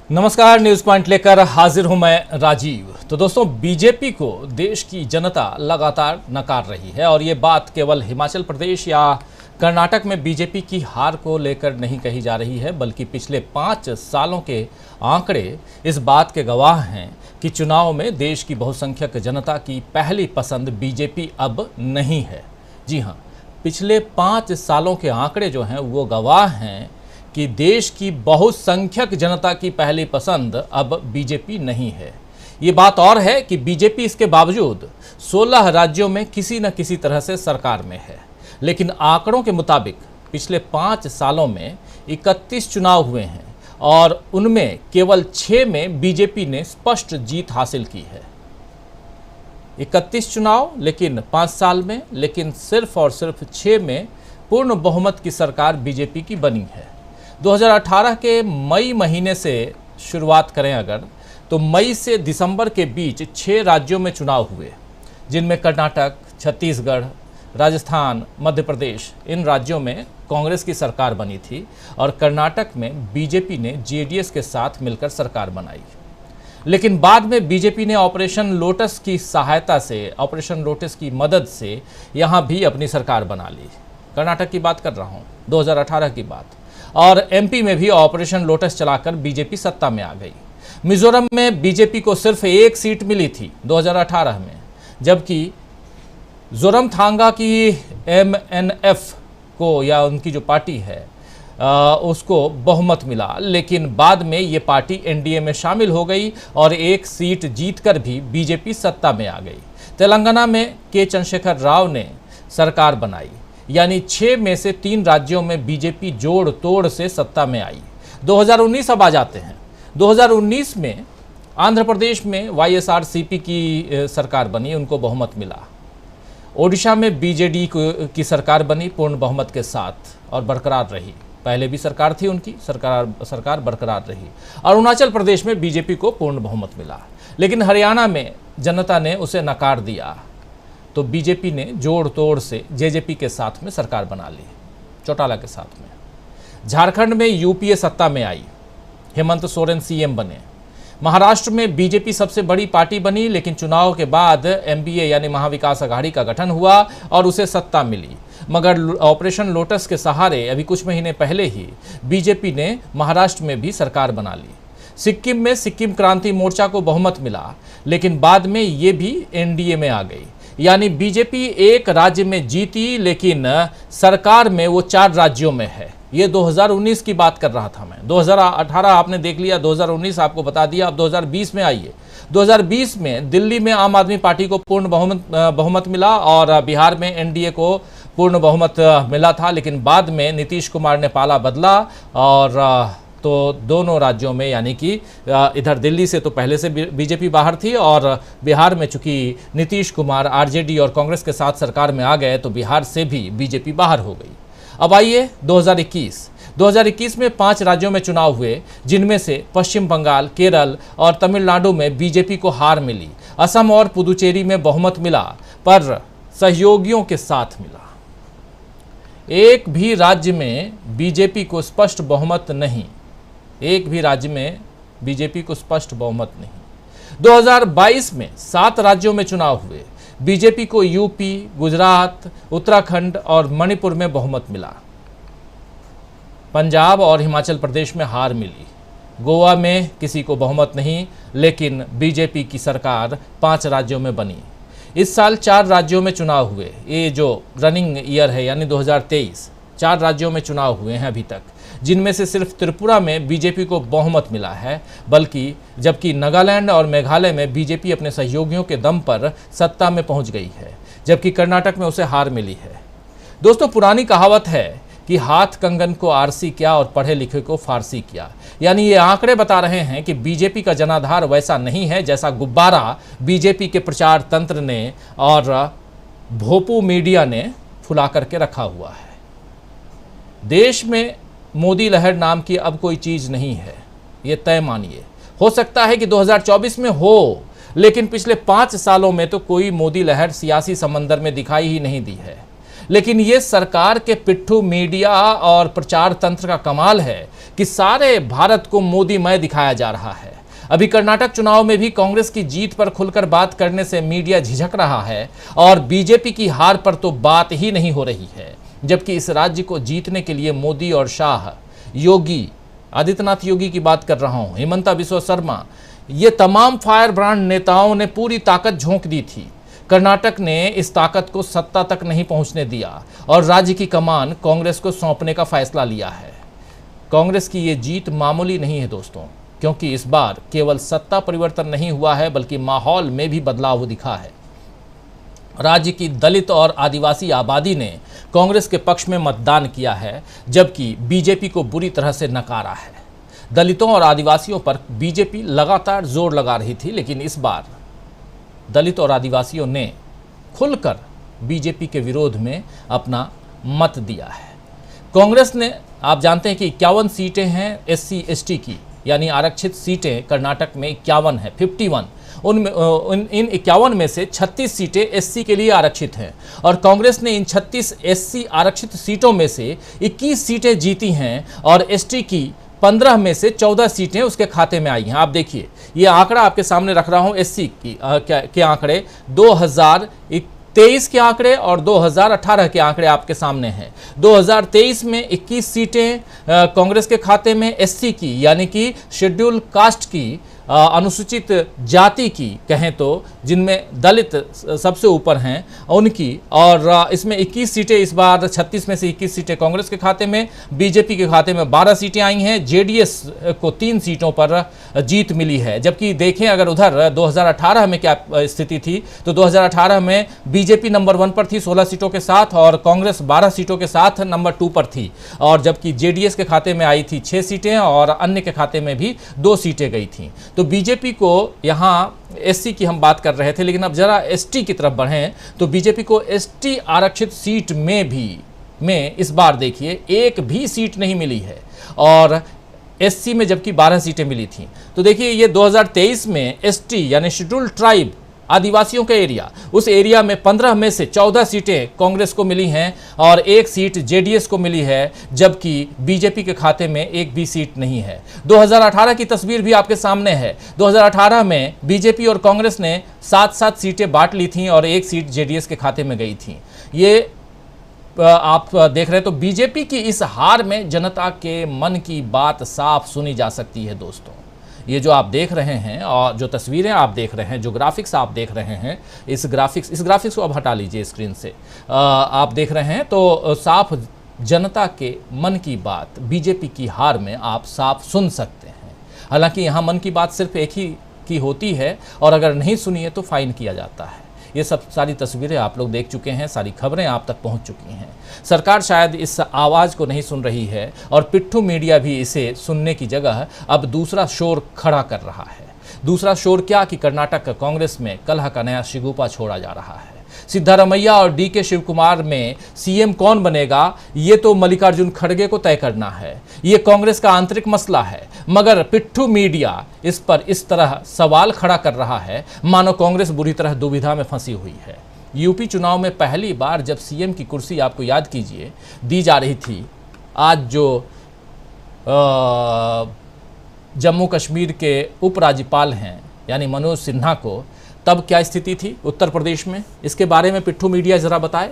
नमस्कार, news point लेकर हाजिर हूं मैं राजीव। तो दोस्तों, बीजेपी को देश की जनता लगातार नकार रही है और ये बात केवल हिमाचल प्रदेश या कर्नाटक में बीजेपी की हार को लेकर नहीं कही जा रही है, बल्कि पिछले 5 सालों के आंकड़े इस बात के गवाह हैं कि चुनाव में देश की बहुसंख्यक जनता की पहली पसंद बीजेपी अब नहीं है। जी हाँ, पिछले 5 सालों के आंकड़े जो हैं वो गवाह हैं कि देश की बहुसंख्यक जनता की पहली पसंद अब बीजेपी नहीं है। ये बात और है कि बीजेपी इसके बावजूद 16 राज्यों में किसी न किसी तरह से सरकार में है, लेकिन आंकड़ों के मुताबिक पिछले 5 सालों में 31 चुनाव हुए हैं और उनमें केवल 6 में बीजेपी ने स्पष्ट जीत हासिल की है। 31 चुनाव लेकिन 5 साल में, लेकिन सिर्फ और सिर्फ 6 में पूर्ण बहुमत की सरकार बीजेपी की बनी है। 2018 के मई महीने से शुरुआत करें अगर, तो मई से दिसंबर के बीच 6 राज्यों में चुनाव हुए, जिनमें कर्नाटक, छत्तीसगढ़, राजस्थान, मध्य प्रदेश, इन राज्यों में कांग्रेस की सरकार बनी थी और कर्नाटक में बीजेपी ने जेडीएस के साथ मिलकर सरकार बनाई। लेकिन बाद में बीजेपी ने ऑपरेशन लोटस की सहायता से, ऑपरेशन लोटस की मदद से यहाँ भी अपनी सरकार बना ली। कर्नाटक की बात कर रहा हूँ, 2018 की बात। और एमपी में भी ऑपरेशन लोटस चलाकर बीजेपी सत्ता में आ गई। मिजोरम में बीजेपी को सिर्फ 1 सीट मिली थी 2018 में, जबकि जोरमथांगा की एमएनएफ को, या उनकी जो पार्टी है, उसको बहुमत मिला। लेकिन बाद में ये पार्टी एनडीए में शामिल हो गई और 1 सीट जीतकर भी बीजेपी सत्ता में आ गई। तेलंगाना में के चंद्रशेखर राव ने सरकार बनाई, यानी 6 में से 3 राज्यों में बीजेपी जोड़ तोड़ से सत्ता में आई। 2019 अब आ जाते हैं। 2019 में आंध्र प्रदेश में वाईएसआरसीपी की सरकार बनी, उनको बहुमत मिला। ओडिशा में बीजेडी की सरकार बनी पूर्ण बहुमत के साथ और बरकरार रही। पहले भी सरकार थी उनकी, सरकार बरकरार रही। अरुणाचल प्रदेश में बीजेपी को पूर्ण बहुमत मिला, लेकिन हरियाणा में जनता ने उसे नकार दिया, तो बीजेपी ने जोड़ तोड़ से जेजेपी के साथ में सरकार बना ली, चौटाला के साथ में। झारखंड में यूपीए सत्ता में आई, हेमंत सोरेन सीएम बने। महाराष्ट्र में बीजेपी सबसे बड़ी पार्टी बनी, लेकिन चुनाव के बाद एमबीए यानी महाविकास अघाड़ी का गठन हुआ और उसे सत्ता मिली। मगर ऑपरेशन लोटस के सहारे अभी कुछ महीने पहले ही बीजेपी ने महाराष्ट्र में भी सरकार बना ली। सिक्किम में सिक्किम क्रांति मोर्चा को बहुमत मिला, लेकिन बाद में ये भी एनडीए में आ गई। यानी बीजेपी 1 राज्य में जीती, लेकिन सरकार में वो 4 राज्यों में है। ये 2019 की बात कर रहा था मैं। 2018 आपने देख लिया, 2019 आपको बता दिया। अब 2020 में आइए। 2020 में दिल्ली में आम आदमी पार्टी को पूर्ण बहुमत मिला और बिहार में एनडीए को पूर्ण बहुमत मिला था, लेकिन बाद में नीतीश कुमार ने पाला बदला और तो दोनों राज्यों में, यानी कि इधर दिल्ली से तो पहले से बीजेपी बाहर थी और बिहार में चूंकि नीतीश कुमार आरजेडी और कांग्रेस के साथ सरकार में आ गए, तो बिहार से भी बीजेपी बाहर हो गई। अब आइए 2021 में 5 राज्यों में चुनाव हुए, जिनमें से पश्चिम बंगाल, केरल और तमिलनाडु में बीजेपी को हार मिली। असम और पुदुचेरी में बहुमत मिला, पर सहयोगियों के साथ मिला। एक भी राज्य में बीजेपी को स्पष्ट बहुमत नहीं, एक भी राज्य में बीजेपी को स्पष्ट बहुमत नहीं। 2022 में 7 राज्यों में चुनाव हुए। बीजेपी को यूपी, गुजरात, उत्तराखंड और मणिपुर में बहुमत मिला। पंजाब और हिमाचल प्रदेश में हार मिली। गोवा में किसी को बहुमत नहीं, लेकिन बीजेपी की सरकार 5 राज्यों में बनी। इस साल 4 राज्यों में चुनाव हुए। ये जो रनिंग ईयर है यानी 2023, 4 राज्यों में चुनाव हुए हैं अभी तक, जिनमें से सिर्फ त्रिपुरा में बीजेपी को बहुमत मिला है, जबकि नागालैंड और मेघालय में बीजेपी अपने सहयोगियों के दम पर सत्ता में पहुंच गई है, जबकि कर्नाटक में उसे हार मिली है। दोस्तों, पुरानी कहावत है कि हाथ कंगन को आरसी क्या और पढ़े लिखे को फारसी क्या। यानी ये आंकड़े बता रहे हैं कि बीजेपी का जनाधार वैसा नहीं है जैसा गुब्बारा बीजेपी के प्रचार तंत्र ने और भोपू मीडिया ने फुला करके रखा हुआ है। देश में मोदी लहर नाम की अब कोई चीज़ नहीं है, ये तय मानिए। हो सकता है कि 2024 में हो, लेकिन पिछले 5 सालों में तो कोई मोदी लहर सियासी समंदर में दिखाई ही नहीं दी है। लेकिन ये सरकार के पिट्ठू मीडिया और प्रचार तंत्र का कमाल है कि सारे भारत को मोदीमय दिखाया जा रहा है। अभी कर्नाटक चुनाव में भी कांग्रेस की जीत पर खुलकर बात करने से मीडिया झिझक रहा है और बीजेपी की हार पर तो बात ही नहीं हो रही है, जबकि इस राज्य को जीतने के लिए मोदी और शाह, योगी आदित्यनाथ योगी की बात कर रहा हूं, हिमंता बिस्वा शर्मा, ये तमाम फायर ब्रांड नेताओं ने पूरी ताकत झोंक दी थी। कर्नाटक ने इस ताकत को सत्ता तक नहीं पहुंचने दिया और राज्य की कमान कांग्रेस को सौंपने का फैसला लिया है। कांग्रेस की ये जीत मामूली नहीं है दोस्तों, क्योंकि इस बार केवल सत्ता परिवर्तन नहीं हुआ है बल्कि माहौल में भी बदलाव दिखा है। राज्य की दलित और आदिवासी आबादी ने कांग्रेस के पक्ष में मतदान किया है, जबकि बीजेपी को बुरी तरह से नकारा है। दलितों और आदिवासियों पर बीजेपी लगातार जोर लगा रही थी, लेकिन इस बार दलित और आदिवासियों ने खुलकर बीजेपी के विरोध में अपना मत दिया है। कांग्रेस ने, आप जानते हैं कि 51 सीटें हैं SC ST की, यानी आरक्षित सीटें कर्नाटक में 51 है, 51। उनमें इन 51 में से 36 सीटें SC के लिए आरक्षित हैं और कांग्रेस ने इन 36 SC आरक्षित सीटों में से 21 सीटें जीती हैं और ST की 15 में से 14 सीटें उसके खाते में आई हैं। आप देखिए, ये आंकड़ा आपके सामने रख रहा हूं, SC के आंकड़े 2023 के आंकड़े और 2018 के आंकड़े आपके सामने हैं। 2023 में 21 सीटें कांग्रेस के खाते में SC की, यानी कि शेड्यूल कास्ट की, अनुसूचित जाति की कहें तो, जिनमें दलित सबसे ऊपर हैं उनकी, और इसमें 21 सीटें इस बार 36 में से 21 सीटें कांग्रेस के खाते में, बीजेपी के खाते में 12 सीटें आई हैं, JDS को 3 सीटों पर जीत मिली है। जबकि देखें अगर उधर 2018 में क्या स्थिति थी, तो 2018 में बीजेपी नंबर 1 पर थी 16 सीटों के साथ और कांग्रेस 12 सीटों के साथ नंबर 2 पर थी, और जबकि JDS के खाते में आई थी 6 सीटें और अन्य के खाते में भी 2 सीटें गई थी। तो बीजेपी को, यहाँ SC की हम बात कर रहे थे, लेकिन अब जरा ST की तरफ बढ़ें तो बीजेपी को ST आरक्षित सीट में इस बार देखिए एक भी सीट नहीं मिली है और SC में जबकि 12 सीटें मिली थी। तो देखिए ये 2023 में ST यानी शेड्यूल्ड ट्राइब आदिवासियों का एरिया, उस एरिया में 15 में से 14 सीटें कांग्रेस को मिली हैं और 1 सीट JDS को मिली है, जबकि बीजेपी के खाते में एक भी सीट नहीं है। 2018 की तस्वीर भी आपके सामने है। 2018 में बीजेपी और कांग्रेस ने 7-7 सीटें बांट ली थीं और 1 सीट JDS के खाते में गई थी। ये आप देख रहे हैं, तो बीजेपी की इस हार में जनता के मन की बात साफ सुनी जा सकती है दोस्तों। ये जो आप देख रहे हैं और जो तस्वीरें आप देख रहे हैं, जो ग्राफिक्स आप देख रहे हैं, इस ग्राफिक्स को अब हटा लीजिए स्क्रीन से। आप देख रहे हैं तो साफ जनता के मन की बात बीजेपी की हार में आप साफ सुन सकते हैं। हालांकि यहाँ मन की बात सिर्फ एक ही की होती है और अगर नहीं सुनी है तो फाइन किया जाता है। ये सब सारी तस्वीरें आप लोग देख चुके हैं, सारी खबरें आप तक पहुंच चुकी हैं। सरकार शायद इस आवाज़ को नहीं सुन रही है और पिट्ठू मीडिया भी इसे सुनने की जगह अब दूसरा शोर खड़ा कर रहा है। दूसरा शोर क्या कि कर्नाटक कांग्रेस में कलह का नया शिगुफा छोड़ा जा रहा है। सिद्धारमैया और DK शिवकुमार में CM कौन बनेगा, ये तो मल्लिकार्जुन खड़गे को तय करना है। ये कांग्रेस का आंतरिक मसला है, मगर पिट्ठू मीडिया इस पर इस तरह सवाल खड़ा कर रहा है मानो कांग्रेस बुरी तरह दुविधा में फंसी हुई है। यूपी चुनाव में पहली बार जब CM की कुर्सी, आपको याद कीजिए, दी जा रही थी, आज जो जम्मू कश्मीर के उपराज्यपाल हैं यानी मनोज सिन्हा को, तब क्या स्थिति थी उत्तर प्रदेश में, इसके बारे में पिट्ठू मीडिया ज़रा बताए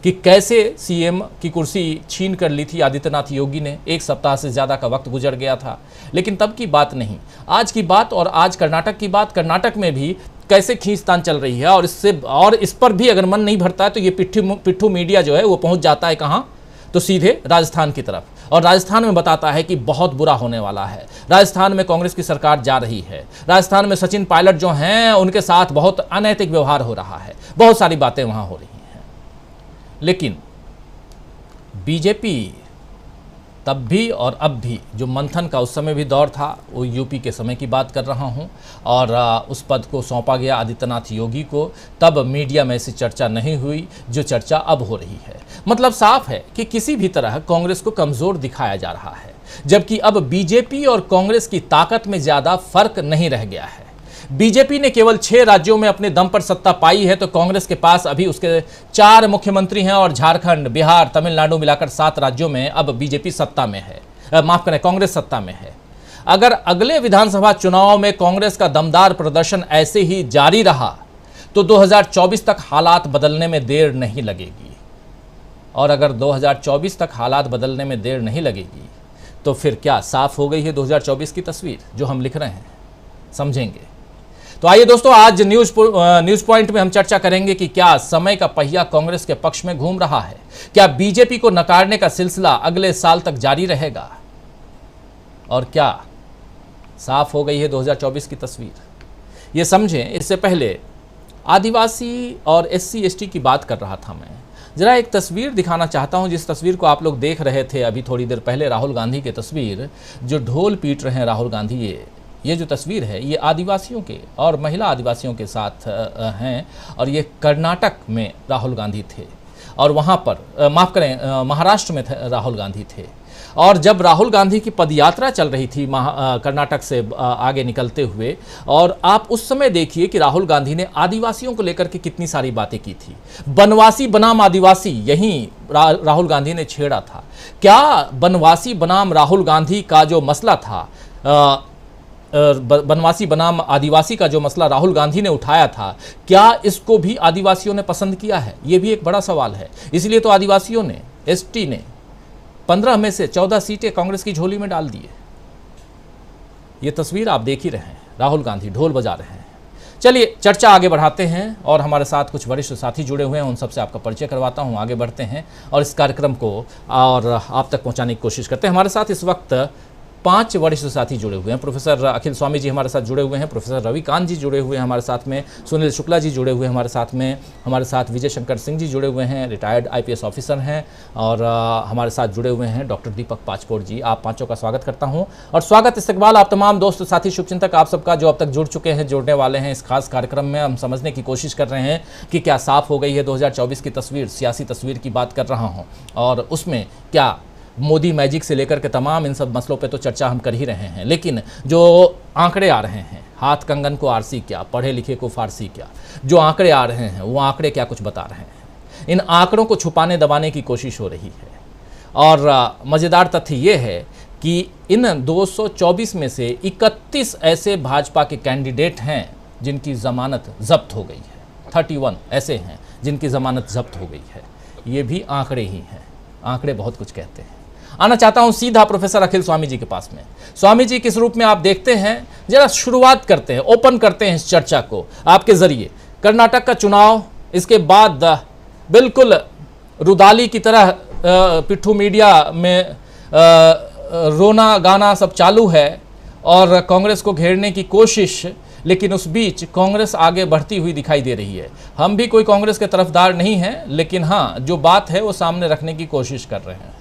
कि कैसे CM की कुर्सी छीन कर ली थी आदित्यनाथ योगी ने। 1 सप्ताह से ज़्यादा का वक्त गुजर गया था, लेकिन तब की बात नहीं, आज की बात और आज कर्नाटक की बात। कर्नाटक में भी कैसे खींचतान चल रही है और इस पर भी अगर मन नहीं भरता है तो ये पिट्ठू मीडिया जो है वो पहुँच जाता है कहाँ, तो सीधे राजस्थान की तरफ, और राजस्थान में बताता है कि बहुत बुरा होने वाला है। राजस्थान में कांग्रेस की सरकार जा रही है, राजस्थान में सचिन पायलट जो हैं उनके साथ बहुत अनैतिक व्यवहार हो रहा है, बहुत सारी बातें वहाँ हो रही हैं। लेकिन बीजेपी तब भी और अब भी, जो मंथन का उस समय भी दौर था, वो यूपी के समय की बात कर रहा हूँ, और उस पद को सौंपा गया आदित्यनाथ योगी को, तब मीडिया में ऐसी चर्चा नहीं हुई जो चर्चा अब हो रही है। मतलब साफ है कि किसी भी तरह कांग्रेस को कमज़ोर दिखाया जा रहा है, जबकि अब बीजेपी और कांग्रेस की ताकत में ज़्यादा फर्क नहीं रह गया है। बीजेपी ने केवल 6 राज्यों में अपने दम पर सत्ता पाई है, तो कांग्रेस के पास अभी उसके 4 मुख्यमंत्री हैं और झारखंड, बिहार, तमिलनाडु मिलाकर 7 राज्यों में अब बीजेपी सत्ता में है, माफ करें, कांग्रेस सत्ता में है। अगर अगले विधानसभा चुनाव में कांग्रेस का दमदार प्रदर्शन ऐसे ही जारी रहा तो 2024 तक हालात बदलने में देर नहीं लगेगी। और अगर 2024 तक हालात बदलने में देर नहीं लगेगी तो फिर क्या साफ हो गई है 2024 की तस्वीर जो हम लिख रहे हैं? समझेंगे। तो आइए दोस्तों, आज न्यूज पॉइंट में हम चर्चा करेंगे कि क्या समय का पहिया कांग्रेस के पक्ष में घूम रहा है? क्या बीजेपी को नकारने का सिलसिला अगले साल तक जारी रहेगा? और क्या साफ हो गई है 2024 की तस्वीर? ये समझें। इससे पहले आदिवासी और SC ST की बात कर रहा था मैं। जरा एक तस्वीर दिखाना चाहता हूं, जिस तस्वीर को आप लोग देख रहे थे अभी थोड़ी देर पहले, राहुल गांधी की तस्वीर, जो ढोल पीट रहे हैं राहुल गांधी। ये जो तस्वीर है ये आदिवासियों के और महिला आदिवासियों के साथ हैं, और ये कर्नाटक में राहुल गांधी थे, और वहाँ पर माफ़ करें, महाराष्ट्र में राहुल गांधी थे। और जब राहुल गांधी की पदयात्रा चल रही थी कर्नाटक से आगे निकलते हुए, और आप उस समय देखिए कि राहुल गांधी ने आदिवासियों को लेकर के कितनी सारी बातें की थी। बनवासी बनाम आदिवासी, यही राहुल गांधी ने छेड़ा था। क्या बनवासी बनाम राहुल गांधी का जो मसला था, बनवासी बनाम आदिवासी का जो मसला राहुल गांधी ने उठाया था, क्या इसको भी आदिवासियों ने पसंद किया है? ये भी एक बड़ा सवाल है। इसलिए तो आदिवासियों ने, ST ने 15 में से 14 सीटें कांग्रेस की झोली में डाल दिए। ये तस्वीर आप देख ही रहे हैं, राहुल गांधी ढोल बजा रहे हैं। चलिए चर्चा आगे बढ़ाते हैं, और हमारे साथ कुछ वरिष्ठ साथी जुड़े हुए हैं, उन सबसे आपका परिचय करवाता हूं। आगे बढ़ते हैं और इस कार्यक्रम को और आप तक पहुंचाने की कोशिश करते हैं। हमारे साथ इस वक्त 5 वरिष्ठ साथी जुड़े हुए हैं। प्रोफेसर अखिल स्वामी जी हमारे साथ जुड़े हुए हैं, प्रोफेसर रविकांत जी जुड़े हुए हैं हमारे साथ में, सुनील शुक्ला जी जुड़े हुए हैं हमारे साथ विजय शंकर सिंह जी जुड़े हुए हैं, रिटायर्ड IPS ऑफिसर हैं, और हमारे साथ जुड़े हुए हैं डॉक्टर दीपक पाचपोर जी। आप पांचों का स्वागत करता हूं, और स्वागत इस्तकबाल आप तमाम दोस्त साथी शुभचिंतक आप सबका जो अब तक जुड़ चुके हैं, जुड़ने वाले हैं इस खास कार्यक्रम में। हम समझने की कोशिश कर रहे हैं कि क्या साफ हो गई है 2024 की तस्वीर, सियासी तस्वीर की बात कर रहा हूँ, और उसमें क्या मोदी मैजिक से लेकर के तमाम इन सब मसलों पे तो चर्चा हम कर ही रहे हैं, लेकिन जो आंकड़े आ रहे हैं, हाथ कंगन को आरसी क्या, पढ़े लिखे को फारसी क्या, जो आंकड़े आ रहे हैं वो आंकड़े क्या कुछ बता रहे हैं? इन आंकड़ों को छुपाने दबाने की कोशिश हो रही है। और मज़ेदार तथ्य ये है कि इन 224 में से 31 ऐसे भाजपा के कैंडिडेट हैं जिनकी ज़मानत जब्त हो गई है। 31 ऐसे हैं जिनकी ज़मानत जब्त हो गई है। ये भी आंकड़े ही हैं, आंकड़े बहुत कुछ कहते हैं। आना चाहता हूं सीधा प्रोफेसर अखिल स्वामी जी के पास में। स्वामी जी किस रूप में आप देखते हैं, जरा शुरुआत करते हैं, ओपन करते हैं इस चर्चा को आपके जरिए। कर्नाटक का चुनाव, इसके बाद बिल्कुल रुदाली की तरह पिट्ठू मीडिया में रोना गाना सब चालू है और कांग्रेस को घेरने की कोशिश, लेकिन उस बीच कांग्रेस आगे बढ़ती हुई दिखाई दे रही है। हम भी कोई कांग्रेस के तरफदार नहीं हैं, लेकिन हाँ, जो बात है वो सामने रखने की कोशिश कर रहे हैं,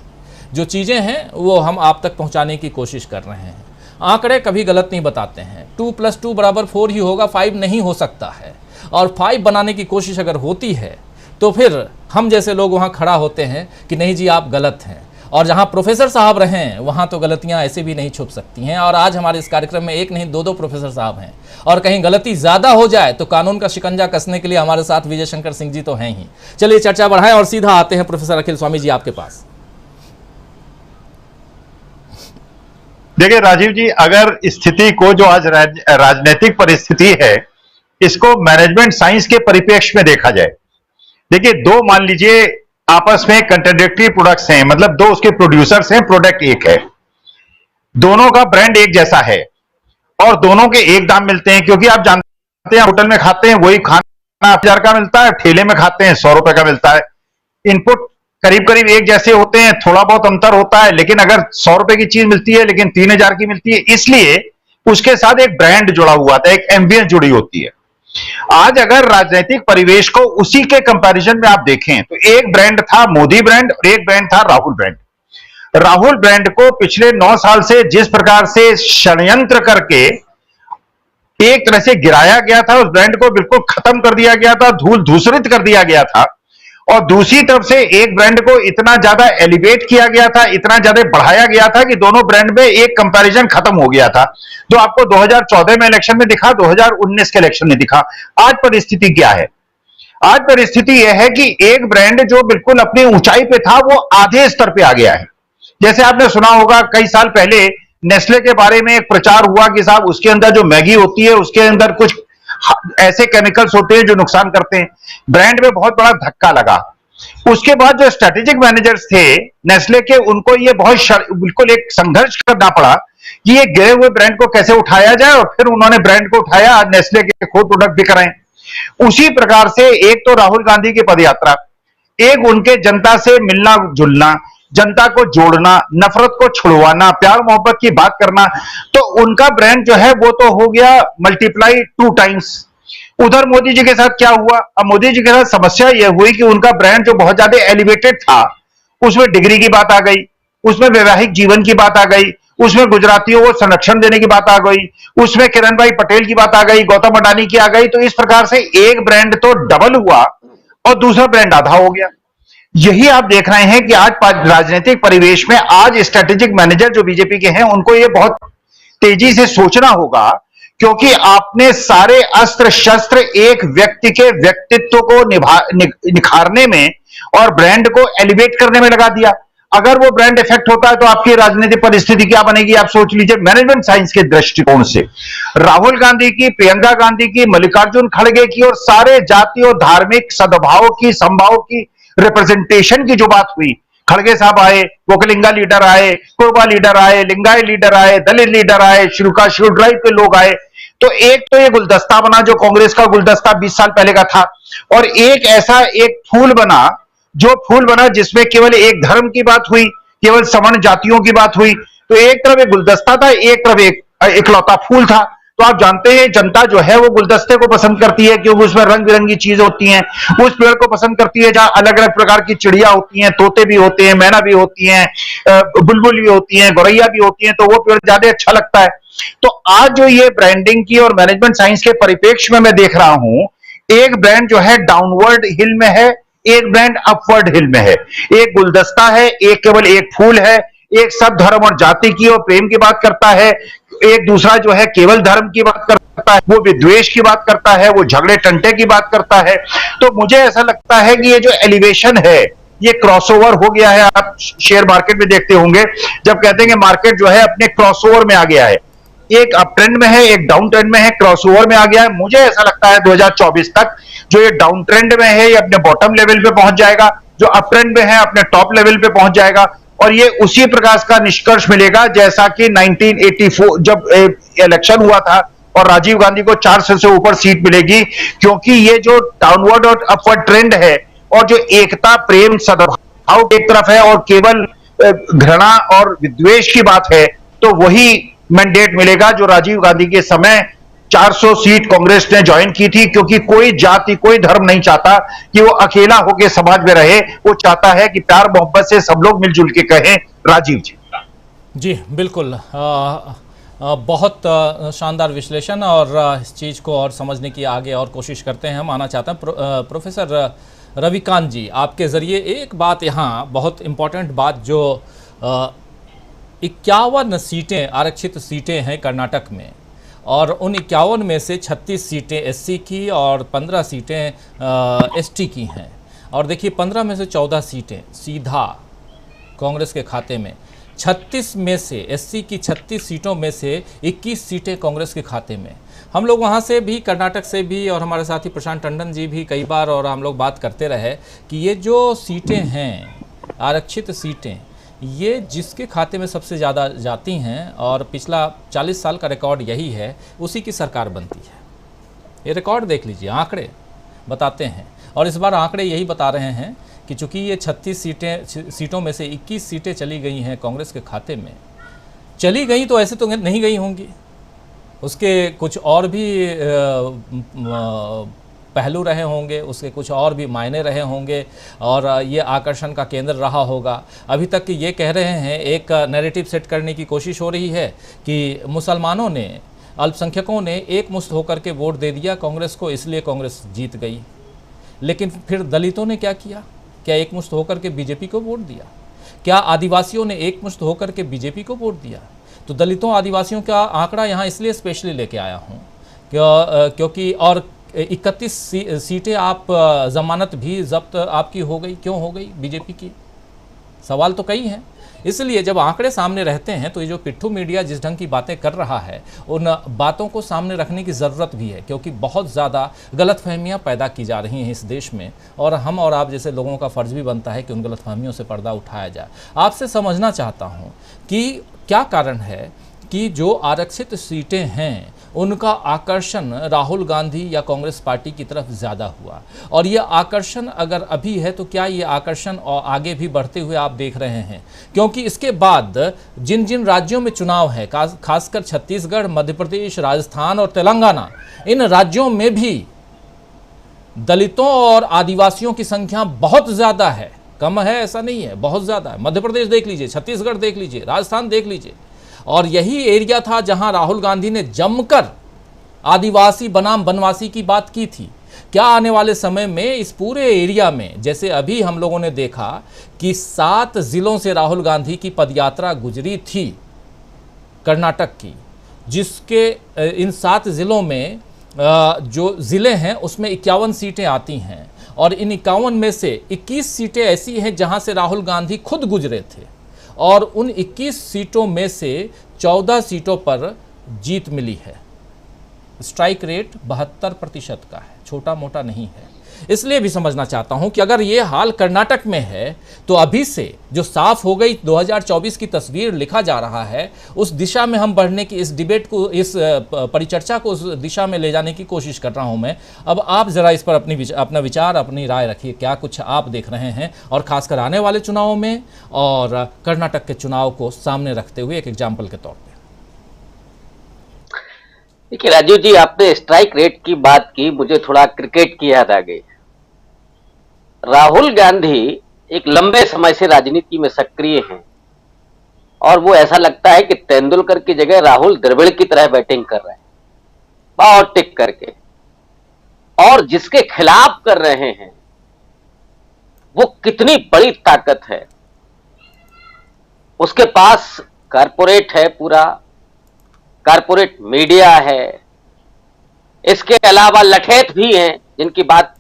जो चीज़ें हैं वो हम आप तक पहुंचाने की कोशिश कर रहे हैं। आंकड़े कभी गलत नहीं बताते हैं। 2 + 2 = 4 ही होगा, 5 नहीं हो सकता है। और 5 बनाने की कोशिश अगर होती है तो फिर हम जैसे लोग वहाँ खड़ा होते हैं कि नहीं जी आप गलत हैं, और जहाँ प्रोफेसर साहब रहें वहाँ तो गलतियाँ ऐसे भी नहीं छुप सकती हैं। और आज हमारे इस कार्यक्रम में एक नहीं 2 प्रोफेसर साहब हैं, और कहीं गलती ज़्यादा हो जाए तो कानून का शिकंजा कसने के लिए हमारे साथ विजय शंकर सिंह जी तो हैं ही। चलिए चर्चा बढ़ाएं और सीधा आते हैं प्रोफेसर अखिल स्वामी जी आपके पास। देखिए राजीव जी, अगर स्थिति को, जो आज राजनीतिक परिस्थिति है, इसको मैनेजमेंट साइंस के परिप्रेक्ष्य में देखा जाए। देखिए, दो मान लीजिए आपस में कंट्राडिक्टरी प्रोडक्ट्स हैं, मतलब दो उसके प्रोड्यूसर्स हैं, प्रोडक्ट एक है, दोनों का ब्रांड एक जैसा है और दोनों के एक दाम मिलते हैं। क्योंकि आप जानते हैं होटल में खाते हैं वही खाना 1000 का मिलता है, ठेले में खाते हैं 100 रुपए का मिलता है। इनपुट करीब करीब एक जैसे होते हैं, थोड़ा बहुत अंतर होता है, लेकिन अगर 100 रुपए की चीज मिलती है लेकिन 3000 की मिलती है, इसलिए उसके साथ एक ब्रांड जुड़ा हुआ था, एक एम्बियंस जुड़ी होती है। आज अगर राजनीतिक परिवेश को उसी के कंपैरिजन में आप देखें तो एक ब्रांड था मोदी ब्रांड और एक ब्रांड था राहुल ब्रांड। राहुल ब्रांड को पिछले 9 साल से जिस प्रकार से षड्यंत्र करके एक तरह से गिराया गया था, उस ब्रांड को बिल्कुल खत्म कर दिया गया था, धूल धूसरित कर दिया गया था, और दूसरी तरफ से एक ब्रांड को इतना ज्यादा एलिवेट किया गया था, इतना ज्यादा बढ़ाया गया था कि दोनों ब्रांड में एक कंपैरिजन खत्म हो गया था, जो आपको 2014 में इलेक्शन में दिखा, 2019 के इलेक्शन में दिखा। आज परिस्थिति क्या है? आज परिस्थिति यह है कि एक ब्रांड जो बिल्कुल अपनी ऊंचाई पे था वो आधे स्तर पे आ गया है। जैसे आपने सुना होगा कई साल पहले नेस्ले के बारे में एक प्रचार हुआ कि साहब उसके अंदर जो मैगी होती है उसके अंदर कुछ ऐसे केमिकल्स होते हैं जो नुकसान करते हैं। ब्रांड में बहुत बड़ा धक्का लगा। उसके बाद जो स्ट्रेटेजिक मैनेजर्स थे नेस्ले के, उनको ये बहुत बिल्कुल एक संघर्ष करना पड़ा कि ये गिरे हुए ब्रांड को कैसे उठाया जाए, और फिर उन्होंने ब्रांड को उठाया, आज नेस्ले के खुद प्रोडक्ट बिक रहे हैं। उसी प्रकार से एक तो राहुल गांधी की पदयात्रा, एक उनके जनता से मिलना जुलना, जनता को जोड़ना, नफरत को छुड़वाना, प्यार मोहब्बत की बात करना, तो उनका ब्रांड जो है वो तो हो गया मल्टीप्लाई 2 टाइम्स। उधर मोदी जी के साथ क्या हुआ? अब मोदी जी के साथ समस्या यह हुई कि उनका ब्रांड जो बहुत ज्यादा एलिवेटेड था, उसमें डिग्री की बात आ गई, उसमें वैवाहिक जीवन की बात आ गई, उसमें गुजरातियों को संरक्षण देने की बात आ गई, उसमें किरण भाई पटेल की बात आ गई, गौतम अडानी की आ गई। तो इस प्रकार से एक ब्रांड तो डबल हुआ और दूसरा ब्रांड आधा हो गया। यही आप देख रहे हैं कि आज राजनीतिक परिवेश में आज स्ट्रेटेजिक मैनेजर जो बीजेपी के हैं उनको ये बहुत तेजी से सोचना होगा, क्योंकि आपने सारे अस्त्र शस्त्र एक व्यक्ति के व्यक्तित्व को निखारने में और ब्रांड को एलिवेट करने में लगा दिया। अगर वो ब्रांड इफेक्ट होता है तो आपकी राजनीतिक परिस्थिति क्या बनेगी आप सोच लीजिए। मैनेजमेंट साइंस के दृष्टिकोण से राहुल गांधी की, प्रियंका गांधी की, मल्लिकार्जुन खड़गे की और सारे जाति और धार्मिक सद्भाव की, संभाव की, रिप्रेजेंटेशन की जो बात हुई, खड़गे साहब आए, वोकलिंगा लीडर आए, कुर्बा लीडर आए, लिंगायत लीडर आए, दलित लीडर आए, शिव ड्राइव के लोग आए, तो एक तो ये गुलदस्ता बना जो कांग्रेस का गुलदस्ता 20 साल पहले का था, और एक ऐसा एक फूल बना जो फूल बना जिसमें केवल एक धर्म की बात हुई, केवल सवर्ण जातियों की बात हुई। तो एक तरफ एक गुलदस्ता था, एक तरफ एक इकलौता फूल था। तो आप जानते हैं जनता जो है वो गुलदस्ते को पसंद करती है क्योंकि उसमें रंग बिरंगी चीजें होती हैं। उस पेड़ को पसंद करती है जहां अलग अलग प्रकार की चिड़िया होती हैं, तोते भी होते हैं, मैना भी होती हैं, बुलबुल भी होती हैं, गौरैया भी होती हैं, तो वो पेड़ ज्यादा अच्छा लगता है। तो आज जो ये ब्रांडिंग की और मैनेजमेंट साइंस के परिप्रेक्ष्य में मैं देख रहा हूं, एक ब्रांड जो है डाउनवर्ड हिल में है, एक ब्रांड अपवर्ड हिल में है। एक गुलदस्ता है, एक केवल एक फूल है, एक सब धर्म और जाति की और प्रेम की बात करता है, एक दूसरा जो है केवल धर्म की बात करता है, वो विद्वेष की बात करता है, वो झगड़े टंटे की बात करता है। तो मुझे ऐसा लगता है कि ये जो एलिवेशन है ये क्रॉसओवर हो गया है। आप शेयर मार्केट में देखते होंगे जब कहते हैं कि मार्केट जो है अपने क्रॉसओवर में आ गया है, एक अप ट्रेंड में है, एक डाउन ट्रेंड में है, क्रॉसओवर में आ गया है। मुझे ऐसा लगता है 2024 तक जो ये डाउन ट्रेंड में है ये अपने बॉटम लेवल पे पहुंच जाएगा, जो अप ट्रेंड में है अपने टॉप लेवल पे पहुंच जाएगा, और ये उसी प्रकार का निष्कर्ष मिलेगा जैसा कि 1984 जब इलेक्शन हुआ था और राजीव गांधी को 400 से ऊपर सीट मिलेगी, क्योंकि ये जो डाउनवर्ड और अपवर्ड ट्रेंड है और जो एकता, प्रेम, सद्भाव एक तरफ है और केवल घृणा और विद्वेष की बात है, तो वही मैंडेट मिलेगा जो राजीव गांधी के समय 400 सीट कांग्रेस ने ज्वाइन की थी, क्योंकि कोई जाति, कोई धर्म नहीं चाहता कि वो अकेला होकर समाज में रहे। वो चाहता है कि प्यार मोहब्बत से सब लोग मिलजुल के कहें राजीव जी। जी बिल्कुल, बहुत शानदार विश्लेषण, और इस चीज़ को और समझने की आगे और कोशिश करते हैं। हम आना चाहते हैं प्रोफेसर रविकांत जी, आपके ज़रिए एक बात यहाँ बहुत इम्पोर्टेंट बात, जो 51 सीटें आरक्षित सीटें हैं कर्नाटक में, और उन 51 में से 36 सीटें एससी की और 15 सीटें एसटी की हैं। और देखिए 15 में से 14 सीटें सीधा कांग्रेस के खाते में, 36 में से एससी की 36 सीटों में से 21 सीटें कांग्रेस के खाते में। हम लोग वहाँ से भी, कर्नाटक से भी, और हमारे साथी प्रशांत टंडन जी भी कई बार और हम लोग बात करते रहे कि ये जो सीटें हैं आरक्षित सीटें, ये जिसके खाते में सबसे ज़्यादा जाती हैं और पिछला 40 साल का रिकॉर्ड यही है, उसी की सरकार बनती है। ये रिकॉर्ड देख लीजिए, आंकड़े बताते हैं, और इस बार आंकड़े यही बता रहे हैं कि चूँकि ये 36 सीटों में से 21 सीटें चली गई हैं कांग्रेस के खाते में, चली गई तो ऐसे तो नहीं गई होंगी, उसके कुछ और भी पहलू रहे होंगे, उसके कुछ और भी मायने रहे होंगे, और ये आकर्षण का केंद्र रहा होगा। अभी तक ये कह रहे हैं, एक नैरेटिव सेट करने की कोशिश हो रही है कि मुसलमानों ने, अल्पसंख्यकों ने एक मुश्त होकर के वोट दे दिया कांग्रेस को, इसलिए कांग्रेस जीत गई। लेकिन फिर दलितों ने क्या किया? क्या एकमुश्त होकर के बीजेपी को वोट दिया? क्या आदिवासियों ने एकमुश्त होकर के बीजेपी को वोट दिया? तो दलितों आदिवासियों का आंकड़ा यहाँ इसलिए स्पेशली लेके आया हूँ क्योंकि और 31 सीटें आप जमानत भी जब्त आपकी हो गई, क्यों हो गई बीजेपी की? सवाल तो कई हैं। इसलिए जब आंकड़े सामने रहते हैं तो ये जो पिट्ठू मीडिया जिस ढंग की बातें कर रहा है उन बातों को सामने रखने की ज़रूरत भी है, क्योंकि बहुत ज़्यादा गलतफहमियां पैदा की जा रही हैं इस देश में, और हम और आप जैसे लोगों का फ़र्ज़ भी बनता है कि उन गलतफहमियों से पर्दा उठाया जाए। आपसे समझना चाहता हूं कि क्या कारण है कि जो आरक्षित सीटें हैं उनका आकर्षण राहुल गांधी या कांग्रेस पार्टी की तरफ ज़्यादा हुआ, और ये आकर्षण अगर अभी है तो क्या ये आकर्षण और आगे भी बढ़ते हुए आप देख रहे हैं? क्योंकि इसके बाद जिन जिन राज्यों में चुनाव है, खासकर छत्तीसगढ़, मध्य प्रदेश, राजस्थान और तेलंगाना, इन राज्यों में भी दलितों और आदिवासियों की संख्या बहुत ज़्यादा है, कम है ऐसा नहीं है, बहुत ज़्यादा है। मध्य प्रदेश देख लीजिए, छत्तीसगढ़ देख लीजिए, राजस्थान देख लीजिए, और यही एरिया था जहां राहुल गांधी ने जमकर आदिवासी बनाम बनवासी की बात की थी। क्या आने वाले समय में इस पूरे एरिया में, जैसे अभी हम लोगों ने देखा कि 7 जिलों से राहुल गांधी की पदयात्रा गुजरी थी कर्नाटक की, जिसके इन 7 जिलों में जो ज़िले हैं उसमें 51 सीटें आती हैं, और इन 51 में से 21 सीटें ऐसी हैं जहां से राहुल गांधी खुद गुजरे थे, और उन 21 सीटों में से 14 सीटों पर जीत मिली है। स्ट्राइक रेट 72% का है, छोटा मोटा नहीं है। इसलिए भी समझना चाहता हूं कि अगर ये हाल कर्नाटक में है तो अभी से जो साफ हो गई 2024 की तस्वीर लिखा जा रहा है, उस दिशा में हम बढ़ने की, इस डिबेट को, इस परिचर्चा को उस दिशा में ले जाने की कोशिश कर रहा हूं मैं। अब आप ज़रा इस पर अपना विचार, अपनी राय रखिए, क्या कुछ आप देख रहे हैं, और खासकर आने वाले चुनावों में और कर्नाटक के चुनाव को सामने रखते हुए एक एग्जाम्पल के तौर पर। देखिए राजीव जी, आपने स्ट्राइक रेट की बात की, मुझे थोड़ा क्रिकेट की याद आ गई। राहुल गांधी एक लंबे समय से राजनीति में सक्रिय हैं, और वो ऐसा लगता है कि तेंदुलकर की जगह राहुल द्रविड़ की तरह बैटिंग कर रहे हैं, बहुत टिक करके, और जिसके खिलाफ कर रहे हैं वो कितनी बड़ी ताकत है। उसके पास कारपोरेट है, पूरा कारपोरेट मीडिया है, इसके अलावा लठेत भी हैं जिनकी बात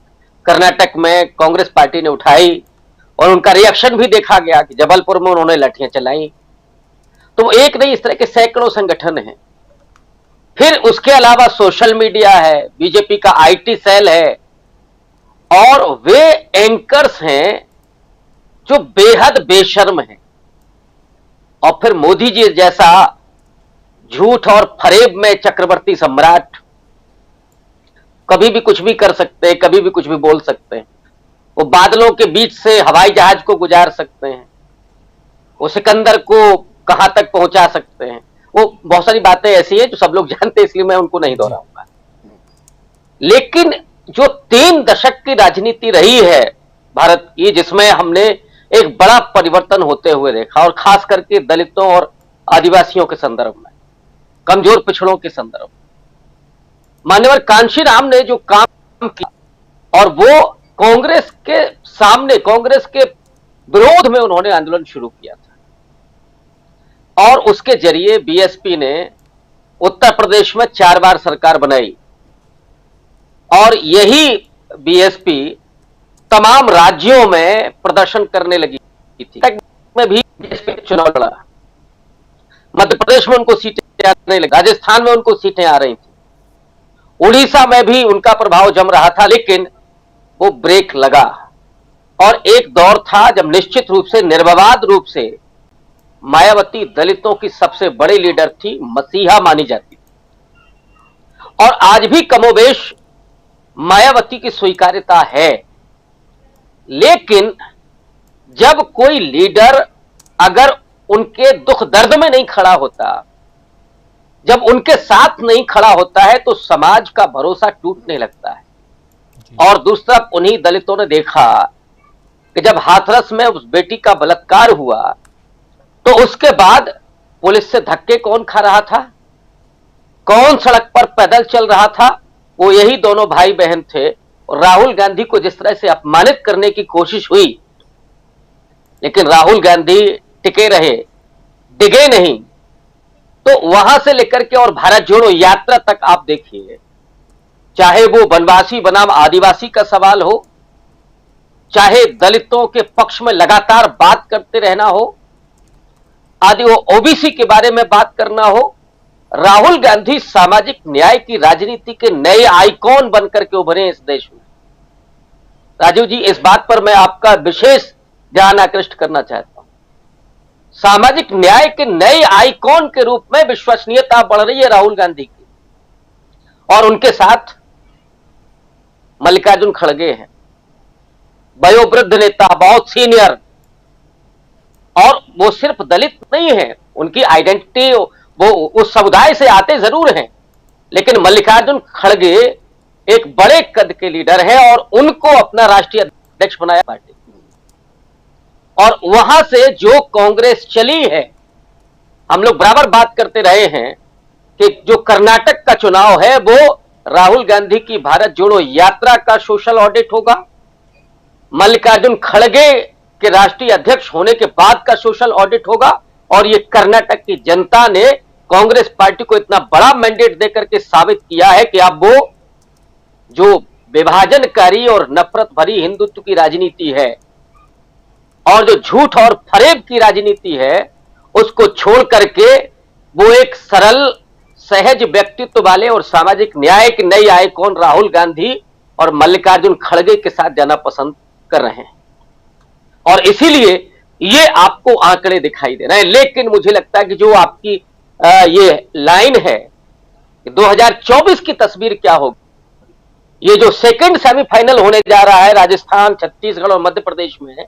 कर्नाटक में कांग्रेस पार्टी ने उठाई, और उनका रिएक्शन भी देखा गया कि जबलपुर में उन्होंने लाठियां चलाई। तो एक नहीं, इस तरह के सैकड़ों संगठन हैं। फिर उसके अलावा सोशल मीडिया है, बीजेपी का आईटी सेल है, और वे एंकर्स हैं जो बेहद बेशर्म हैं। और फिर मोदी जी जैसा झूठ और फरेब में चक्रवर्ती सम्राट, कभी भी कुछ भी कर सकते हैं, कभी भी कुछ भी बोल सकते हैं। वो बादलों के बीच से हवाई जहाज को गुजार सकते हैं, वो सिकंदर को कहां तक पहुंचा सकते हैं। वो बहुत सारी बातें ऐसी हैं जो सब लोग जानते हैं, इसलिए मैं उनको नहीं दोहराऊंगा। लेकिन जो 3 दशक की राजनीति रही है भारत की, जिसमें हमने एक बड़ा परिवर्तन होते हुए देखा, और खास करके दलितों और आदिवासियों के संदर्भ में, कमजोर पिछड़ों के संदर्भ में, मान्यवर कांशीराम ने जो काम किया, और वो कांग्रेस के सामने, कांग्रेस के विरोध में उन्होंने आंदोलन शुरू किया था, और उसके जरिए बीएसपी ने उत्तर प्रदेश में 4 बार सरकार बनाई, और यही बीएसपी तमाम राज्यों में प्रदर्शन करने लगी थी। में भी बीएसपी चुनाव लड़ा, मध्य प्रदेश में उनको सीटें आने लगी, राजस्थान में उनको सीटें आ रही थी, उड़ीसा में भी उनका प्रभाव जम रहा था, लेकिन वो ब्रेक लगा। और एक दौर था जब निश्चित रूप से, निर्विवाद रूप से मायावती दलितों की सबसे बड़ी लीडर थी, मसीहा मानी जाती थी, और आज भी कमोबेश मायावती की स्वीकार्यता है। लेकिन जब कोई लीडर अगर उनके दुख दर्द में नहीं खड़ा होता, जब उनके साथ नहीं खड़ा होता है, तो समाज का भरोसा टूटने लगता है। और दूसरा, उन्हीं दलितों ने देखा कि जब हाथरस में उस बेटी का बलात्कार हुआ, तो उसके बाद पुलिस से धक्के कौन खा रहा था, कौन सड़क पर पैदल चल रहा था? वो यही दोनों भाई बहन थे। और राहुल गांधी को जिस तरह से अपमानित करने की कोशिश हुई, लेकिन राहुल गांधी टिके रहे, डिगे नहीं। तो वहां से लेकर के और भारत जोड़ो यात्रा तक आप देखिए, चाहे वो वनवासी बनाम आदिवासी का सवाल हो, चाहे दलितों के पक्ष में लगातार बात करते रहना हो, आदि वो ओबीसी के बारे में बात करना हो, राहुल गांधी सामाजिक न्याय की राजनीति के नए आइकॉन बनकर के उभरे इस देश में। राजीव जी, इस बात पर मैं आपका विशेष ध्यान आकृष्ट करना चाहता हूं। सामाजिक न्याय के नए आइकॉन के रूप में विश्वसनीयता बढ़ रही है राहुल गांधी की, और उनके साथ मल्लिकार्जुन खड़गे हैं, वयोवृद्ध नेता, बहुत सीनियर, और वो सिर्फ दलित नहीं है, उनकी आइडेंटिटी वो उस समुदाय से आते जरूर हैं, लेकिन मल्लिकार्जुन खड़गे एक बड़े कद के लीडर हैं और उनको अपना राष्ट्रीय अध्यक्ष बनाया पार्टी। और वहां से जो कांग्रेस चली है, हम लोग बराबर बात करते रहे हैं कि जो कर्नाटक का चुनाव है वो राहुल गांधी की भारत जोड़ो यात्रा का सोशल ऑडिट होगा, मल्लिकार्जुन खड़गे के राष्ट्रीय अध्यक्ष होने के बाद का सोशल ऑडिट होगा, और ये कर्नाटक की जनता ने कांग्रेस पार्टी को इतना बड़ा मैंडेट देकर के साबित किया है कि अब वो जो विभाजनकारी और नफरत भरी हिंदुत्व की राजनीति है और जो झूठ और फरेब की राजनीति है, उसको छोड़ करके वो एक सरल सहज व्यक्तित्व वाले और सामाजिक न्याय के नए आइकॉन राहुल गांधी और मल्लिकार्जुन खड़गे के साथ जाना पसंद कर रहे हैं। और इसीलिए ये आपको आंकड़े दिखाई दे रहे हैं। लेकिन मुझे लगता है कि जो आपकी ये लाइन है, 2024 की तस्वीर क्या होगी, ये जो सेकंड सेमीफाइनल होने जा रहा है राजस्थान, छत्तीसगढ़ और मध्य प्रदेश में,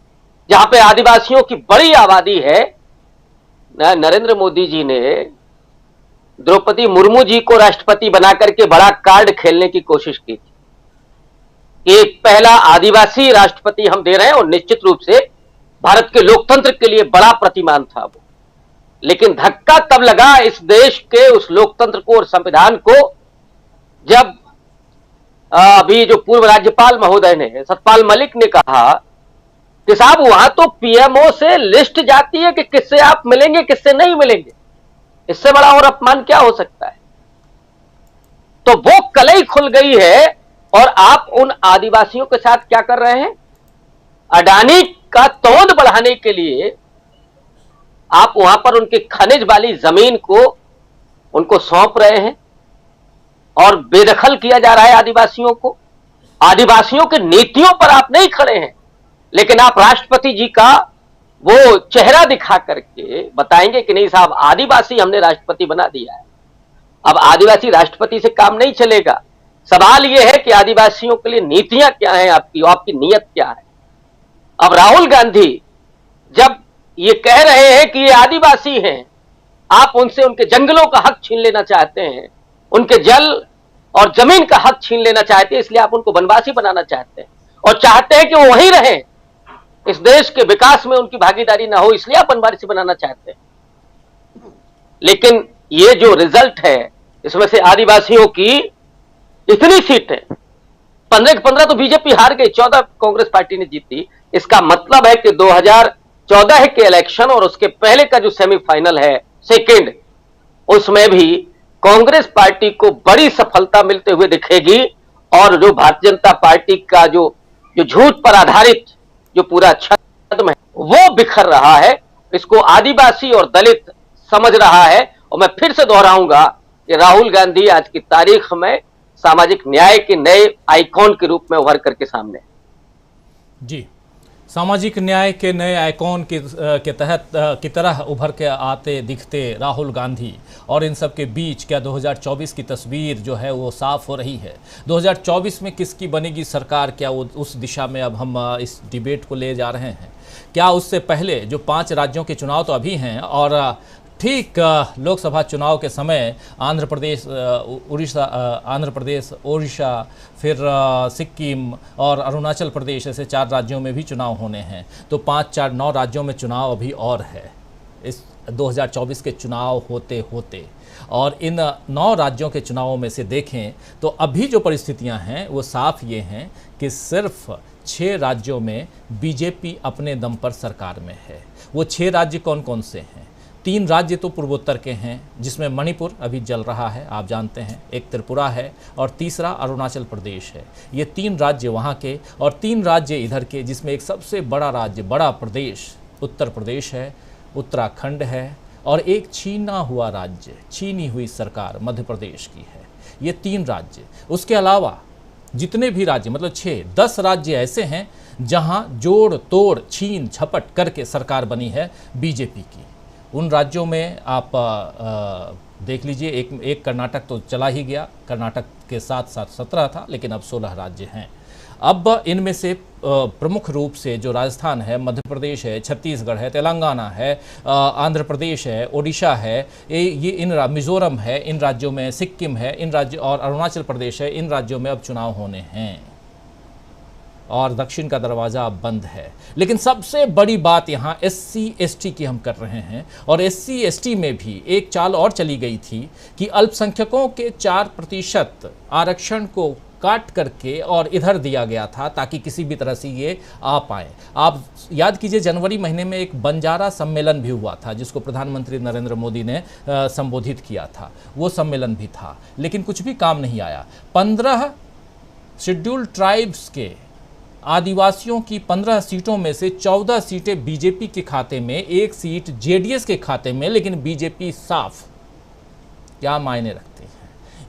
जहां पे आदिवासियों की बड़ी आबादी है, नरेंद्र मोदी जी ने द्रौपदी मुर्मू जी को राष्ट्रपति बनाकर के बड़ा कार्ड खेलने की कोशिश की थी। एक पहला आदिवासी राष्ट्रपति हम दे रहे हैं, और निश्चित रूप से भारत के लोकतंत्र के लिए बड़ा प्रतिमान था वो। लेकिन धक्का तब लगा इस देश के उस लोकतंत्र को और संविधान को, जब अभी जो पूर्व राज्यपाल महोदय ने, सतपाल मलिक ने कहा कि साहब वहां तो पीएमओ से लिस्ट जाती है कि किससे आप मिलेंगे किससे नहीं मिलेंगे, इससे बड़ा और अपमान क्या हो सकता है। तो वो कलई खुल गई है, और आप उन आदिवासियों के साथ क्या कर रहे हैं, अडानी का तोड़ बढ़ाने के लिए आप वहां पर उनके खनिज वाली जमीन को उनको सौंप रहे हैं और बेदखल किया जा रहा है आदिवासियों को। आदिवासियों की नीतियों पर आप नहीं खड़े हैं, लेकिन आप राष्ट्रपति जी का वो चेहरा दिखा करके बताएंगे कि नहीं साहब, आदिवासी हमने राष्ट्रपति बना दिया है। अब आदिवासी राष्ट्रपति से काम नहीं चलेगा। सवाल यह है कि आदिवासियों के लिए नीतियां क्या हैं आपकी नीयत क्या है। अब राहुल गांधी जब ये कह रहे हैं कि ये आदिवासी हैं, आप उनसे उनके जंगलों का हक छीन लेना चाहते हैं, उनके जल और जमीन का हक छीन लेना चाहते हैं, इसलिए आप उनको वनवासी बनाना चाहते हैं और चाहते हैं कि वो वहीं रहें, इस देश के विकास में उनकी भागीदारी ना हो, इसलिए आप वनवासी बनाना चाहते हैं। लेकिन ये जो रिजल्ट है, इसमें से आदिवासियों की इतनी सीटें 15 के 15 तो बीजेपी हार गई, 14 कांग्रेस पार्टी ने जीती। इसका मतलब है कि 2014 के इलेक्शन और उसके पहले का जो सेमीफाइनल है सेकंड, उसमें भी कांग्रेस पार्टी को बड़ी सफलता मिलते हुए दिखेगी, और जो भारतीय जनता पार्टी का जो झूठ पर आधारित जो पूरा छद्म है वो बिखर रहा है। इसको आदिवासी और दलित समझ रहा है, और मैं फिर से दोहराऊंगा कि राहुल गांधी आज की तारीख में सामाजिक न्याय के नए आइकॉन के रूप में उभर करके सामने। जी, सामाजिक न्याय के नए आइकॉन के तहत की तरह उभर के आते दिखते राहुल गांधी, और इन सब के बीच क्या 2024 की तस्वीर जो है वो साफ हो रही है। 2024 में किसकी बनेगी सरकार, क्या वो उस दिशा में अब हम इस डिबेट को ले जा रहे हैं। क्या उससे पहले जो 5 राज्यों के चुनाव तो अभी हैं, और ठीक लोकसभा चुनाव के समय आंध्र प्रदेश, उड़ीसा, फिर सिक्किम और अरुणाचल प्रदेश, ऐसे 4 राज्यों में भी चुनाव होने हैं। तो 5, 4, 9 राज्यों में चुनाव अभी और है इस 2024 के चुनाव होते होते। और इन 9 राज्यों के चुनावों में से देखें तो अभी जो परिस्थितियां हैं वो साफ ये हैं कि सिर्फ 6 राज्यों में बीजेपी अपने दम पर सरकार में है। वो 6 राज्य कौन कौन से हैं? 3 राज्य तो पूर्वोत्तर के हैं, जिसमें मणिपुर अभी जल रहा है, आप जानते हैं, एक त्रिपुरा है और तीसरा अरुणाचल प्रदेश है। ये 3 राज्य वहाँ के और 3 राज्य इधर के, जिसमें एक सबसे बड़ा राज्य, बड़ा प्रदेश उत्तर प्रदेश है, उत्तराखंड है और एक छीना हुआ राज्य, छीनी हुई सरकार मध्य प्रदेश की है। ये 3 राज्य, उसके अलावा जितने भी राज्य, मतलब 6-10 राज्य ऐसे हैं जहां जोड़ तोड़ छीन झपट करके सरकार बनी है बीजेपी की। उन राज्यों में आप देख लीजिए, एक कर्नाटक तो चला ही गया, कर्नाटक के साथ साथ 17 था, लेकिन अब 16 राज्य हैं। अब इनमें से प्रमुख रूप से जो राजस्थान है, मध्य प्रदेश है, छत्तीसगढ़ है, तेलंगाना है, आंध्र प्रदेश है, ओडिशा है, ये इन मिजोरम है, इन राज्यों में सिक्किम है, इन राज्यों और अरुणाचल प्रदेश है, इन राज्यों में अब चुनाव होने हैं और दक्षिण का दरवाज़ा अब बंद है। लेकिन सबसे बड़ी बात यहाँ SC/ST की हम कर रहे हैं और SC/ST में भी एक चाल और चली गई थी कि अल्पसंख्यकों के 4% आरक्षण को काट करके और इधर दिया गया था ताकि किसी भी तरह से ये आ पाए। आप याद कीजिए, जनवरी महीने में एक बंजारा सम्मेलन भी हुआ था जिसको प्रधानमंत्री नरेंद्र मोदी ने संबोधित किया था, वो सम्मेलन भी था, लेकिन कुछ भी काम नहीं आया। 15 शेड्यूल्ड ट्राइब्स के आदिवासियों की 15 सीटों में से 14 सीटें बीजेपी के खाते में, 1 सीट जेडीएस के खाते में, लेकिन बीजेपी साफ। क्या मायने रखती है?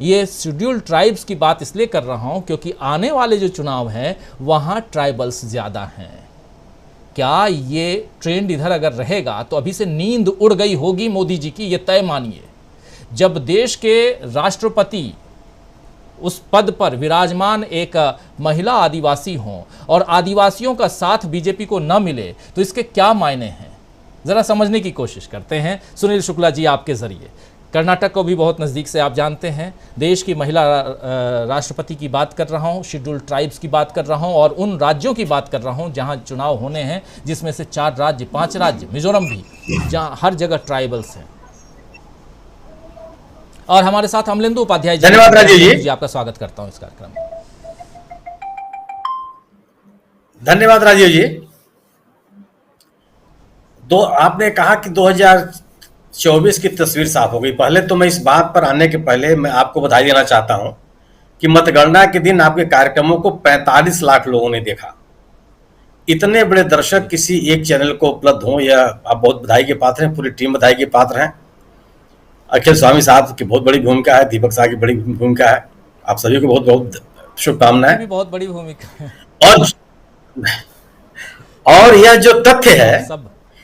ये शेड्यूल्ड ट्राइब्स की बात इसलिए कर रहा हूं क्योंकि आने वाले जो चुनाव हैं वहां ट्राइबल्स ज़्यादा हैं। क्या ये ट्रेंड इधर अगर रहेगा तो अभी से नींद उड़ गई होगी मोदी जी की, ये तय मानिए। जब देश के राष्ट्रपति उस पद पर विराजमान एक महिला आदिवासी हों और आदिवासियों का साथ बीजेपी को न मिले तो इसके क्या मायने हैं, ज़रा समझने की कोशिश करते हैं। सुनील शुक्ला जी, आपके ज़रिए। कर्नाटक को भी बहुत नज़दीक से आप जानते हैं, देश की महिला राष्ट्रपति की बात कर रहा हूँ, शेड्यूल्ड ट्राइब्स की बात कर रहा हूँ और उन राज्यों की बात कर रहा हूँ जहाँ चुनाव होने हैं, जिसमें से 4 राज्य, 5 राज्य, मिजोरम भी, जहाँ हर जगह ट्राइबल्स हैं। और हमारे साथ अमलेंदु उपाध्याय जी, धन्यवाद राजीव जी, आपका स्वागत करता हूं इस कार्यक्रम में। धन्यवाद राजीव जी। आपने कहा कि 2024 की तस्वीर साफ हो गई। पहले तो मैं इस बात पर आने के पहले मैं आपको बधाई देना चाहता हूं कि मतगणना के दिन आपके कार्यक्रमों को 45 लाख लोगों ने देखा। इतने बड़े दर्शक किसी एक चैनल को उपलब्ध हों, यह आप बहुत बधाई के पात्र हैं, पूरी टीम बधाई के पात्र हैं। अखिल स्वामी साहब की बहुत बड़ी भूमिका है, दीपक साहब की बड़ी भूमिका है, आप सभी को बहुत बहुत शुभकामनाएं। भी बहुत बड़ी भूमिका है। और यह जो तथ्य है,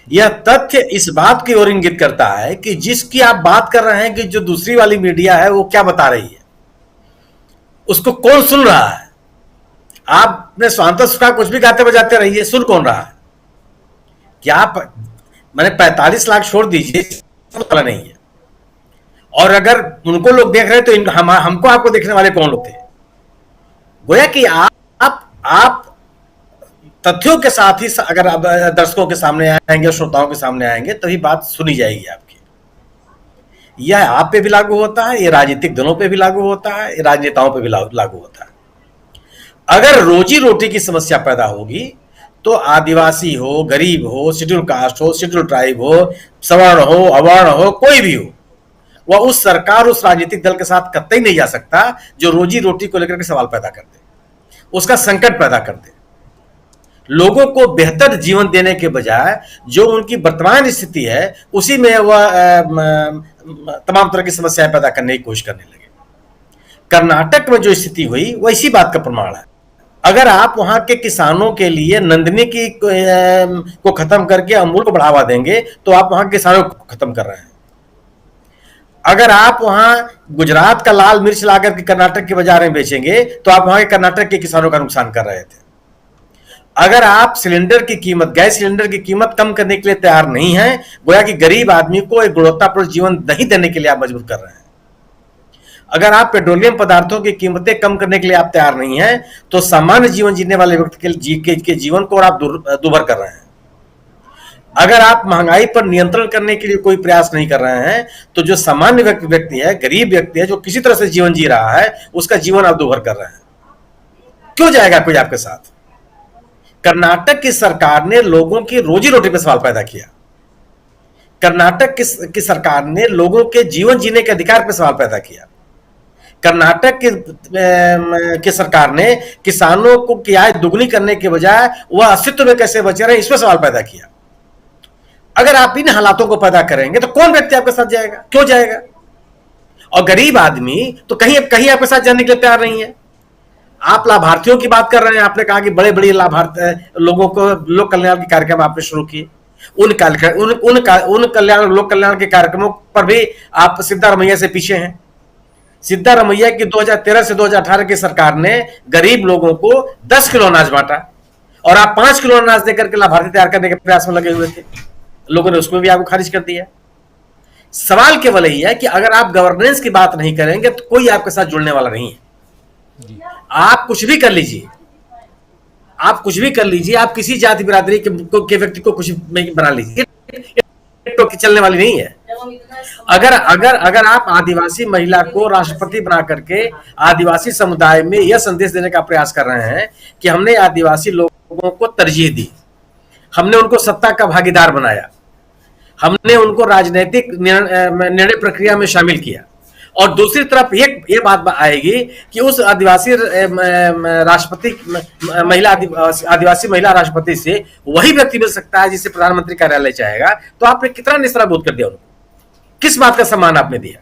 यह तथ्य इस बात की ओर इंगित करता है कि जिसकी आप बात कर रहे हैं कि जो दूसरी वाली मीडिया है वो क्या बता रही है, उसको कौन सुन रहा है। आप अपने स्वांतस्व का कुछ भी गाते बजाते रहिए, सुन कौन रहा है? क्या आप मैंने 45 लाख छोड़ दीजिए, वाला नहीं है। और अगर उनको लोग देख रहे हैं तो हमको आपको देखने वाले कौन लोग थे? गोया कि आप तथ्यों के साथ ही अगर आप दर्शकों के सामने आएंगे, श्रोताओं के सामने आएंगे, तभी बात सुनी जाएगी आपकी। यह आप पे भी लागू होता है, ये राजनीतिक दलों पे भी लागू होता है, ये राजनेताओं पे भी लागू होता है। अगर रोजी रोटी की समस्या पैदा होगी तो आदिवासी हो, गरीब हो, शेड्यूल कास्ट हो, शेड्यूल ट्राइब हो, सवर्ण हो, अवर्ण हो, कोई भी हो, वह उस सरकार, उस राजनीतिक दल के साथ कतई नहीं जा सकता जो रोजी रोटी को लेकर के सवाल पैदा कर दे, उसका संकट पैदा कर दे। लोगों को बेहतर जीवन देने के बजाय जो उनकी वर्तमान स्थिति है उसी में वह तमाम तरह की समस्याएं पैदा करने की कोशिश करने लगे। कर्नाटक में जो स्थिति हुई वह इसी बात का प्रमाण है। अगर आप वहां के किसानों के लिए नंदिनी की को खत्म करके अमूल को बढ़ावा देंगे तो आप वहां के किसानों को खत्म कर रहे हैं। अगर आप वहां गुजरात का लाल मिर्च लाकर के कर्नाटक के बाजार में बेचेंगे तो आप वहां के कर्नाटक के किसानों का नुकसान कर रहे थे। अगर आप सिलेंडर की कीमत, गैस सिलेंडर की कीमत कम करने के लिए तैयार नहीं है, गोया कि गरीब आदमी को एक गुणवत्तापूर्ण जीवन नहीं देने के लिए आप मजबूर कर रहे हैं। अगर आप पेट्रोलियम पदार्थों की कीमतें कम करने के लिए आप तैयार नहीं हैं, तो सामान्य जीवन जीने वाले व्यक्ति के जीवन को आप दुभर कर रहे हैं। अगर आप महंगाई पर नियंत्रण करने के लिए कोई प्रयास नहीं कर रहे हैं, तो जो सामान्य व्यक्ति है, गरीब व्यक्ति है, जो किसी तरह से जीवन जी रहा है, उसका जीवन आप दुभर कर रहे हैं। क्यों जाएगा कोई आपके साथ? कर्नाटक की सरकार ने लोगों की रोजी रोटी पर सवाल पैदा किया। कर्नाटक की सरकार ने लोगों के जीवन जीने के अधिकार पर सवाल पैदा किया। कर्नाटक की सरकार ने किसानों को की आय दुगनी करने के बजाय वह अस्तित्व में कैसे बचे रहे, इस पर सवाल पैदा किया। अगर आप इन हालातों को पैदा करेंगे तो कौन व्यक्ति आपके साथ जाएगा, क्यों जाएगा? और गरीब आदमी तो कहीं आपके साथ जाने के लिए तैयार नहीं है। आप लाभार्थियों की बात कर रहे हैं, आपने कहा कि बड़े बड़े लाभार्थी लोगों को लोक कल्याण के कार्यक्रम आपने शुरू किए। उन कल्याण लोक कल्याण के कार्यक्रमों पर भी आप सिद्धारमैया से पीछे हैं। सिद्धारमैया की 2013 से 2018 की सरकार ने गरीब लोगों को 10 किलो अनाज बांटा और आप 5 किलो अनाज देकर के लाभार्थी तैयार करने के प्रयास में लगे हुए थे। लोगों ने उसमें भी आपको खारिज कर दिया। सवाल केवल यही है कि अगर आप गवर्नेंस की बात नहीं करेंगे तो कोई आपके साथ जुड़ने वाला नहीं है। आप कुछ भी कर लीजिए, आप कुछ भी कर लीजिए, आप किसी जाति बिरादरी के व्यक्ति को कुछ बना लीजिए, तो चलने वाली नहीं है। अगर आप आदिवासी महिला को राष्ट्रपति बना करके आदिवासी समुदाय में यह संदेश देने का प्रयास कर रहे हैं कि हमने आदिवासी लोगों को तरजीह दी, हमने उनको सत्ता का भागीदार बनाया, हमने उनको राजनीतिक निर्णय प्रक्रिया में शामिल किया, और दूसरी तरफ ये बात आएगी कि उस आदिवासी राष्ट्रपति आदिवासी महिला राष्ट्रपति से वही व्यक्ति मिल सकता है जिसे प्रधानमंत्री कार्यालय चाहेगा, तो आपने कितना निस्तारा बोध कर दिया उनको? किस बात का सम्मान आपने दिया?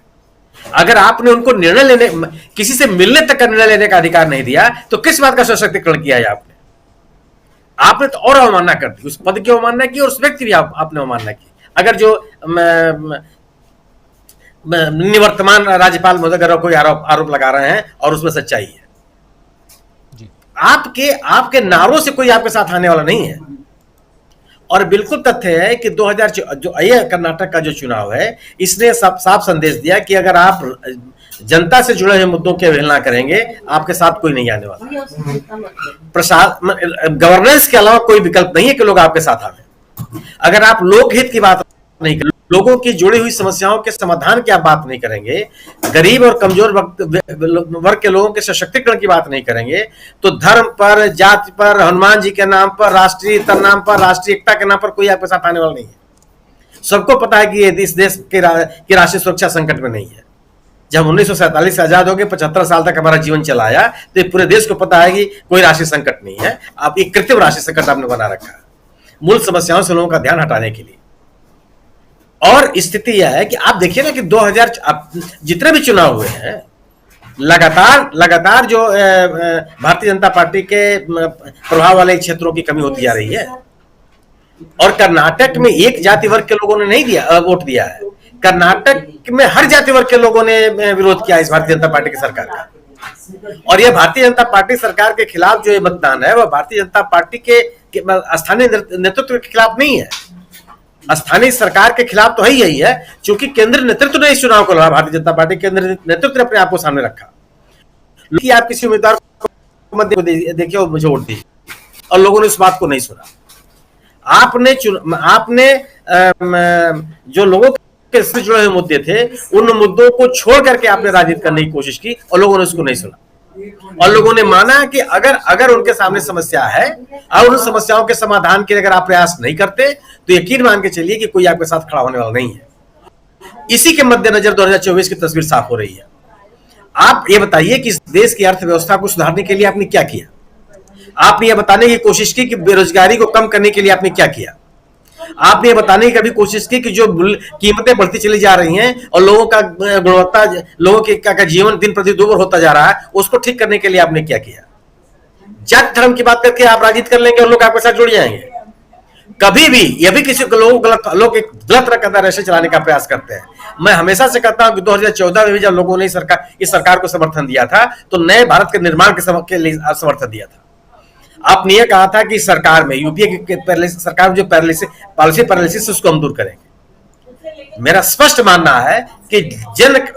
अगर आपने उनको निर्णय लेने, किसी से मिलने तक का निर्णय लेने का अधिकार नहीं दिया, तो किस बात का सशक्तिकरण किया है आपने? आपने तो और अवमानना कर दी, उस पद की अवमानना की और उस व्यक्ति की आपने अवमानना की। अगर जो निवर्तमान राज्यपाल महोदय कोई आरोप लगा रहे हैं और उसमें सच्चाई है, जी। आपके नारों से कोई आपके साथ आने वाला नहीं है। और बिल्कुल तथ्य है कि 2000 जो ये कर्नाटक का जो चुनाव है, इसने साफ संदेश दिया कि अगर आप जनता से जुड़े हुए मुद्दों की अवहेलना करेंगे, आपके साथ कोई नहीं आने वाला। गवर्नेंस के अलावा कोई विकल्प नहीं है कि लोग आपके साथ आवे। अगर आप लोकहित की बात नहीं करेंगे, लोगों की जुड़ी हुई समस्याओं के समाधान की आप बात नहीं करेंगे, गरीब और कमजोर वर्ग के लोगों के सशक्तिकरण की बात नहीं करेंगे, तो धर्म पर, जाति पर, हनुमान जी के नाम पर, राष्ट्रीयता नाम पर, राष्ट्रीय एकता के नाम पर कोई आपके साथ आने वाला नहीं है। सबको पता है कि इस देश की राष्ट्रीय सुरक्षा संकट में नहीं है। जब 1947 से आजाद हो गए, 75 साल तक हमारा जीवन चलाया, तो पूरे देश को पता है कि कोई राष्ट्रीय संकट नहीं है। आप एक कृत्रिम राष्ट्रीय संकट आपने बना रखा है मूल समस्याओं से लोगों का ध्यान हटाने के लिए। और स्थिति यह है कि आप देखिए ना कि 2000 जितने भी चुनाव हुए हैं, लगातार जो भारतीय जनता पार्टी के प्रभाव वाले क्षेत्रों की कमी होती जा रही है। और कर्नाटक में एक जाति वर्ग के लोगों ने नहीं दिया वोट दिया है, कर्नाटक में हर जाति वर्ग के लोगों ने विरोध किया इस भारतीय जनता पार्टी की सरकार का। और यह भारतीय जनता पार्टी सरकार के खिलाफ जो ये मतदान है, वह भारतीय जनता पार्टी के स्थानीय नेतृत्व के खिलाफ नहीं है, स्थानीय सरकार के खिलाफ तो है यही है, क्योंकि केंद्रीय नेतृत्व ने इस चुनाव को लड़ा। भारतीय जनता पार्टी केंद्रीय नेतृत्व ने अपने आप को सामने रखा कि आप किसी उम्मीदवार को देखिए और मुझे वोट दीजिए, और लोगों ने इस बात को नहीं सुना। आपने जो लोगों के से जुड़े हुए मुद्दे थे, उन मुद्दों को छोड़ करके आपने राजनीति करने की कोशिश की और लोगों ने उसको नहीं सुना। और लोगों ने माना कि अगर उनके सामने समस्या है और उन समस्याओं के समाधान के लिए अगर आप प्रयास नहीं करते, तो यकीन मान के चलिए कि कोई आपके साथ खड़ा होने वाला नहीं है। इसी के मद्देनजर 2024 की तस्वीर साफ हो रही है। आप ये बताइए कि इस देश की अर्थव्यवस्था को सुधारने के लिए आपने क्या किया? आपने ये बताने की कोशिश की कि बेरोजगारी को कम करने के लिए आपने क्या किया? आपने ये बताने की कभी कोशिश की कि जो कीमतें बढ़ती चली जा रही हैं और लोगों का गुणवत्ता, लोगों के जीवन दिन प्रति दुर्भर होता जा रहा है, उसको ठीक करने के लिए आपने क्या किया? जाति धर्म की बात करके आप राजनीति कर लेंगे और लोग आपके साथ जुड़ जाएंगे? कभी भी यह भी किसी को लोग एक गलत रकम ऐसे चलाने का प्रयास करते हैं। मैं हमेशा से कहता हूं कि 2014 में भी जब लोगों ने इस सरकार को समर्थन दिया था, तो नए भारत के निर्माण के लिए समर्थन दिया था। आपने ये कहा था कि सरकार में यूपीए की सरकार में जो पॉलिसी पैरालिसिस उसको हम दूर करेंगे। मेरा स्पष्ट मानना है कि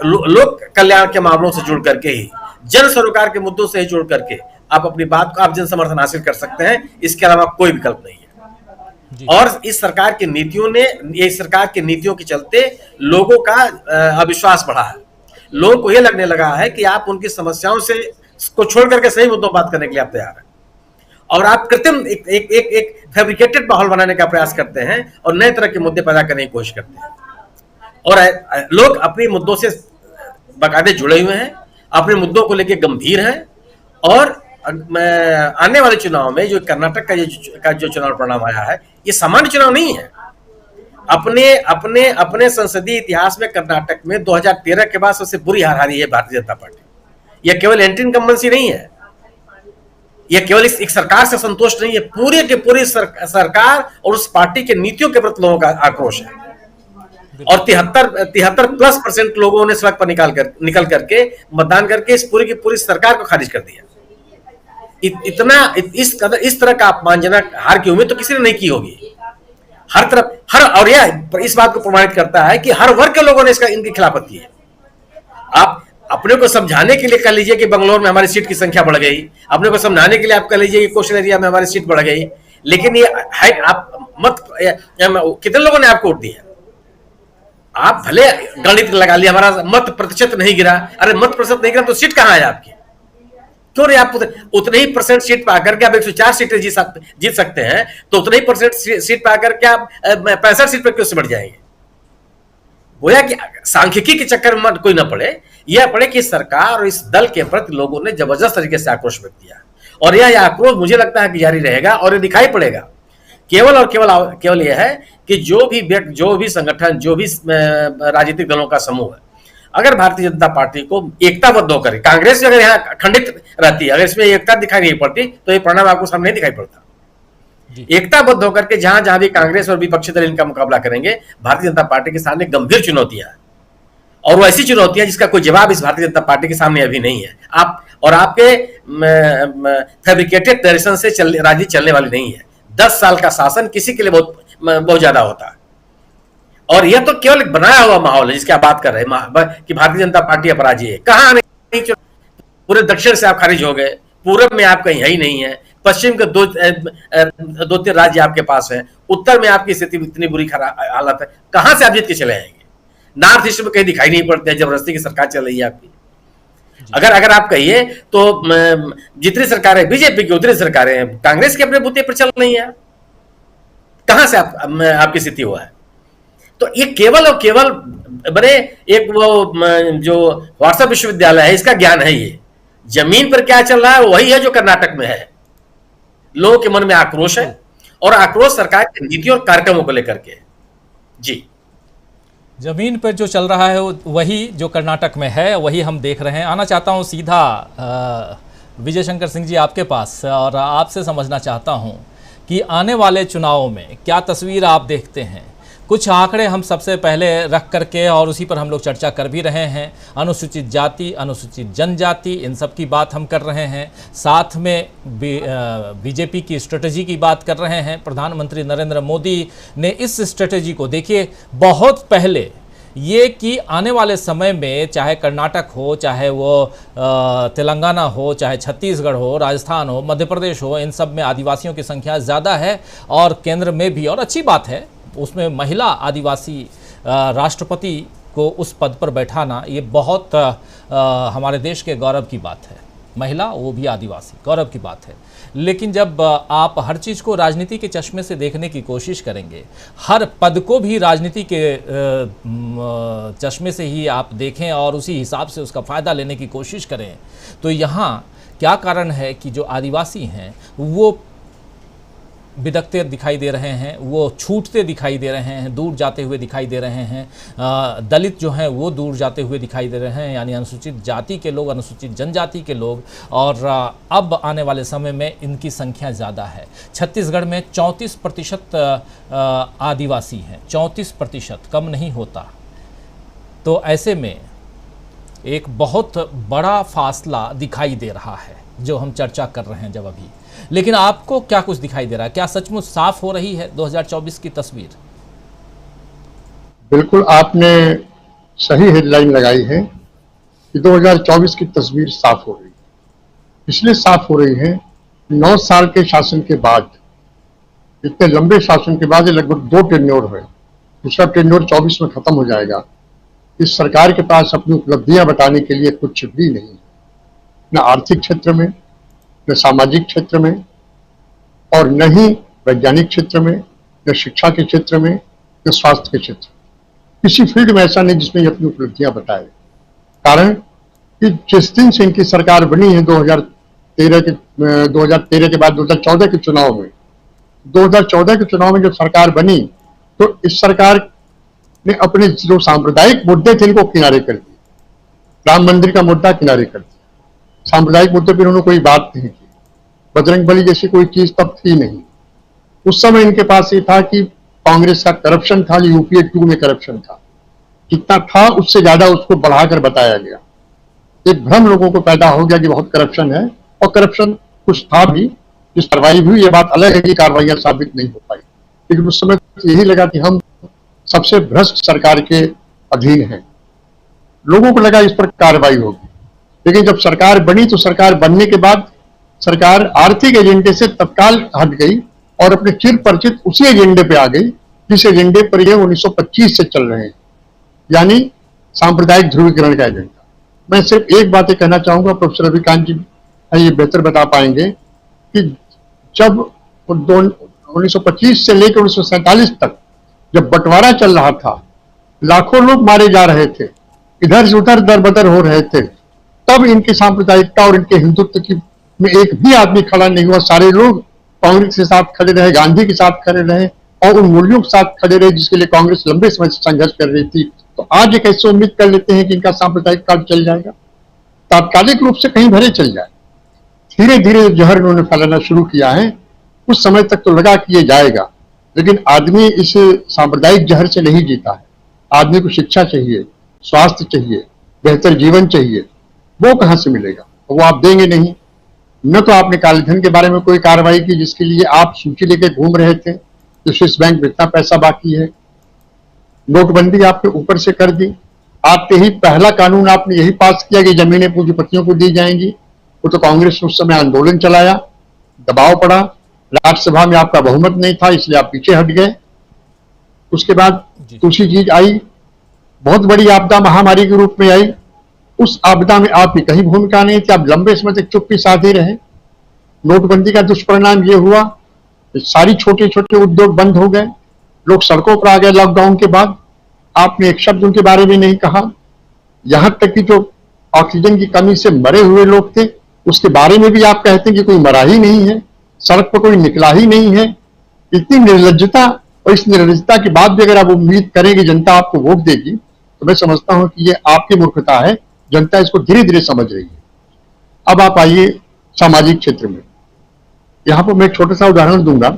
लोक कल्याण के मामलों से जुड़ करके ही, जन सरोकार के मुद्दों से ही जुड़ करके आप अपनी बात को, आप जन समर्थन हासिल कर सकते हैं। इसके अलावा कोई विकल्प नहीं है। और इस सरकार की नीतियों के चलते लोगों का अविश्वास बढ़ा है। लोगों को यह लगने लगा है कि आप उनकी समस्याओं से को छोड़ करके सही मुद्दों पर बात करने के लिए आप तैयार हैं। और आप कृत्रिम एक फैब्रिकेटेड माहौल बनाने का प्रयास करते हैं और नए तरह के मुद्दे पैदा करने की कोशिश करते हैं। और लोग अपने मुद्दों से बाकायदे जुड़े हुए हैं, अपने मुद्दों को लेकर गंभीर हैं, और आने वाले चुनाव में जो कर्नाटक का जो चुनाव परिणाम आया है, ये सामान्य चुनाव नहीं है। अपने संसदीय इतिहास में कर्नाटक में 2013 के बाद सबसे बुरी हार हारी है भारतीय जनता पार्टी। यह केवल एंटी इनकम्बेंसी नहीं है, यह केवल एक सरकार से संतोष नहीं है, पूरी की पूरी सरकार और उस पार्टी के नीतियों के प्रति लोगों का आक्रोश है। और 73+ % लोगों ने सड़क पर निकल करके मतदान करके इस पूरी की पूरी सरकार को खारिज कर दिया। इस तरह का अपमानजनक हार की उम्मीद तो किसी ने नहीं की होगी। हर तरफ और यह इस बात को प्रमाणित करता है कि हर वर्ग के लोगों ने इनकी खिलाफत की है। आप अपने को समझाने के लिए कह लीजिए कि बंगलोर में हमारी सीट की संख्या बढ़ गई, अपने को समझाने के लिए आप कह लीजिए कि कोस्टल एरिया में हमारी सीट बढ़ गई, लेकिन ये है आप कितने लोगों ने आपको वोट दिया? आप भले गणित लगा लिया, हमारा मत प्रतिशत नहीं गिरा। अरे मत प्रतिशत नहीं गिरा तो सीट कहां है आपकी? क्यों नहीं आप उतने ही % सीट पा करके आप 104 सीटें जीत सकते हैं, तो उतने ही % सीट पा करके आप 65 सीट पर क्यों से बढ़ जाएंगे? गोया कि सांख्यिकी के चक्कर में कोई ना पड़े, यह पड़े कि सरकार और इस दल के प्रति लोगों ने जबरदस्त तरीके से आक्रोश व्यक्त किया, और यह आक्रोश मुझे लगता है कि जारी रहेगा और ये दिखाई पड़ेगा। केवल और केवल यह है कि जो भी संगठन, जो भी राजनीतिक दलों का समूह है, अगर भारतीय जनता पार्टी को एकताबद्ध होकर, कांग्रेस अगर यहाँ खंडित रहती है, अगर इसमें एकता दिखाई नहीं पड़ती, तो ये परिणाम आपको सामने नहीं दिखाई पड़ता। एकताबद्ध होकर के जहां भी कांग्रेस और विपक्षी दल इनका मुकाबला करेंगे, भारतीय जनता पार्टी के सामने गंभीर चुनौतियां हैं, और वो ऐसी चुनौतियां जिसका कोई जवाब इस भारतीय जनता पार्टी के सामने अभी नहीं है। आपके फैब्रिकेटेड नैरेशन से राजनीति चलने वाली नहीं है। 10 साल का शासन किसी के लिए बहुत ज्यादा होता है, और यह तो केवल एक बनाया हुआ माहौल है जिसकी आप बात कर रहे हैं कि भारतीय जनता पार्टी अपराधी है। कहां नहीं, पूरे दक्षिण से आप खारिज हो गए, पूरब में आप कहीं है ही नहीं है, पश्चिम के 2-3 राज्य आपके पास है, उत्तर में आपकी स्थिति इतनी बुरी हालत है, कहां से आप जीत के चले आएंगे? नॉर्थ ईस्ट में कहीं दिखाई नहीं पड़ते, जबरदस्ती की सरकार चल रही है आपकी। अगर आप कहिए तो जितनी सरकारें बीजेपी की, उतनी सरकारें कांग्रेस के अपने बूते पर चल रही है, कहां से आपकी स्थिति हुआ है? तो ये केवल और केवल बने एक वो जो व्हाट्सएप विश्वविद्यालय है, इसका ज्ञान है। ये जमीन पर क्या चल रहा है वही है जो कर्नाटक में है। लोगों के मन में आक्रोश है, और आक्रोश सरकार की नीतियों और कार्यक्रमों को लेकर के। जी, जमीन पर जो चल रहा है वही जो कर्नाटक में है, वही हम देख रहे हैं। आना चाहता हूं सीधा विजय शंकर सिंह जी आपके पास, और आपसे समझना चाहता हूं कि आने वाले चुनावों में क्या तस्वीर आप देखते हैं। कुछ आंकड़े हम सबसे पहले रख करके, और उसी पर हम लोग चर्चा कर भी रहे हैं। अनुसूचित जाति, अनुसूचित जनजाति, इन सब की बात हम कर रहे हैं। साथ में बीजेपी की स्ट्रेटजी की बात कर रहे हैं। प्रधानमंत्री नरेंद्र मोदी ने इस स्ट्रेटजी को, देखिए बहुत पहले ये कि आने वाले समय में चाहे कर्नाटक हो, चाहे वो तेलंगाना हो, चाहे छत्तीसगढ़ हो, राजस्थान हो, मध्य प्रदेश हो, इन सब में आदिवासियों की संख्या ज़्यादा है, और केंद्र में भी, और अच्छी बात है उसमें महिला आदिवासी राष्ट्रपति को उस पद पर बैठाना, ये बहुत हमारे देश के गौरव की बात है। महिला, वो भी आदिवासी, गौरव की बात है। लेकिन जब आप हर चीज़ को राजनीति के चश्मे से देखने की कोशिश करेंगे, हर पद को भी राजनीति के चश्मे से ही आप देखें और उसी हिसाब से उसका फ़ायदा लेने की कोशिश करें, तो यहाँ क्या कारण है कि जो आदिवासी हैं वो बिदकते दिखाई दे रहे हैं, वो छूटते दिखाई दे रहे हैं, दूर जाते हुए दिखाई दे रहे हैं। दलित जो हैं वो दूर जाते हुए दिखाई दे रहे हैं, यानी अनुसूचित जाति के लोग, अनुसूचित जनजाति के लोग, और अब आने वाले समय में इनकी संख्या ज़्यादा है। छत्तीसगढ़ में 34% आदिवासी हैं, 34%, कम नहीं होता। तो ऐसे में एक बहुत बड़ा फासला दिखाई दे रहा है जो हम चर्चा कर रहे हैं जब अभी। लेकिन आपको क्या कुछ दिखाई दे रहा है? क्या सचमुच साफ हो रही है 2024 की तस्वीर? बिल्कुल, आपने सही हेडलाइन लगाई है कि 2024 की तस्वीर साफ हो रही है। इसलिए साफ हो रही है, 9 साल के शासन के बाद, इतने लंबे शासन के बाद, ये लगभग 2 टेन्योर है, दूसरा टेन्योर 24 में खत्म हो जाएगा। इस सरकार के पास अपनी उपलब्धियां बताने के लिए कुछ भी नहीं है, न आर्थिक क्षेत्र में, न सामाजिक क्षेत्र में, और न ही वैज्ञानिक क्षेत्र में, न शिक्षा के क्षेत्र में, न स्वास्थ्य के क्षेत्र में, किसी फील्ड में ऐसा नहीं जिसमें ये अपनी उपलब्धियां बताए। कारण कि जिस दिन से इनकी सरकार बनी है 2013 के बाद 2014 के चुनाव में, 2014 के चुनाव में जब सरकार बनी तो इस सरकार ने अपने जो सांप्रदायिक मुद्दे थे इनको किनारे कर दिए। राम मंदिर का मुद्दा किनारे कर दिया, सांप्रदायिक मुद्दे पर उन्होंने कोई बात नहीं की। बजरंगबली जैसी कोई चीज तब थी नहीं। उस समय इनके पास ये था कि कांग्रेस का करप्शन था, जो यूपीए 2 में करप्शन था, कितना था उससे ज्यादा उसको बढ़ाकर बताया गया। एक भ्रम लोगों को पैदा हो गया कि बहुत करप्शन है, और करप्शन कुछ था भी, जिस कार्रवाई भी हुई ये बात अलग है कि कार्रवाइयां साबित नहीं हो पाई, लेकिन उस समय यही लगा कि हम सबसे भ्रष्ट सरकार के अधीन हैं। लोगों को लगा इस पर कार्रवाई होगी, लेकिन जब सरकार बनी तो सरकार बनने के बाद सरकार आर्थिक एजेंडे से तत्काल हट गई और अपने चिर परिचित उसी एजेंडे पे आ गई जिस एजेंडे पर ये 1925 से चल रहे हैं, यानी सांप्रदायिक ध्रुवीकरण का एजेंडा। मैं सिर्फ एक बात कहना चाहूंगा, प्रोफेसर रविकांत जी ये बेहतर बता पाएंगे कि जब 1925 से लेकर 1947 तक जब बंटवारा चल रहा था, लाखों लोग मारे जा रहे थे, इधर से उधर दरबदर हो रहे थे, तब इनकी सांप्रदायिकता और इनके हिंदुत्व की में एक भी आदमी खड़ा नहीं हुआ। सारे लोग कांग्रेस के साथ खड़े रहे, गांधी के साथ खड़े रहे और उन मूल्यों के साथ खड़े रहे जिसके लिए कांग्रेस लंबे समय से संघर्ष कर रही थी। तो आज ये कैसे उम्मीद कर लेते हैं कि इनका सांप्रदायिक काल चल जाएगा? तात्कालिक रूप से कहीं भरे चल जाए। धीरे धीरे जहर इन्होंने फैलाना शुरू किया है। कुछ समय तक तो लगा कि ये जाएगा, लेकिन आदमी इस सांप्रदायिक जहर से नहीं जीता है। आदमी को शिक्षा चाहिए, स्वास्थ्य चाहिए, बेहतर जीवन चाहिए। वो कहां से मिलेगा? वो आप देंगे नहीं। न तो आपने काले धन के बारे में कोई कार्रवाई की जिसके लिए आप सूची लेके घूम रहे थे तो स्विस बैंक में इतना पैसा बाकी है। नोटबंदी आपके ऊपर से कर दी। आते ही पहला कानून आपने यही पास किया कि जमीनें पूंजीपतियों को दी जाएंगी। वो तो कांग्रेस ने उस समय आंदोलन चलाया, दबाव पड़ा, राज्यसभा में आपका बहुमत नहीं था इसलिए आप पीछे हट गए। उसके बाद दूसरी चीज आई, बहुत बड़ी आपदा महामारी के रूप में आई। उस आपदा में आपकी कहीं भूमिका नहीं थी, आप लंबे समय तक चुप्पी साधे रहे। नोटबंदी का दुष्परिणाम ये हुआ कि सारी छोटे छोटे उद्योग बंद हो गए, लोग सड़कों पर आ गए लॉकडाउन के बाद। आपने एक शब्द उनके बारे में नहीं कहा। यहां तक कि जो ऑक्सीजन की कमी से मरे हुए लोग थे उसके बारे में भी आप कहते हैं कि कोई मरा ही नहीं है, सड़क पर कोई निकला ही नहीं है। इतनी निर्लज्जता, और इस निर्लज्जता के बाद भी अगर आप उम्मीद करें कि जनता आपको वोट देगी तो मैं समझता हूं कि ये आपकी मूर्खता है। जनता इसको धीरे धीरे समझ रही है। अब आप आइए सामाजिक क्षेत्र में। यहां पर मैं एक छोटा सा उदाहरण दूंगा।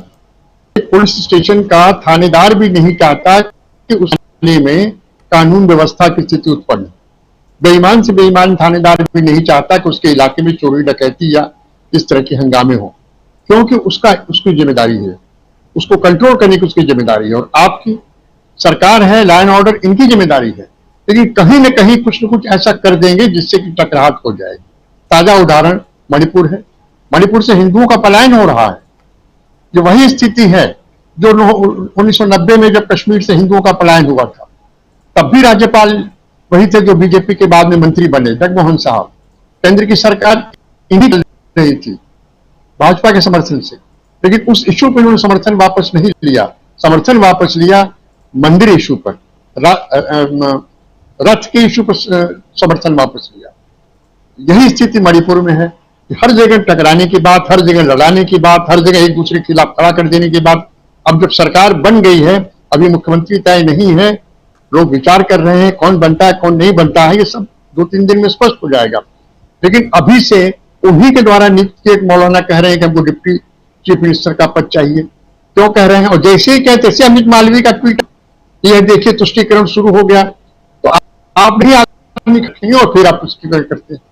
पुलिस स्टेशन का थानेदार भी नहीं चाहता कि उस थाने में कानून व्यवस्था की स्थिति उत्पन्न। बेईमान से बेईमान थानेदार भी नहीं चाहता कि उसके इलाके में चोरी डकैती या इस तरह के हंगामे हो, क्योंकि उसकी जिम्मेदारी है, उसको कंट्रोल करने की उसकी जिम्मेदारी है। और आपकी सरकार है, लॉ एंड ऑर्डर इनकी जिम्मेदारी है, लेकिन कहीं न कहीं कुछ न कुछ ऐसा कर देंगे जिससे कि टकराहट हो जाएगी। ताजा उदाहरण मणिपुर है। मणिपुर से हिंदुओं का पलायन हो रहा है। जो वही स्थिति है जो 1990 में जब कश्मीर से हिंदुओं का पलायन हुआ था, तब भी राज्यपाल वही थे जो बीजेपी के बाद में मंत्री बने, जगमोहन साहब। केंद्र की सरकार इन्हीं रही थी भाजपा के समर्थन से, लेकिन उस इश्यू पर उन्होंने समर्थन वापस नहीं लिया। समर्थन वापस लिया मंदिर इश्यू पर, रथ के इश्यू पर समर्थन वापस लिया। यही स्थिति मणिपुर में है। हर जगह टकराने की बात, हर जगह लड़ाने की बात, हर जगह एक दूसरे के खिलाफ खड़ा कर देने की बात। अब जब सरकार बन गई है, अभी मुख्यमंत्री तय नहीं है, लोग विचार कर रहे हैं कौन बनता है कौन नहीं बनता है, ये सब 2-3 दिन में स्पष्ट हो जाएगा। लेकिन अभी से उन्हीं के द्वारा नियुक्त एक मौलाना कह रहे हैं कि हमको डिप्टी चीफ मिनिस्टर का पद चाहिए। क्यों कह रहे हैं? और जैसे ही कहते तैसे अमित मालवीय का ट्वीट, यह देखिए तुष्टीकरण शुरू हो गया, तो आप भी आदमी रखेंगे और फिर आप तुष्टीकरण करते हैं।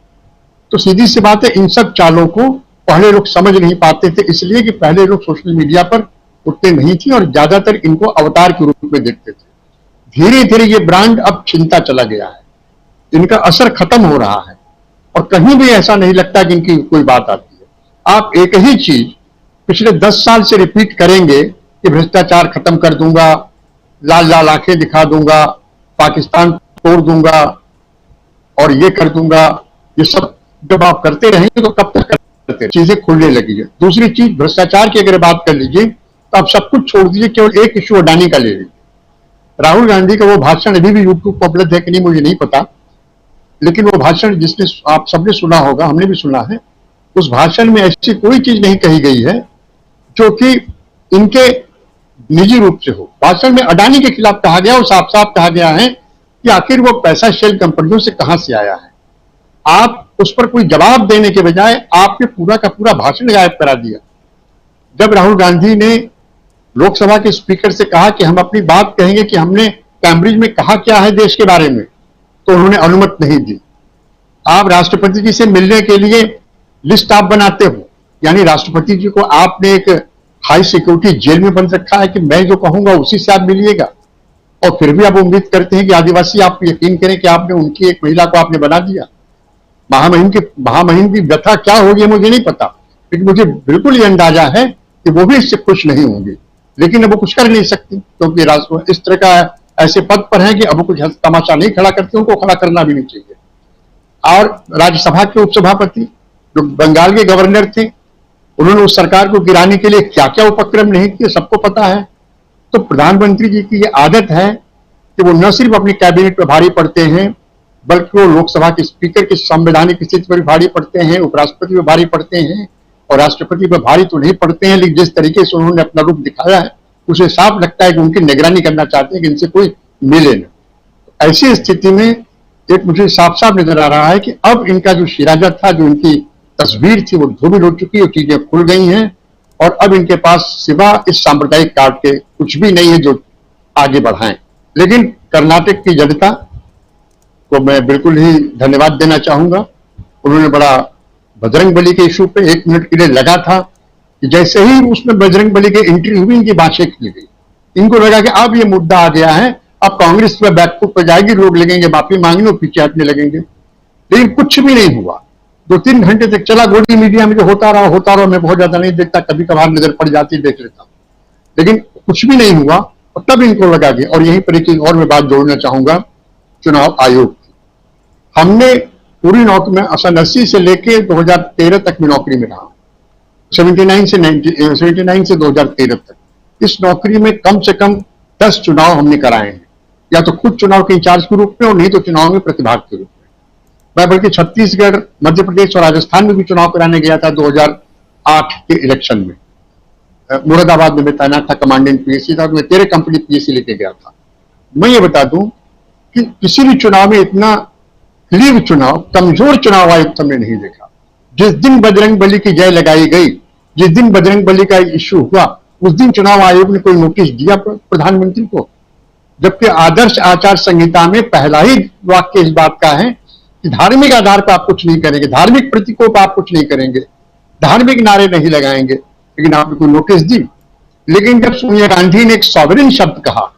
तो सीधी सी बात है, इन सब चालों को पहले लोग समझ नहीं पाते थे, इसलिए कि पहले लोग सोशल मीडिया पर उठते नहीं थे और ज्यादातर इनको अवतार के रूप में देखते थे। धीरे धीरे ये ब्रांड अब छिनता चला गया है, इनका असर खत्म हो रहा है और कहीं भी ऐसा नहीं लगता कि इनकी कोई बात आती है। आप एक ही चीज पिछले 10 साल से रिपीट करेंगे कि भ्रष्टाचार खत्म कर दूंगा, लाल लाल आंखें दिखा दूंगा, पाकिस्तान तोड़ दूंगा और ये कर दूंगा। ये सब जब आप करते रहेंगे तो कब तक चीजें खुलने लगी है। दूसरी चीज भ्रष्टाचार की अगर बात कर लीजिए तो आप सब कुछ छोड़ दीजिए, केवल एक इश्यू अडानी का ले लीजिए। राहुल गांधी का वो भाषण अभी भी यूट्यूब पर उपलब्ध है कि नहीं मुझे नहीं पता, लेकिन वो भाषण जिसने आप सबने सुना होगा, हमने भी सुना है, उस भाषण में ऐसी कोई चीज नहीं कही गई है जो कि इनके निजी रूप से हो। भाषण में अडानी के खिलाफ कहा गया और साफ साफ कहा गया है कि आखिर वो पैसा शेल कंपनियों से कहां से आया है। आप उस पर कोई जवाब देने के बजाय आपने पूरा का पूरा भाषण गायब करा दिया। जब राहुल गांधी ने लोकसभा के स्पीकर से कहा कि हम अपनी बात कहेंगे कि हमने कैम्ब्रिज में कहा क्या है देश के बारे में, तो उन्होंने अनुमति नहीं दी। आप राष्ट्रपति जी से मिलने के लिए लिस्ट आप बनाते हो, यानी राष्ट्रपति जी को आपने एक हाई सिक्योरिटी जेल में बंद रखा है कि मैं जो कहूंगा उसी से आप मिलिएगा, और फिर भी आप उम्मीद करते हैं कि आदिवासी, आप यकीन करें कि आपने उनकी एक महिला को आपने बना दिया। महामहिम की व्यथा क्या होगी मुझे नहीं पता, लेकिन मुझे बिल्कुल ये अंदाजा है कि वो भी इससे खुश नहीं होंगे, लेकिन अब वो कुछ कर नहीं सकती क्योंकि इस तरह का ऐसे पद पर है कि अब वो कुछ तमाशा नहीं खड़ा करते, उनको खड़ा करना भी नहीं चाहिए। और राज्यसभा के उपसभापति जो बंगाल के गवर्नर थे, उन्होंने उस सरकार को गिराने के लिए क्या क्या उपक्रम नहीं किए सबको पता है। तो प्रधानमंत्री जी की ये आदत है कि वो न सिर्फ अपनी कैबिनेट पर भारी पड़ते हैं, बल्कि वो लोकसभा के स्पीकर की संवैधानिक स्थिति पर भी भारी पड़ते हैं, उपराष्ट्रपति पर भारी पड़ते हैं, और राष्ट्रपति पर भारी तो नहीं पड़ते हैं, लेकिन जिस तरीके से उन्होंने अपना रूप दिखाया है उसे साफ लगता है कि उनकी निगरानी करना चाहते हैं कि इनसे कोई मिले न। ऐसी स्थिति में एक मुझे साफ साफ नजर आ रहा है कि अब इनका जो शिराजत था, जो इनकी तस्वीर थी, वो धूमिल हो चुकी है, चीजें खुल गई हैं, और अब इनके पास सिवा इस सांप्रदायिक कार्ड के कुछ भी नहीं है जो आगे बढ़ाएं। लेकिन कर्नाटक की जनता को मैं बिल्कुल ही धन्यवाद देना चाहूंगा। उन्होंने बड़ा बजरंगबली के इशू पे 1 मिनट के लिए लगा था कि जैसे ही उसमें बजरंगबली की एंट्री हुई, इनकी बातें खिल गई। इनको लगा कि अब ये मुद्दा आ गया है, अब कांग्रेस पे बैकफुट पर जाएगी, लोग लगेंगे माफी मांगने और पीछे हटने लगेंगे। लेकिन कुछ भी नहीं हुआ। 2-3 घंटे तक चला गोदी मीडिया में जो होता रहा। मैं बहुत ज्यादा नहीं देखता, कभी कभार नजर पड़ जाती देख लेता हूं, लेकिन कुछ भी नहीं हुआ। और तब इनको लगा कि, और यहीं पर एक चीज और मैं बात जोड़ना चाहूंगा, चुनाव आयोग की। हमने पूरी नौकरी में 80 से लेके 2013 तक में नौकरी में रहा, 79 से 2013 तक। इस नौकरी में कम से कम 10 चुनाव हमने कराए हैं, या तो खुद चुनाव के इंचार्ज के रूप में और नहीं तो चुनाव में प्रतिभाग के रूप में। मैं बल्कि छत्तीसगढ़, मध्य प्रदेश और राजस्थान में भी चुनाव कराने गया था 2008 के इलेक्शन में। मुरादाबाद में मैं तैनात था, कमांडेंट पीएससी था, मैं 13 कंपनी पीएससी लेके गया था। मैं ये बता दूं कि किसी भी चुनाव में इतना क्लियर चुनाव, कमजोर चुनाव आयुक्त हमने नहीं देखा। जिस दिन बजरंगबली की जय लगाई गई, जिस दिन बजरंगबली का इश्यू हुआ, उस दिन चुनाव आयोग ने कोई नोटिस दिया प्रधानमंत्री को, जबकि आदर्श आचार संहिता में पहला ही वाक्य इस बात का है कि धार्मिक आधार पर आप कुछ नहीं करेंगे, धार्मिक प्रतीकों पर आप कुछ नहीं करेंगे, धार्मिक नारे नहीं लगाएंगे। लेकिन आपने कोई नोटिस दी। लेकिन जब सोनिया गांधी ने एक सॉवरेन शब्द कहा,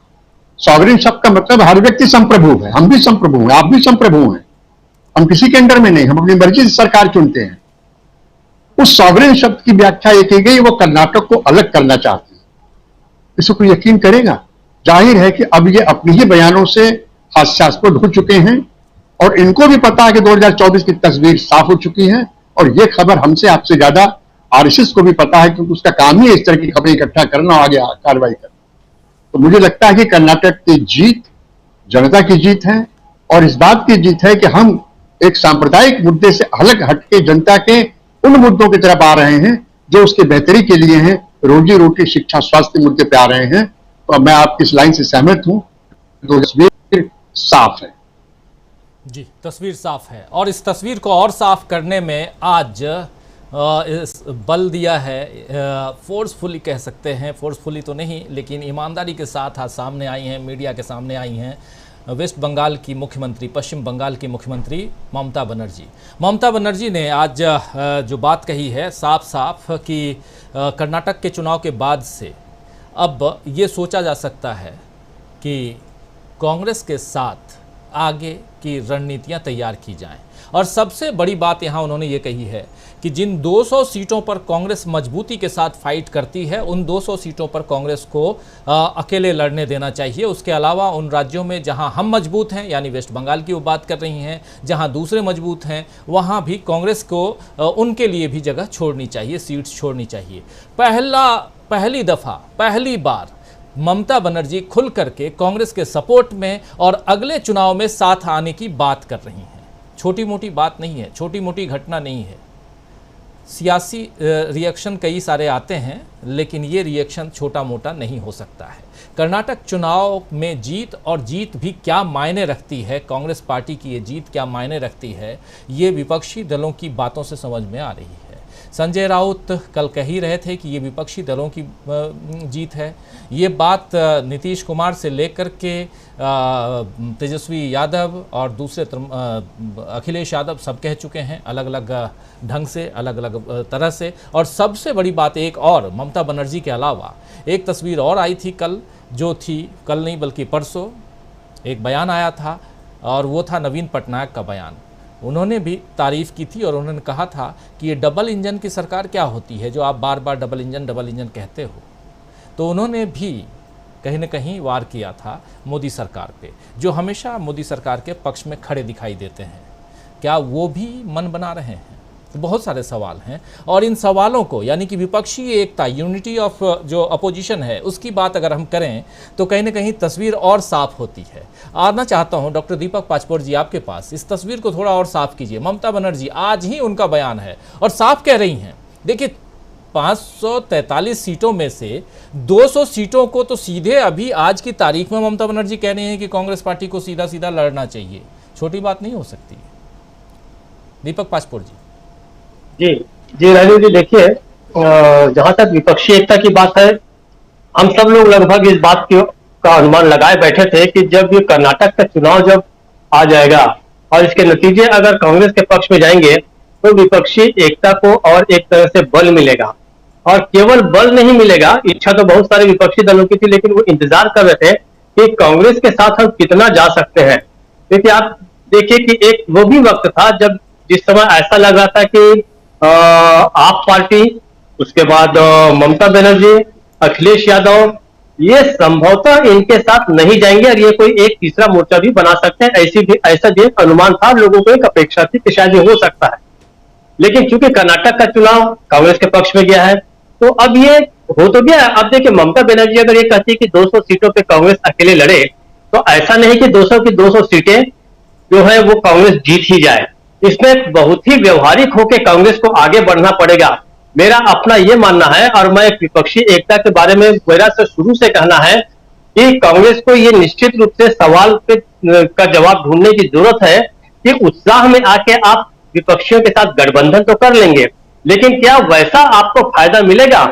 सॉवरेन शब्द का मतलब हर व्यक्ति संप्रभु है, हम भी संप्रभु हैं, आप भी संप्रभु हैं, हम किसी के अंडर में नहीं, हम अपनी मर्जी से सरकार चुनते हैं। उस सॉवरेन शब्द की व्याख्या ये की गई, वो कर्नाटक को अलग करना चाहती है। इसको कोई यकीन करेगा? जाहिर है कि अब ये अपनी ही बयानों से हास्यास्पद हो चुके हैं, और इनको भी पता है कि 2024 की तस्वीर साफ हो चुकी है। और ये खबर हमसे आपसे ज्यादा आरएसएस को भी पता है, क्योंकि उसका काम ही इस तरह की खबरें इकट्ठा करना और आगे कार्रवाई करना। तो मुझे लगता है कि कर्नाटक की जीत जनता की जीत है, और इस बात की जीत है कि हम एक सांप्रदायिक मुद्दे से अलग हटके जनता के उन मुद्दों की तरफ आ रहे हैं जो उसके बेहतरी के लिए हैं, रोजी रोटी, शिक्षा, स्वास्थ्य मुद्दे पे आ रहे हैं। तो मैं आपकी इस लाइन से सहमत हूं, तो तस्वीर साफ है। जी, तस्वीर साफ है, और इस तस्वीर को और साफ करने में आज इस बल दिया है, फोर्सफुली कह सकते हैं, फोर्सफुली तो नहीं लेकिन ईमानदारी के साथ आज सामने आई हैं, मीडिया के सामने आई हैं वेस्ट बंगाल की मुख्यमंत्री, पश्चिम बंगाल की मुख्यमंत्री ममता बनर्जी। ममता बनर्जी ने आज जो बात कही है साफ साफ कि कर्नाटक के चुनाव के बाद से अब ये सोचा जा सकता है कि कांग्रेस के साथ आगे की रणनीतियां तैयार की जाएं। और सबसे बड़ी बात यहाँ उन्होंने ये कही है कि जिन 200 सीटों पर कांग्रेस मजबूती के साथ फाइट करती है, उन 200 सीटों पर कांग्रेस को अकेले लड़ने देना चाहिए। उसके अलावा उन राज्यों में जहां हम मजबूत हैं, यानी वेस्ट बंगाल की वो बात कर रही हैं, जहां दूसरे मजबूत हैं, वहां भी कांग्रेस को उनके लिए भी जगह छोड़नी चाहिए, सीट्स छोड़नी चाहिए। पहली बार ममता बनर्जी खुल करके कांग्रेस के सपोर्ट में और अगले चुनाव में साथ आने की बात कर रही हैं। छोटी मोटी बात नहीं है, छोटी मोटी घटना नहीं है। सियासी रिएक्शन कई सारे आते हैं, लेकिन ये रिएक्शन छोटा मोटा नहीं हो सकता है। कर्नाटक चुनाव में जीत, और जीत भी क्या मायने रखती है, कांग्रेस पार्टी की ये जीत क्या मायने रखती है, ये विपक्षी दलों की बातों से समझ में आ रही है। संजय राउत कल कह ही रहे थे कि ये विपक्षी दलों की जीत है। ये बात नीतीश कुमार से लेकर के तेजस्वी यादव और दूसरे अखिलेश यादव सब कह चुके हैं, अलग अलग ढंग से, अलग अलग तरह से। और सबसे बड़ी बात एक और, ममता बनर्जी के अलावा एक तस्वीर और आई थी कल, जो थी कल नहीं बल्कि परसों, एक बयान आया था और वो था नवीन पटनायक का बयान। उन्होंने भी तारीफ़ की थी और उन्होंने कहा था कि ये डबल इंजन की सरकार क्या होती है जो आप बार बार डबल इंजन कहते हो। तो उन्होंने भी कहीं न कहीं वार किया था मोदी सरकार पे, जो हमेशा मोदी सरकार के पक्ष में खड़े दिखाई देते हैं। क्या वो भी मन बना रहे हैं? तो बहुत सारे सवाल हैं, और इन सवालों को, यानी कि विपक्षी एकता, यूनिटी ऑफ जो अपोजिशन है, उसकी बात अगर हम करें तो कहीं ना कहीं तस्वीर और साफ होती है। आना चाहता हूं डॉक्टर दीपक पाचपोर जी आपके पास, इस तस्वीर को थोड़ा और साफ कीजिए। ममता बनर्जी आज ही उनका बयान है और साफ कह रही हैं, देखिए 543 सीटों में से 200 सीटों को तो सीधे अभी आज की तारीख में ममता बनर्जी कह रही हैं कि कांग्रेस पार्टी को सीधा सीधा लड़ना चाहिए। छोटी बात नहीं हो सकती। दीपक पाचपोर जी। जी राजीव जी, देखिए जहां तक विपक्षी एकता की बात है, हम सब लोग लगभग इस बात का अनुमान लगाए बैठे थे कि जब ये कर्नाटक का चुनाव जब आ जाएगा और इसके नतीजे अगर कांग्रेस के पक्ष में जाएंगे तो विपक्षी एकता को और एक तरह से बल मिलेगा। और केवल बल नहीं मिलेगा, इच्छा तो बहुत सारे विपक्षी दलों की थी, लेकिन वो इंतजार कर रहे थे कि कांग्रेस के साथ हम कितना जा सकते हैं। देखिए, आप देखिए कि एक वो भी वक्त था जब जिस समय ऐसा लग रहा था कि आप पार्टी, उसके बाद ममता बनर्जी, अखिलेश यादव, ये संभवतः इनके साथ नहीं जाएंगे और ये कोई एक तीसरा मोर्चा भी बना सकते हैं। ऐसा भी अनुमान था, लोगों को एक अपेक्षा थी कि शायद ये हो सकता है। लेकिन चूंकि कर्नाटक का चुनाव कांग्रेस के पक्ष में गया है, तो अब ये हो तो गया। अब देखिए, ममता बनर्जी अगर ये कहती है कि 200 सीटों पे कांग्रेस अकेले लड़े, तो ऐसा नहीं कि 200 की 200 सीटें जो है वो कांग्रेस जीत ही जाए। इसमें बहुत ही व्यवहारिक होकर कांग्रेस को आगे बढ़ना पड़ेगा, मेरा अपना यह मानना है। और मैं विपक्षी एकता के बारे में मेरा से शुरू से कहना है कि कांग्रेस को यह निश्चित रूप से सवाल का जवाब ढूंढने की जरूरत है कि उत्साह में आके आप विपक्षियों के साथ गठबंधन तो कर लेंगे, लेकिन क्या वैसा आपको फायदा मिलेगा?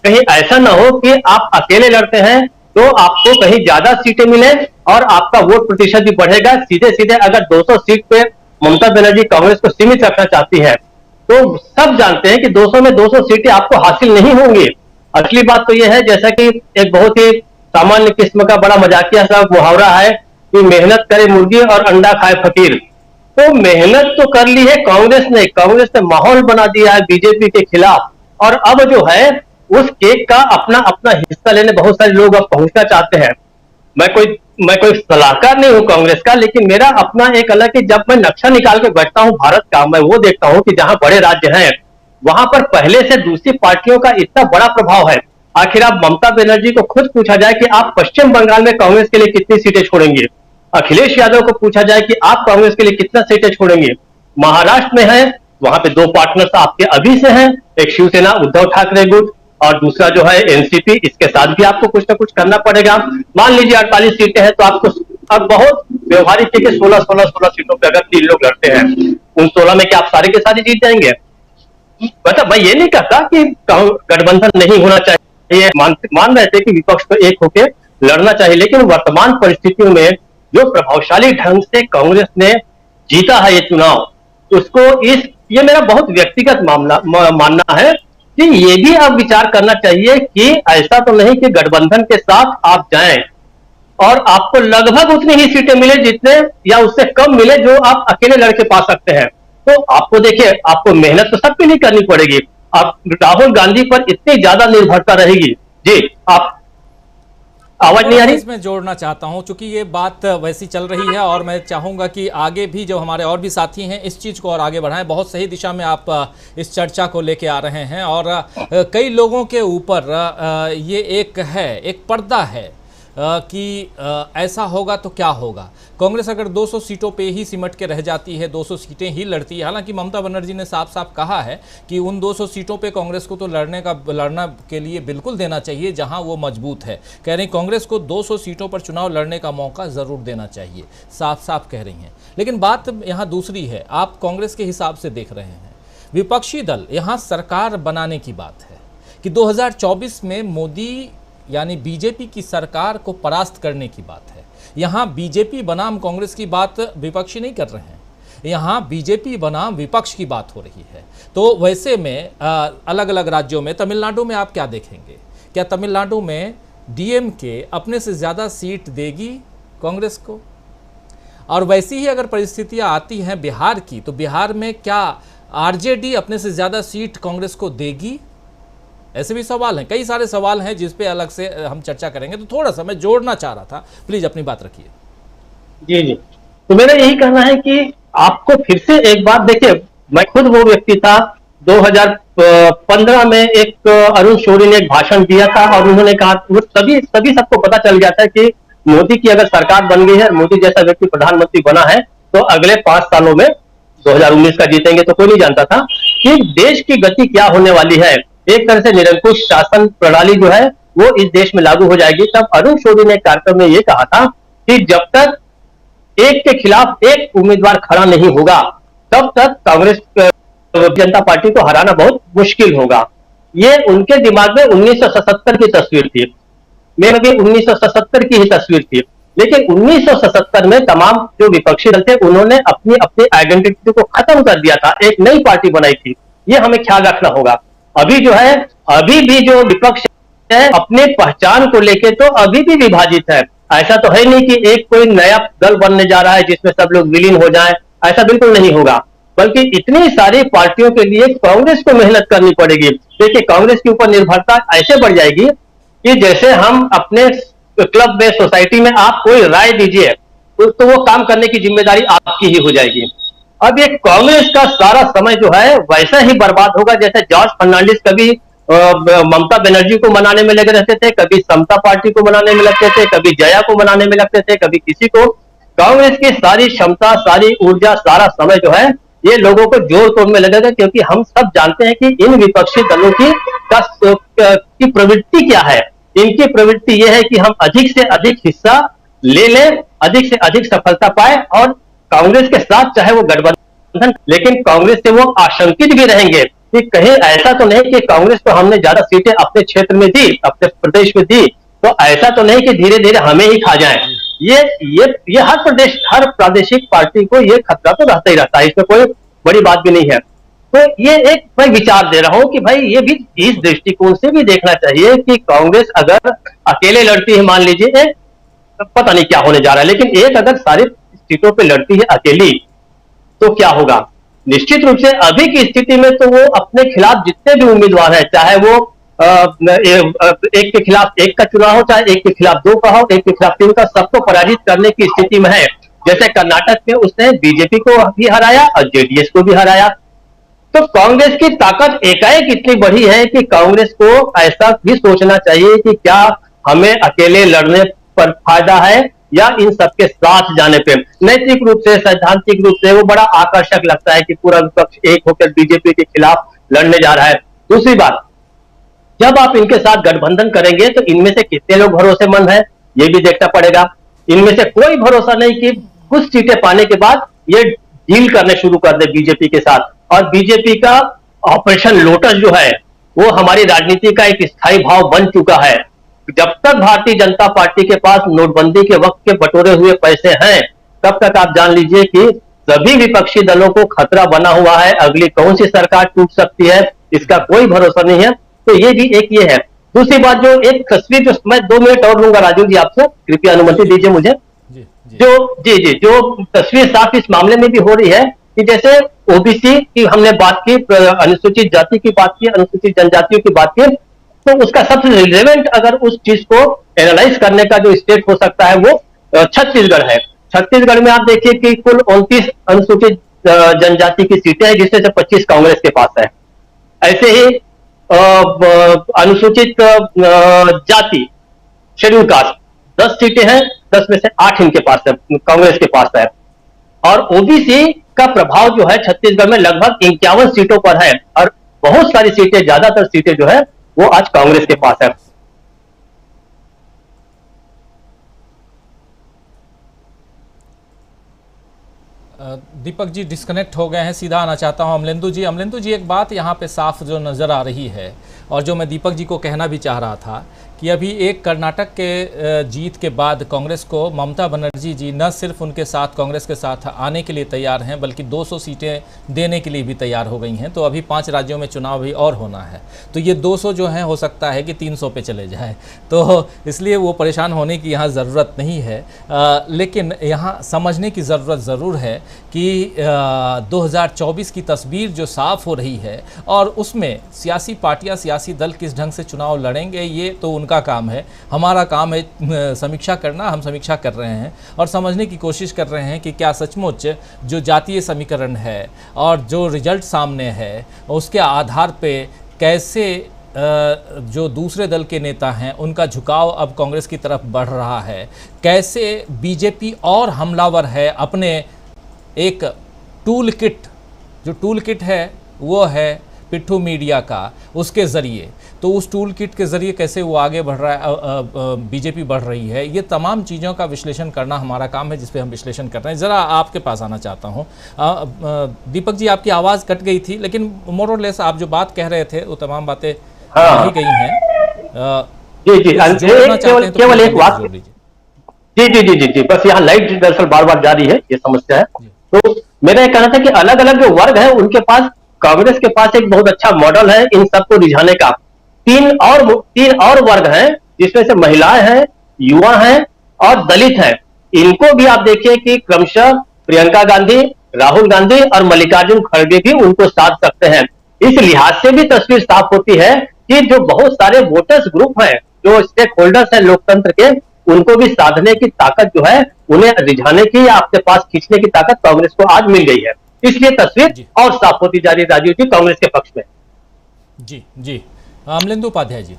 कहीं ऐसा ना हो कि आप अकेले लड़ते हैं तो आपको कहीं ज्यादा सीटें मिले और आपका वोट प्रतिशत भी बढ़ेगा। सीधे सीधे अगर 200 सीट पे ममता बनर्जी कांग्रेस को सीमित रखना चाहती है, तो सब जानते हैं कि 200 में 200 सीटें आपको हासिल नहीं होंगी। असली बात तो यह है, जैसा कि एक बहुत ही सामान्य किस्म का बड़ा मजाकिया सा मुहावरा है कि मेहनत करे मुर्गी और अंडा खाए फकीर। तो मेहनत तो कर ली है कांग्रेस ने माहौल बना दिया है बीजेपी के खिलाफ, और अब जो है उस केक का अपना अपना हिस्सा लेने बहुत सारे लोग अब पहुंचना चाहते हैं। मैं कोई सलाहकार नहीं हूं कांग्रेस का, लेकिन मेरा अपना एक अलग कि जब मैं नक्शा निकाल के बैठता हूं भारत का, मैं वो देखता हूं कि जहां बड़े राज्य हैं वहां पर पहले से दूसरी पार्टियों का इतना बड़ा प्रभाव है। आखिर आप ममता बनर्जी को खुद पूछा जाए कि आप पश्चिम बंगाल में कांग्रेस के लिए कितनी सीटें छोड़ेंगे, अखिलेश यादव को पूछा जाए कि आप कांग्रेस के लिए कितना सीटें छोड़ेंगे। महाराष्ट्र में है, वहां पे 2 पार्टनर्स आपके अभी से हैं, एक शिवसेना उद्धव ठाकरे गुट और दूसरा जो है एनसीपी। इसके साथ भी आपको कुछ ना कुछ करना पड़ेगा। मान लीजिए 48 सीटें हैं, तो आपको अब बहुत व्यवहारिक है कि 16 सीटों पे अगर 3 लोग लड़ते हैं, उन 16 में क्या आप सारे के सारे जीत जाएंगे? मतलब मैं ये नहीं कहता कि गठबंधन नहीं होना चाहिए, मान रहे थे कि विपक्ष को एक होकर लड़ना चाहिए, लेकिन वर्तमान परिस्थितियों में जो प्रभावशाली ढंग से कांग्रेस ने जीता है ये चुनाव, उसको ये मेरा बहुत व्यक्तिगत मानना है कि ये भी अब विचार करना चाहिए कि ऐसा तो नहीं कि गठबंधन के साथ आप जाएं और आपको लगभग उतनी ही सीटें मिले जितने या उससे कम मिले जो आप अकेले लड़के पा सकते हैं। तो आपको देखिए, आपको मेहनत तो सब पे नहीं करनी पड़ेगी। आप राहुल गांधी पर इतनी ज्यादा निर्भरता रहेगी। जी, आप आवाज नहीं आ रही? इसमें जोड़ना चाहता हूं, चूंकि ये बात वैसी चल रही है और मैं चाहूंगा कि आगे भी जो हमारे और भी साथी हैं इस चीज़ को और आगे बढ़ाएं। बहुत सही दिशा में आप इस चर्चा को लेके आ रहे हैं और कई लोगों के ऊपर ये एक पर्दा है कि ऐसा होगा तो क्या होगा। कांग्रेस अगर 200 सीटों पे ही सिमट के रह जाती है, 200 सीटें ही लड़ती है, हालांकि ममता बनर्जी ने साफ साफ कहा है कि उन 200 सीटों पे कांग्रेस को तो लड़ना के लिए बिल्कुल देना चाहिए जहां वो मजबूत है। कह रही कांग्रेस को 200 सीटों पर चुनाव लड़ने का मौका ज़रूर देना चाहिए, साफ साफ कह रही हैं। लेकिन बात यहाँ दूसरी है, आप कांग्रेस के हिसाब से देख रहे हैं, विपक्षी दल यहाँ सरकार बनाने की बात है कि 2024 में मोदी यानी बीजेपी की सरकार को परास्त करने की बात है। यहाँ बीजेपी बनाम कांग्रेस की बात विपक्षी नहीं कर रहे हैं, यहाँ बीजेपी बनाम विपक्ष की बात हो रही है। तो वैसे में अलग अलग राज्यों में, तमिलनाडु में आप क्या देखेंगे? क्या तमिलनाडु में डीएमके अपने से ज़्यादा सीट देगी कांग्रेस को? और वैसी ही अगर परिस्थितियाँ आती हैं बिहार की, तो बिहार में क्या आरजेडी अपने से ज़्यादा सीट कांग्रेस को देगी? ऐसे भी सवाल हैं, कई सारे सवाल हैं जिस पे अलग से हम चर्चा करेंगे। तो थोड़ा सा मैं जोड़ना चाह रहा था, प्लीज अपनी बात रखिए। जी जी, तो मेरा यही कहना है कि आपको फिर से एक बात देखिए, मैं खुद वो व्यक्ति था 2015 में एक अरुण शौरी ने एक भाषण दिया था और उन्होंने कहा, वो सभी सबको पता चल गया था कि मोदी की अगर सरकार बन गई है, मोदी जैसा व्यक्ति प्रधानमंत्री बना है, तो अगले 5 सालों में 2019 का जीतेंगे। तो कोई नहीं जानता था कि देश की गति क्या होने वाली है। एक तरह से निरंकुश शासन प्रणाली जो है वो इस देश में लागू हो जाएगी। तब अरुण शौरी ने कार्यक्रम में ये कहा था कि जब तक एक के खिलाफ एक उम्मीदवार खड़ा नहीं होगा, तब तक कांग्रेस जनता पार्टी को हराना बहुत मुश्किल होगा। ये उनके दिमाग में 1977 की तस्वीर थी, मेरे भी 1977 की ही तस्वीर थी। लेकिन 1977 में तमाम जो विपक्षी दल थे उन्होंने अपनी आइडेंटिटी को खत्म कर दिया था, एक नई पार्टी बनाई थी। ये हमें ख्याल रखना होगा। अभी जो है, अभी भी जो विपक्ष है अपने पहचान को लेके तो अभी भी विभाजित है। ऐसा तो है नहीं कि एक कोई नया दल बनने जा रहा है जिसमें सब लोग विलीन हो जाएं, ऐसा बिल्कुल नहीं होगा। बल्कि इतनी सारी पार्टियों के लिए कांग्रेस को मेहनत करनी पड़ेगी। देखिए, कांग्रेस के ऊपर निर्भरता ऐसे बढ़ जाएगी कि जैसे हम अपने क्लब में, सोसाइटी में आप कोई राय दीजिए तो वो काम करने की जिम्मेदारी आपकी ही हो जाएगी। अब ये कांग्रेस का सारा समय जो है वैसा ही बर्बाद होगा जैसे जॉर्ज फर्नांडिस कभी ममता बनर्जी को मनाने में लगे रहते थे, कभी समता पार्टी को मनाने में लगते थे, कभी जया को मनाने में लगते थे, कभी किसी को। कांग्रेस की सारी क्षमता, सारी ऊर्जा, सारा समय जो है ये लोगों को जोड़ तोड़ में लगेगा, क्योंकि हम सब जानते हैं कि इन विपक्षी दलों की प्रवृत्ति क्या है। इनकी प्रवृत्ति यह है कि हम अधिक से अधिक हिस्सा ले लें, अधिक से अधिक सफलता पाए और कांग्रेस के साथ चाहे वो गठबंधन, लेकिन कांग्रेस से वो आशंकित भी रहेंगे कि कहीं ऐसा तो नहीं कि कांग्रेस को हमने ज्यादा सीटें अपने क्षेत्र में दी, अपने प्रदेश में दी, तो ऐसा तो नहीं कि धीरे धीरे हमें ही खा जाए। ये हर प्रादेशिक पार्टी को ये खतरा तो रहता ही रहता है, इसमें कोई बड़ी बात भी नहीं है। तो ये एक मैं विचार दे रहा हूं कि भाई ये भी इस दृष्टिकोण से भी देखना चाहिए कि कांग्रेस अगर अकेले लड़ती है, मान लीजिए पता नहीं क्या होने जा रहा है, लेकिन एक अगर सारी सीटों पे लड़ती है अकेली तो क्या होगा। निश्चित रूप से अभी की स्थिति में तो वो अपने खिलाफ जितने भी उम्मीदवार हैं, चाहे वो एक के खिलाफ एक का चुनाव हो, चाहे एक के खिलाफ 2 का हो, एक के खिलाफ 3 का, सबको पराजित करने की स्थिति में है। जैसे कर्नाटक में उसने बीजेपी को भी हराया और जेडीएस को भी हराया। तो कांग्रेस की ताकत एकाएक इतनी बढ़ी है कि कांग्रेस को ऐसा भी सोचना चाहिए कि क्या हमें अकेले लड़ने पर फायदा है या इन सबके साथ जाने पे। नैतिक रूप से, सैद्धांतिक रूप से वो बड़ा आकर्षक लगता है कि पूरा विपक्ष एक होकर बीजेपी के खिलाफ लड़ने जा रहा है। दूसरी बात, जब आप इनके साथ गठबंधन करेंगे तो इनमें से कितने लोग भरोसेमंद हैं ये भी देखना पड़ेगा। इनमें से कोई भरोसा नहीं कि कुछ सीटें पाने के बाद ये डील करने शुरू कर दे बीजेपी के साथ। और बीजेपी का ऑपरेशन लोटस जो है वो हमारी राजनीति का एक स्थायी भाव बन चुका है। जब तक भारतीय जनता पार्टी के पास नोटबंदी के वक्त के बटोरे हुए पैसे हैं, तब तक आप जान लीजिए कि सभी विपक्षी दलों को खतरा बना हुआ है। अगली कौन सी सरकार टूट सकती है इसका कोई भरोसा नहीं है। तो ये भी एक ये है। दूसरी बात, जो एक तस्वीर, जो मैं 2 मिनट और लूंगा राजू जी आपसे, कृपया अनुमति दीजिए मुझे। जो तस्वीर साफ इस मामले में भी हो रही है कि जैसे ओबीसी की हमने बात की, अनुसूचित जाति की बात की, अनुसूचित जनजातियों की बात की, तो उसका सबसे रिलेवेंट अगर उस चीज को एनालाइज करने का जो स्टेट हो सकता है वो छत्तीसगढ़ है। छत्तीसगढ़ में आप देखिए कि कुल 29 अनुसूचित जनजाति की सीटें हैं, जिसमें से 25 कांग्रेस के पास है। ऐसे ही अनुसूचित जाति शेड्यूल कास्ट 10 सीटें हैं, 10 में से 8 इनके पास है, कांग्रेस के पास है। और ओबीसी का प्रभाव जो है छत्तीसगढ़ में लगभग 51 सीटों पर है, और बहुत सारी सीटें, ज्यादातर सीटें जो है वो आज कांग्रेस के पास है। दीपक जी डिस्कनेक्ट हो गए हैं, सीधा आना चाहता हूं अमलेंदु जी। अमलेंदु जी, एक बात यहाँ पे साफ जो नज़र आ रही है और जो मैं दीपक जी को कहना भी चाह रहा था कि अभी एक कर्नाटक के जीत के बाद कांग्रेस को ममता बनर्जी जी न सिर्फ उनके साथ, कांग्रेस के साथ आने के लिए तैयार हैं, बल्कि 200 सीटें देने के लिए भी तैयार हो गई हैं। तो अभी 5 राज्यों में चुनाव भी और होना है, तो ये 200 जो हैं हो सकता है कि 300 पे चले जाए, तो इसलिए वो परेशान होने की यहाँ ज़रूरत नहीं है। लेकिन यहाँ समझने की ज़रूरत ज़रूर है कि 2024 की तस्वीर जो साफ़ हो रही है और उसमें सियासी पार्टियाँ, सियासी दल किस ढंग से चुनाव लड़ेंगे ये तो उनका काम है। हमारा काम है समीक्षा करना, हम समीक्षा कर रहे हैं और समझने की कोशिश कर रहे हैं कि क्या सचमुच जो जातीय समीकरण है और जो रिजल्ट सामने है उसके आधार पे कैसे जो दूसरे दल के नेता हैं उनका झुकाव अब कांग्रेस की तरफ बढ़ रहा है, कैसे बीजेपी और हमलावर है अपने एक टूल किट, जो टूल किट है वो है पिट्ठू मीडिया का, उसके ज़रिए, तो उस टूल किट के ज़रिए कैसे वो आगे बढ़ रहा है, बीजेपी बढ़ रही है। ये तमाम चीज़ों का विश्लेषण करना हमारा काम है, जिस पे हम विश्लेषण कर रहे हैं। ज़रा आपके पास आना चाहता हूँ दीपक जी, आपकी आवाज़ कट गई थी, लेकिन मोर और लेस आप जो बात कह रहे थे वो तमाम बातें ही गई हैं। केवल एक बात, जी, बस यहाँ लाइट दरअसल बार बार जा रही है, ये समस्या है। तो मेरा ये कहना था कि अलग अलग जो वर्ग है उनके पास, कांग्रेस के पास एक बहुत अच्छा मॉडल है इन सबको रिझाने का। तीन और वर्ग हैं, जिसमें से महिलाएं हैं, युवा हैं और दलित हैं। इनको भी आप देखिए कि क्रमशः प्रियंका गांधी, राहुल गांधी और मल्लिकार्जुन खड़गे भी उनको साध सकते हैं। इस लिहाज से भी तस्वीर साफ होती है कि जो बहुत सारे वोटर्स ग्रुप हैं, जो स्टेक होल्डर्स हैं लोकतंत्र के, उनको भी साधने की ताकत जो है, उन्हें रिझाने की या अपने पास खींचने की ताकत कांग्रेस को आज मिल गई है। इसलिए तस्वीर और साफ होती जा रही है राजीव जी कांग्रेस के पक्ष में। जी अमलेंदु उपाध्याय जी।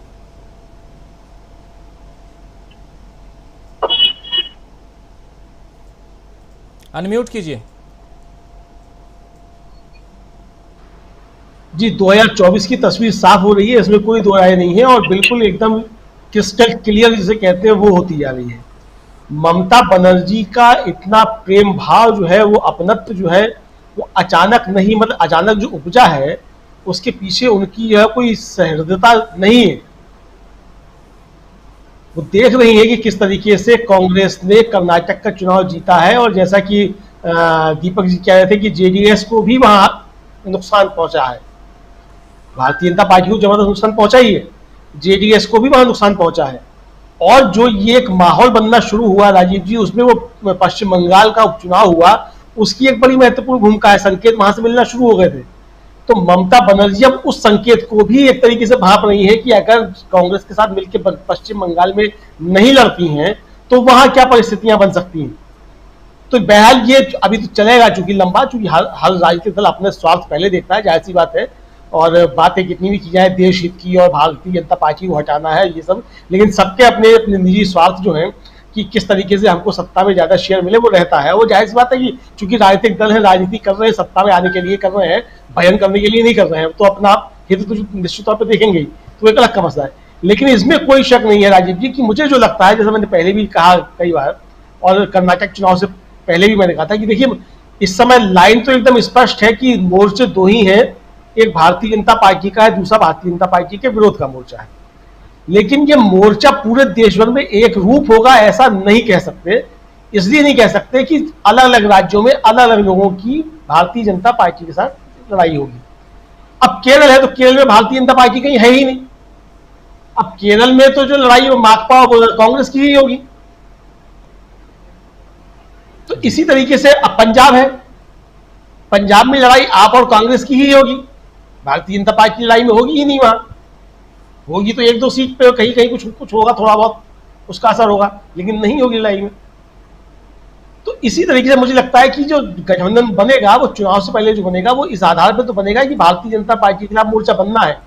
अनम्यूट कीजिए जी। 2024 की तस्वीर साफ हो रही है, इसमें कोई दो राय नहीं है और बिल्कुल एकदम क्रिस्टल क्लियर जिसे कहते हैं वो होती जा रही है। ममता बनर्जी का इतना प्रेम भाव जो है, वो अपनत्व जो है, वो अचानक नहीं, मतलब अचानक जो उपजा है उसके पीछे उनकी यह कोई सहृदयता नहीं है। वो देख रही है कि किस तरीके से कांग्रेस ने कर्नाटक का चुनाव जीता है और जैसा कि दीपक जी कह रहे थे कि जेडीएस को भी वहां नुकसान पहुंचा है। भारतीय जनता पार्टी को जबरदस्त नुकसान पहुंचा ही है, जेडीएस को भी वहां नुकसान पहुंचा है। और जो ये एक माहौल बनना शुरू हुआ राजीव जी, उसमें वो पश्चिम बंगाल का उपचुनाव हुआ, उसकी एक बड़ी महत्वपूर्ण भूमिका है। संकेत वहां से मिलना शुरू हो गए थे। तो ममता बनर्जी अब उस संकेत को भी एक तरीके से भाप रही है कि अगर कांग्रेस के साथ मिलकर पश्चिम बंगाल में नहीं लड़ती हैं तो वहां क्या परिस्थितियां बन सकती हैं। तो बहरहाल ये अभी तो चलेगा चूंकि लंबा, चूंकि हर राजनीतिक दल अपने स्वार्थ पहले देखता है, जाहिर सी बात है। और बातें कितनी भी की जाए देश हित की और भारतीय जनता पार्टी को हटाना है ये सब, लेकिन सबके अपने अपने निजी स्वार्थ जो हैं कि किस तरीके से हमको सत्ता में ज्यादा शेयर मिले वो रहता है। वो जाहिर सी बात है कि चूंकि राजनीतिक दल है, राजनीति कर रहे हैं, सत्ता में आने के लिए कर रहे हैं, भयन करने के लिए नहीं कर रहे हैं, तो अपना हित तो निश्चित तौर पर देखेंगे ही, तो एक अलग का मसला है। लेकिन इसमें कोई शक नहीं है राजीव जी कि मुझे जो लगता है, जैसे मैंने पहले भी कहा कई बार और कर्नाटक चुनाव से पहले भी मैंने कहा था कि देखिए इस समय लाइन तो एकदम स्पष्ट है कि मोर्चे दो ही हैं, एक भारतीय जनता पार्टी का है, दूसरा भारतीय जनता पार्टी के विरोध का मोर्चा है। लेकिन ये मोर्चा पूरे देश भर में एक रूप होगा ऐसा नहीं कह सकते। इसलिए नहीं कह सकते कि अलग अलग राज्यों में अलग अलग लोगों की भारतीय जनता पार्टी के साथ लड़ाई होगी। अब केरल है तो केरल में भारतीय जनता पार्टी कहीं है ही नहीं। अब केरल में तो जो लड़ाई वो माकपा और कांग्रेस की ही होगी। तो इसी तरीके से अब पंजाब है, पंजाब में लड़ाई आप और कांग्रेस की ही होगी, भारतीय जनता पार्टी की लड़ाई में होगी ही नहीं। वहां होगी तो एक दो सीट पे कहीं कहीं कुछ होगा, थोड़ा बहुत उसका असर होगा, लेकिन नहीं होगी लड़ाई में। तो इसी तरीके से मुझे लगता है कि जो गठबंधन बनेगा वो चुनाव से पहले जो बनेगा वो इस आधार पर तो बनेगा कि भारतीय जनता पार्टी के खिलाफ मोर्चा बनना है,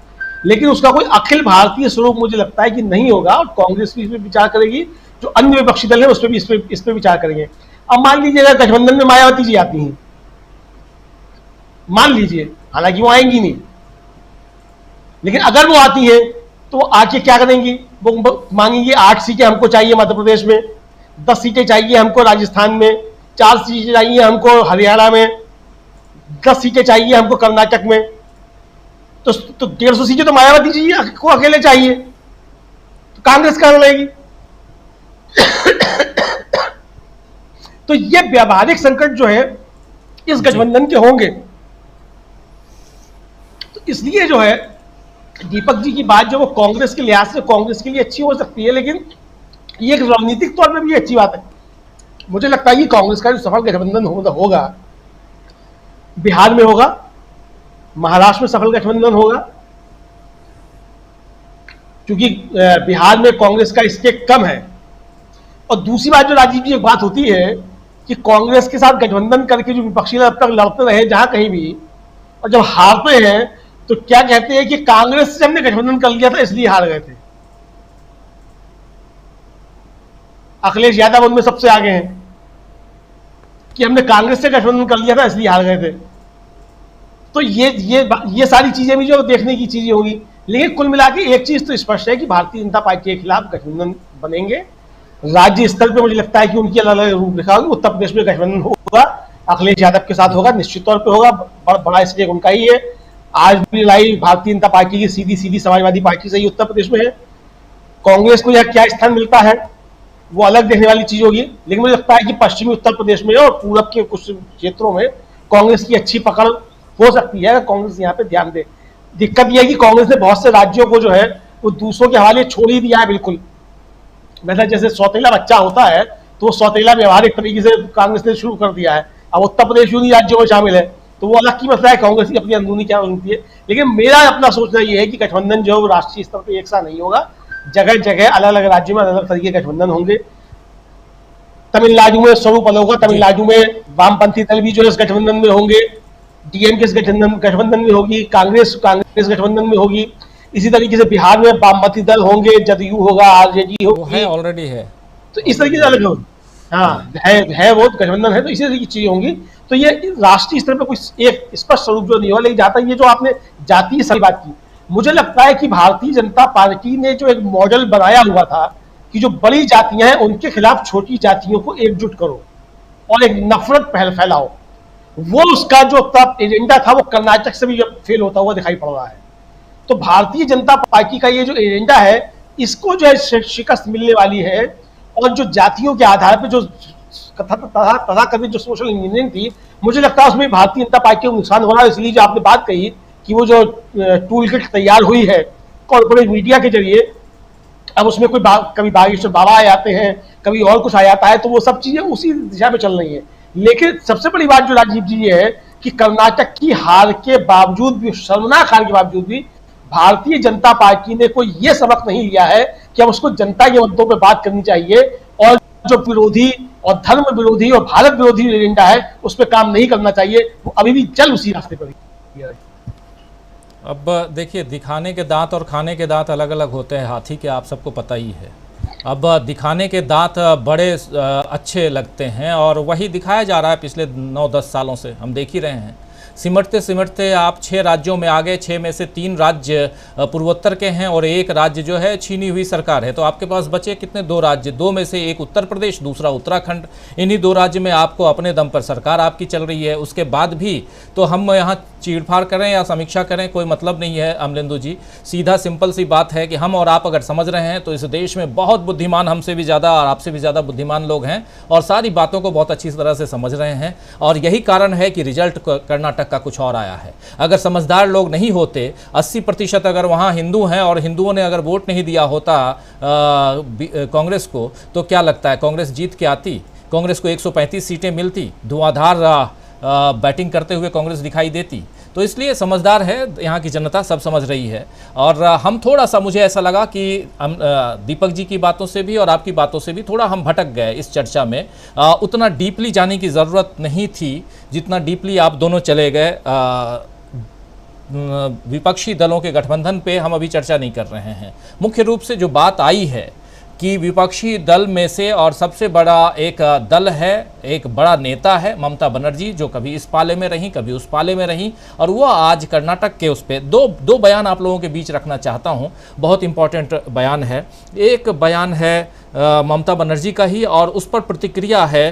लेकिन उसका कोई अखिल भारतीय स्वरूप मुझे लगता है कि नहीं होगा। और कांग्रेस भी इस पर विचार करेगी, जो अन्य विपक्षी दल है उस पर भी इस पर विचार करेंगे। अब मान लीजिए अगर गठबंधन में मायावती जी आती हैं, मान लीजिए, हालांकि वो आएंगी नहीं, लेकिन अगर वो आती हैं तो आके क्या करेंगी? वो मांगेंगी 8 सीटें हमको चाहिए मध्य प्रदेश में, 10 सीटें चाहिए हमको राजस्थान में, 4 सीटें चाहिए हमको हरियाणा में, 10 सीटें चाहिए हमको कर्नाटक में। तो 150 सीटें तो मायावती जी को अकेले चाहिए, तो कांग्रेस कहां लड़ेगी? तो ये व्यावहारिक संकट जो है इस गठबंधन के होंगे। तो इसलिए जो है दीपक जी की बात जो वो कांग्रेस के लिहाज से कांग्रेस के लिए अच्छी हो सकती है, लेकिन ये एक रणनीतिक तौर पर भी अच्छी बात है। मुझे लगता है कि कांग्रेस का जो सफल गठबंधन होगा, बिहार में होगा, महाराष्ट्र में सफल गठबंधन होगा, क्योंकि बिहार में कांग्रेस का स्टेक कम है। और दूसरी बात जो राजीव जी एक बात होती है कि कांग्रेस के साथ गठबंधन करके जो विपक्षी अब तक लड़ते रहे जहां कहीं भी, और जब हारते हैं तो क्या कहते हैं कि कांग्रेस से हमने गठबंधन कर लिया था इसलिए हार गए थे। अखिलेश यादव उनमें सबसे आगे हैं कि हमने कांग्रेस से गठबंधन कर लिया था इसलिए हार गए थे। तो ये सारी चीजें भी जो देखने की चीजें होंगी, लेकिन कुल मिला के एक चीज तो स्पष्ट है कि भारतीय जनता पार्टी के खिलाफ गठबंधन बनेंगे। राज्य स्तर पर मुझे लगता है कि उनकी अलग अलग रूपरेखा होगी। उत्तर प्रदेश में गठबंधन होगा, अखिलेश यादव के साथ होगा, निश्चित तौर पर होगा, बड़ा स्टेक उनका ही है। आज भी लड़ाई भारतीय जनता पार्टी की सीधी समाजवादी पार्टी से ही उत्तर प्रदेश में है। कांग्रेस को यह क्या स्थान मिलता है वो अलग देखने वाली चीज होगी, लेकिन मुझे लगता है कि पश्चिमी उत्तर प्रदेश में और पूरब के कुछ क्षेत्रों में कांग्रेस की अच्छी पकड़ हो सकती है अगर कांग्रेस यहाँ पे ध्यान दे। दिक्कत यह है कि कांग्रेस ने बहुत से राज्यों को जो है वो दूसरों के हवाले छोड़ ही दिया है बिल्कुल। मतलब जैसे सौतेला बच्चा होता है तो वो सौतेला व्यवहारिक तरीके से कांग्रेस ने शुरू कर दिया है। अब उत्तर प्रदेश उन्हीं राज्यों में शामिल है, तो वो अलग की मसला है, कांग्रेस की अपनी अंदरूनी क्या होती है। लेकिन मेरा अपना सोचना ये है कि गठबंधन जो राष्ट्रीय स्तर पर एक सा नहीं होगा, जगह जगह अलग अलग राज्यों में अलग अलग तरीके के गठबंधन होंगे। तमिलनाडु में स्वरूप अलग होगा, तमिलनाडु में वामपंथी दल भी जो है इस गठबंधन में होंगे, डीएमके इस गठबंधन में होगी, कांग्रेस गठबंधन में होगी। इसी तरीके से बिहार में वामपंथी दल होंगे, जदयू होगा, आरजेडी होगी, ऑलरेडी है। तो इस तरीके से अलग होगी। हाँ है वो गठबंधन है, तो इसी तरीके की चीजें होंगी। तो ये राष्ट्रीय स्तर पर कोई एक स्पष्ट स्वरूप जो नहीं होगा। लेकिन जाता ये जो आपने जातीय सही बात की, मुझे लगता है कि भारतीय जनता पार्टी ने जो एक मॉडल बनाया हुआ था कि जो बड़ी जातियां हैं उनके खिलाफ छोटी जातियों को एकजुट करो और एक नफरत फैलाओ, वो उसका जो एजेंडा था वो कर्नाटक से भी फेल होता हुआ दिखाई पड़ रहा है। तो भारतीय जनता पार्टी का ये जो एजेंडा है इसको जो है शिकस्त मिलने वाली है। और जो जातियों के आधार पर जो तथाकथित जो सोशल इंजीनियरिंग थी, मुझे लगता है उसमें भारतीय जनता पार्टी को नुकसान हो रहा है। इसलिए जो आपने बात कही कि वो जो टूल किट तैयार हुई है कॉर्पोरेट मीडिया के जरिए, अब उसमें कोई कभी बागेश्वर बाबा आ जाते हैं, कभी और कुछ आ जाता है, तो वो सब चीजें उसी दिशा में चल रही है। लेकिन सबसे बड़ी बात जो राजीव जी ये है कि कर्नाटक की हार के बावजूद भी, शर्मनाक हार के बावजूद भी, भारतीय जनता पार्टी ने कोई ये सबक नहीं लिया है कि अब उसको जनता के मुद्दों पर बात करनी चाहिए और जो विरोधी और धर्म विरोधी और भारत विरोधी एजेंडा है उस पर काम नहीं करना चाहिए। वो अभी भी चल उसी रास्ते पर है। अब देखिए, दिखाने के दांत और खाने के दांत अलग अलग होते हैं हाथी के, आप सबको पता ही है। अब दिखाने के दांत बड़े अच्छे लगते हैं और वही दिखाया जा रहा है पिछले 9-10 सालों से, हम देख ही रहे हैं। सिमटते सिमटते आप 6 राज्यों में आ गए, 6 में से 3 राज्य पूर्वोत्तर के हैं और 1 राज्य जो है छीनी हुई सरकार है। तो आपके पास बचे कितने? 2 राज्य, 2 में से 1 उत्तर प्रदेश, दूसरा उत्तराखंड। इन्हीं 2 राज्य में आपको अपने दम पर सरकार आपकी चल रही है। उसके बाद भी तो हम यहाँ चीड़फाड़ करें या समीक्षा करें कोई मतलब नहीं है अमलेंदु जी। सीधा सिंपल सी बात है कि हम और आप अगर समझ रहे हैं तो इस देश में बहुत बुद्धिमान, हमसे भी ज़्यादा और आपसे भी ज़्यादा बुद्धिमान लोग हैं और सारी बातों को बहुत अच्छी तरह से समझ रहे हैं। और यही कारण है कि रिजल्ट कर्नाटक का कुछ और आया है। अगर समझदार लोग नहीं होते, 80% अगर वहाँ हिंदू हैं और हिंदुओं ने अगर वोट नहीं दिया होता कांग्रेस को, तो क्या लगता है कांग्रेस जीत के आती? कांग्रेस को 135 सीटें मिलती, धुआंधार बैटिंग करते हुए कांग्रेस दिखाई देती। तो इसलिए समझदार है यहाँ की जनता, सब समझ रही है। और हम थोड़ा सा, मुझे ऐसा लगा कि हम दीपक जी की बातों से भी और आपकी बातों से भी थोड़ा हम भटक गए इस चर्चा में। उतना डीपली जाने की ज़रूरत नहीं थी जितना डीपली आप दोनों चले गए। विपक्षी दलों के गठबंधन पे हम अभी चर्चा नहीं कर रहे हैं। मुख्य रूप से जो बात आई है कि विपक्षी दल में से और सबसे बड़ा एक दल है, एक बड़ा नेता है ममता बनर्जी, जो कभी इस पाले में रही कभी उस पाले में रही, और वो आज कर्नाटक के उस पर दो बयान आप लोगों के बीच रखना चाहता हूँ। बहुत इंपॉर्टेंट बयान है। एक बयान है ममता बनर्जी का ही, और उस पर प्रतिक्रिया है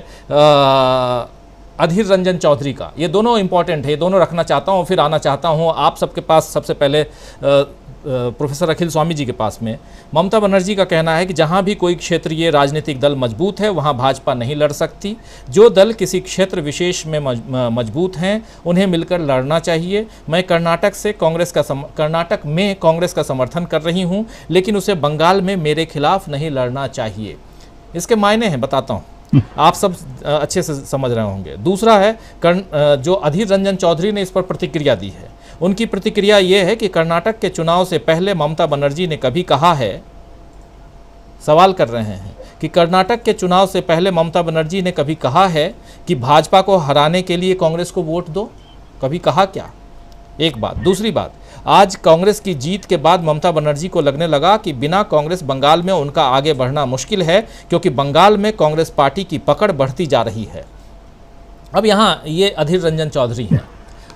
अधीर रंजन चौधरी का। ये दोनों इंपॉर्टेंट है, ये दोनों रखना चाहता हूँ। फिर आना चाहता हूँ आप सबके पास, सबसे पहले प्रोफेसर अखिल स्वामी जी के पास में। ममता बनर्जी का कहना है कि जहां भी कोई क्षेत्रीय राजनीतिक दल मजबूत है वहां भाजपा नहीं लड़ सकती। जो दल किसी क्षेत्र विशेष में मजबूत हैं उन्हें मिलकर लड़ना चाहिए। मैं कर्नाटक में कांग्रेस का समर्थन कर रही हूं, लेकिन उसे बंगाल में मेरे खिलाफ नहीं लड़ना चाहिए। इसके मायने हैं, बताता हूँ, आप सब अच्छे से समझ रहे होंगे। दूसरा है जो अधीर रंजन चौधरी ने इस पर प्रतिक्रिया दी है। उनकी प्रतिक्रिया ये है कि कर्नाटक के चुनाव से पहले ममता बनर्जी ने कभी कहा है, सवाल कर रहे हैं कि कर्नाटक के चुनाव से पहले ममता बनर्जी ने कभी कहा है कि भाजपा को हराने के लिए कांग्रेस को वोट दो? कभी कहा क्या? एक बात। दूसरी बात, आज कांग्रेस की जीत के बाद ममता बनर्जी को लगने लगा कि बिना कांग्रेस बंगाल में उनका आगे बढ़ना मुश्किल है, क्योंकि बंगाल में कांग्रेस पार्टी की पकड़ बढ़ती जा रही है। अब यहाँ ये अधीर रंजन चौधरी हैं,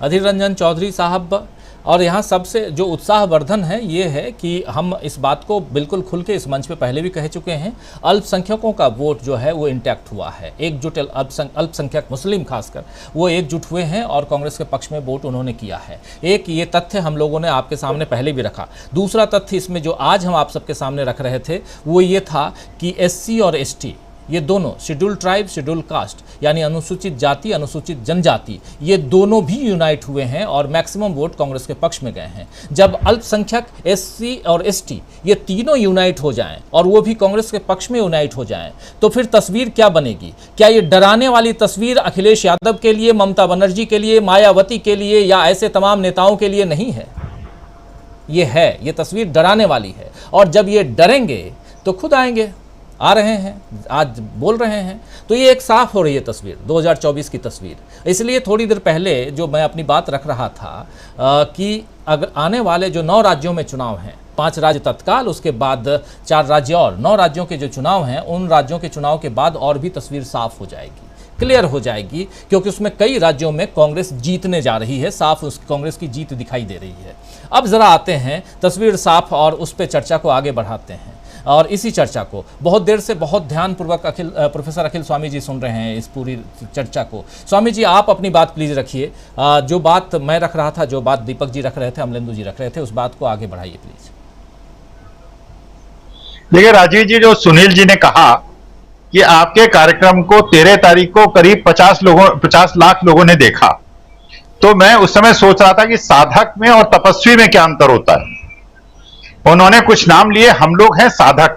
अधीर रंजन चौधरी साहब। और यहाँ सबसे जो उत्साहवर्धन है ये है कि हम इस बात को बिल्कुल खुल के इस मंच पे पहले भी कह चुके हैं, अल्पसंख्यकों का वोट जो है वो इंटैक्ट हुआ है। एकजुट अल्पसंख्यक मुस्लिम खासकर वो एकजुट हुए हैं और कांग्रेस के पक्ष में वोट उन्होंने किया है। एक ये तथ्य हम लोगों ने आपके सामने पहले भी रखा। दूसरा तथ्य इसमें जो आज हम आप सबके सामने रख रहे थे वो ये था कि SC और ST, ये दोनों शेड्यूल ट्राइब शेड्यूल कास्ट, यानी अनुसूचित जाति अनुसूचित जनजाति, ये दोनों भी यूनाइट हुए हैं और मैक्सिमम वोट कांग्रेस के पक्ष में गए हैं। जब अल्पसंख्यक SC और ST ये तीनों यूनाइट हो जाएं और वो भी कांग्रेस के पक्ष में यूनाइट हो जाएं, तो फिर तस्वीर क्या बनेगी? क्या ये डराने वाली तस्वीर अखिलेश यादव के लिए, ममता बनर्जी के लिए, मायावती के लिए या ऐसे तमाम नेताओं के लिए नहीं है? ये है, ये तस्वीर डराने वाली है। और जब ये डरेंगे तो खुद आएंगे, आ रहे हैं, आज बोल रहे हैं। तो ये एक साफ हो रही है तस्वीर, 2024 की तस्वीर। इसलिए थोड़ी देर पहले जो मैं अपनी बात रख रहा था कि अगर आने वाले जो 9 राज्यों में चुनाव हैं, 5 राज्य तत्काल, उसके बाद 4 राज्य और 9 राज्यों के जो चुनाव हैं, उन राज्यों के चुनाव के बाद और भी तस्वीर साफ हो जाएगी, क्लियर हो जाएगी, क्योंकि उसमें कई राज्यों में कांग्रेस जीतने जा रही है, साफ उस कांग्रेस की जीत दिखाई दे रही है। अब जरा आते हैं तस्वीर साफ और उस पर चर्चा को आगे बढ़ाते हैं। और इसी चर्चा को बहुत देर से बहुत ध्यानपूर्वक प्रोफेसर अखिल स्वामी जी सुन रहे हैं इस पूरी चर्चा को। स्वामी जी, आप अपनी बात प्लीज रखिए। जो बात मैं रख रहा था, जो बात दीपक जी रख रहे थे, अमलेंदु जी रख रहे थे, उस बात को आगे बढ़ाइए प्लीज। देखिए राजीव जी, जो सुनील जी ने कहा कि आपके कार्यक्रम को 13 तारीख को करीब 50 लाख लोगों ने देखा, तो मैं उस समय सोच रहा था कि साधक में और तपस्वी में क्या अंतर होता है। उन्होंने कुछ नाम लिए, हम लोग हैं साधक।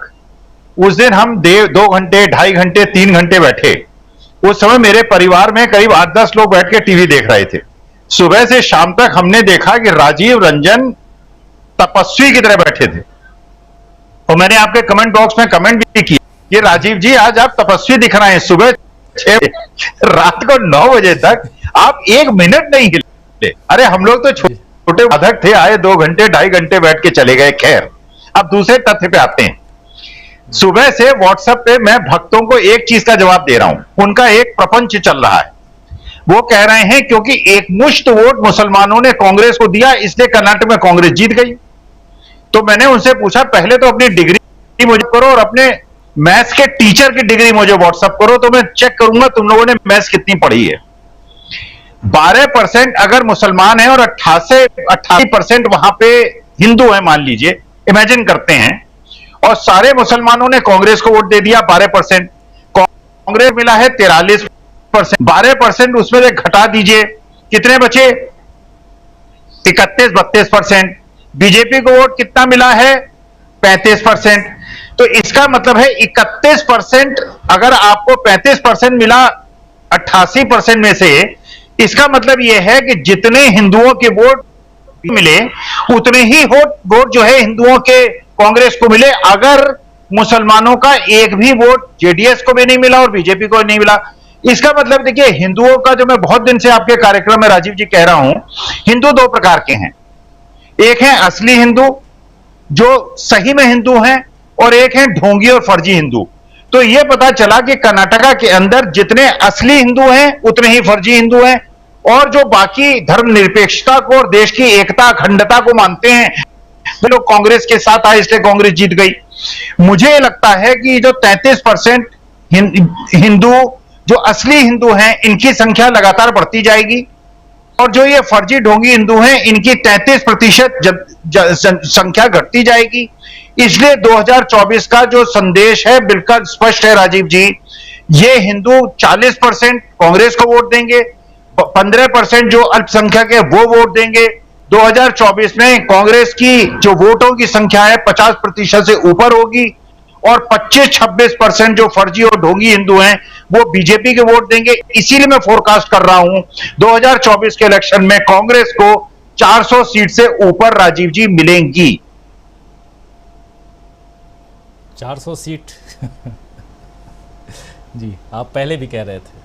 उस दिन हम 2 घंटे 2.5 घंटे 3 घंटे बैठे। उस समय मेरे परिवार में करीब 8-10 लोग बैठ के टीवी देख रहे थे। सुबह से शाम तक हमने देखा कि राजीव रंजन तपस्वी की तरह बैठे थे। और मैंने आपके कमेंट बॉक्स में कमेंट भी किया कि राजीव जी आज आप तपस्वी दिख रहे हैं। सुबह 6 बजे रात को 9 बजे तक आप 1 मिनट नहीं हिले। अरे हम लोग तो छोटे साधक थे, आए 2 घंटे 2.5 घंटे बैठ के चले गए। खैर, अब दूसरे तथ्य पे आते हैं। सुबह से व्हाट्सएप पे मैं भक्तों को एक चीज का जवाब दे रहा हूं। उनका एक प्रपंच चल रहा है। वो कह रहे हैं क्योंकि एक मुश्त वोट मुसलमानों ने कांग्रेस को दिया, इसलिए कर्नाटक में कांग्रेस जीत गई। तो मैंने उनसे पूछा, पहले तो अपनी डिग्री मुझे करो और अपने मैथ्स के टीचर की डिग्री मुझे व्हाट्सएप करो, तो मैं चेक करूंगा तुम लोगों ने मैथ्स कितनी पढ़ी है। 12% अगर मुसलमान है और 88% वहां पे हिंदू है, मान लीजिए, इमेजिन करते हैं, और सारे मुसलमानों ने कांग्रेस को वोट दे दिया 12%, कांग्रेस मिला है 43%, 12% उसमें से घटा दीजिए, कितने बचे? 31-32%। बीजेपी को वोट कितना मिला है? 35%। तो इसका मतलब है 31%, अगर आपको 35% मिला 88% में से, इसका मतलब यह है कि जितने हिंदुओं के वोट मिले उतने ही वोट जो है हिंदुओं के कांग्रेस को मिले। अगर मुसलमानों का एक भी वोट जेडीएस को भी नहीं मिला और बीजेपी को नहीं मिला, इसका मतलब देखिए हिंदुओं का, जो मैं बहुत दिन से आपके कार्यक्रम में राजीव जी कह रहा हूं, हिंदू दो प्रकार के हैं। एक है असली हिंदू जो सही में हिंदू हैं, और एक है ढोंगी और फर्जी हिंदू। तो यह पता चला कि कर्नाटका के अंदर जितने असली हिंदू हैं उतने ही फर्जी हिंदू हैं, और जो बाकी धर्मनिरपेक्षता को और देश की एकता अखंडता को मानते हैं वे लोग कांग्रेस के साथ आए, इसलिए कांग्रेस जीत गई। मुझे लगता है कि जो 33% हिंदू जो असली हिंदू हैं इनकी संख्या लगातार बढ़ती जाएगी, और जो ये फर्जी ढोंगी हिंदू हैं इनकी 33% संख्या घटती जाएगी। इसलिए 2024 का जो संदेश है बिल्कुल स्पष्ट है राजीव जी। ये हिंदू 40% कांग्रेस को वोट देंगे, 15% जो अल्पसंख्यक है वो वोट देंगे। 2024 में कांग्रेस की जो वोटों की संख्या है 50% से ऊपर होगी, और 25-26% जो फर्जी और ढोंगी हिंदू हैं वो बीजेपी के वोट देंगे। इसीलिए मैं फोरकास्ट कर रहा हूं 2024 के इलेक्शन में कांग्रेस को 400 सीट से ऊपर राजीव जी मिलेंगी। 400 सीट जी, आप पहले भी कह रहे थे।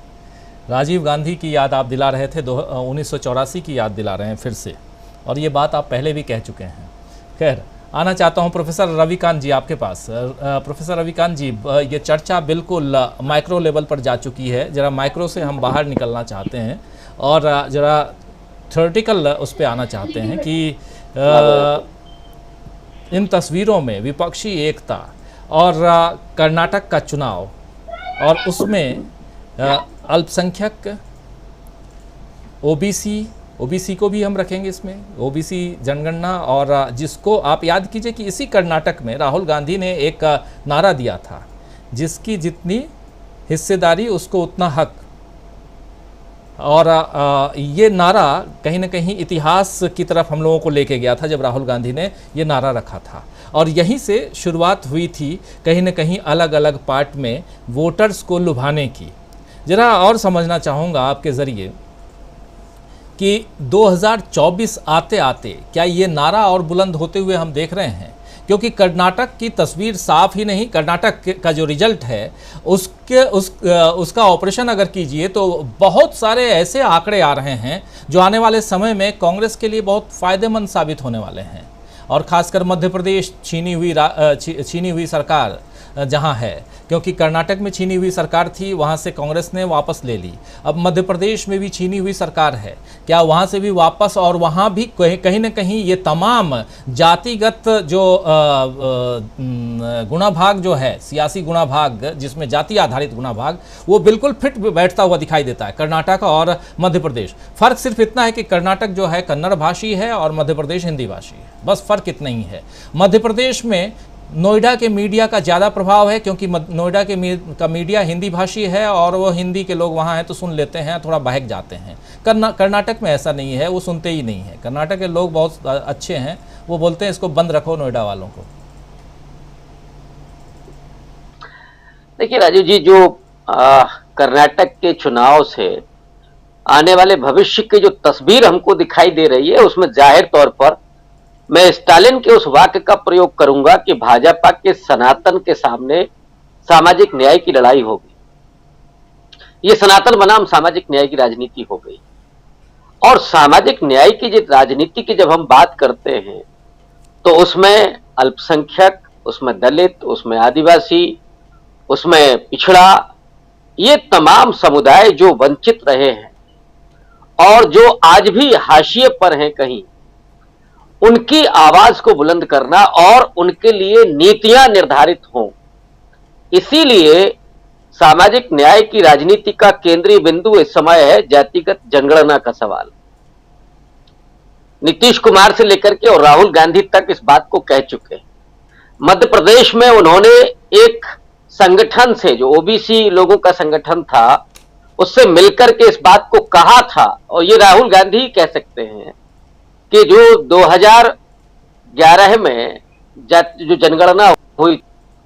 राजीव गांधी की याद आप दिला रहे थे, 1984 की याद दिला रहे हैं फिर से, और ये बात आप पहले भी कह चुके हैं। खैर, आना चाहता हूं प्रोफेसर रविकांत जी आपके पास। प्रोफेसर रविकांत जी, ये चर्चा बिल्कुल माइक्रो लेवल पर जा चुकी है। ज़रा माइक्रो से हम बाहर निकलना चाहते हैं और ज़रा थ्योरेटिकल उस पर आना चाहते हैं कि इन तस्वीरों में विपक्षी एकता और कर्नाटक का चुनाव और उसमें अल्पसंख्यक ओबीसी को भी हम रखेंगे इसमें, ओबीसी जनगणना, और जिसको आप याद कीजिए कि इसी कर्नाटक में राहुल गांधी ने एक नारा दिया था, जिसकी जितनी हिस्सेदारी उसको उतना हक। और ये नारा कहीं ना कहीं इतिहास की तरफ हम लोगों को लेके गया था जब राहुल गांधी ने ये नारा रखा था, और यहीं से शुरुआत हुई थी कहीं ना कहीं अलग अलग पार्ट में वोटर्स को लुभाने की। ज़रा और समझना चाहूँगा आपके ज़रिए कि 2024 आते आते क्या ये नारा और बुलंद होते हुए हम देख रहे हैं? क्योंकि कर्नाटक की तस्वीर साफ ही नहीं, कर्नाटक का जो रिजल्ट है उसका ऑपरेशन अगर कीजिए तो बहुत सारे ऐसे आंकड़े आ रहे हैं जो आने वाले समय में कांग्रेस के लिए बहुत फ़ायदेमंद साबित होने वाले हैं। और ख़ासकर मध्य प्रदेश छीनी हुई सरकार जहां है, क्योंकि कर्नाटक में छीनी हुई सरकार थी, वहां से कांग्रेस ने वापस ले ली। अब मध्य प्रदेश में भी छीनी हुई सरकार है, क्या वहां से भी वापस, और वहां भी कहीं ना कहीं ये तमाम जातिगत जो गुणाभाग जो है, सियासी गुणाभाग जिसमें जाति आधारित गुणाभाग, वो बिल्कुल फिट बैठता हुआ दिखाई देता है कर्नाटक और मध्य प्रदेश। फ़र्क सिर्फ इतना है कि कर्नाटक जो है कन्नड़ भाषी है और मध्य प्रदेश हिंदी भाषी है, बस फ़र्क इतना ही है। मध्य प्रदेश में नोएडा के मीडिया का ज़्यादा प्रभाव है, क्योंकि नोएडा का मीडिया हिंदी भाषी है और वो हिंदी के लोग वहाँ हैं तो सुन लेते हैं, थोड़ा बहक जाते हैं। कर्नाटक में ऐसा नहीं है, वो सुनते ही नहीं है। कर्नाटक के लोग बहुत अच्छे हैं, वो बोलते हैं इसको बंद रखो नोएडा वालों को। देखिए राजीव जी, जो कर्नाटक के चुनाव से आने वाले भविष्य की जो तस्वीर हमको दिखाई दे रही है, उसमें जाहिर तौर पर मैं स्टालिन के उस वाक्य का प्रयोग करूंगा कि भाजपा के सनातन के सामने सामाजिक न्याय की लड़ाई होगी। ये सनातन बनाम सामाजिक न्याय की राजनीति हो गई, और सामाजिक न्याय की जो राजनीति की जब हम बात करते हैं तो उसमें अल्पसंख्यक, उसमें दलित, उसमें आदिवासी, उसमें पिछड़ा, ये तमाम समुदाय जो वंचित रहे हैं और जो आज भी हाशिए पर हैं कहीं, उनकी आवाज को बुलंद करना और उनके लिए नीतियां निर्धारित हों। इसीलिए सामाजिक न्याय की राजनीति का केंद्रीय बिंदु इस समय है जातिगत जनगणना का सवाल। नीतीश कुमार से लेकर के और राहुल गांधी तक इस बात को कह चुके हैं। मध्य प्रदेश में उन्होंने एक संगठन से, जो ओबीसी लोगों का संगठन था, उससे मिलकर के इस बात को कहा था, और ये राहुल गांधी ही कह सकते हैं कि जो 2011 में जो जनगणना हुई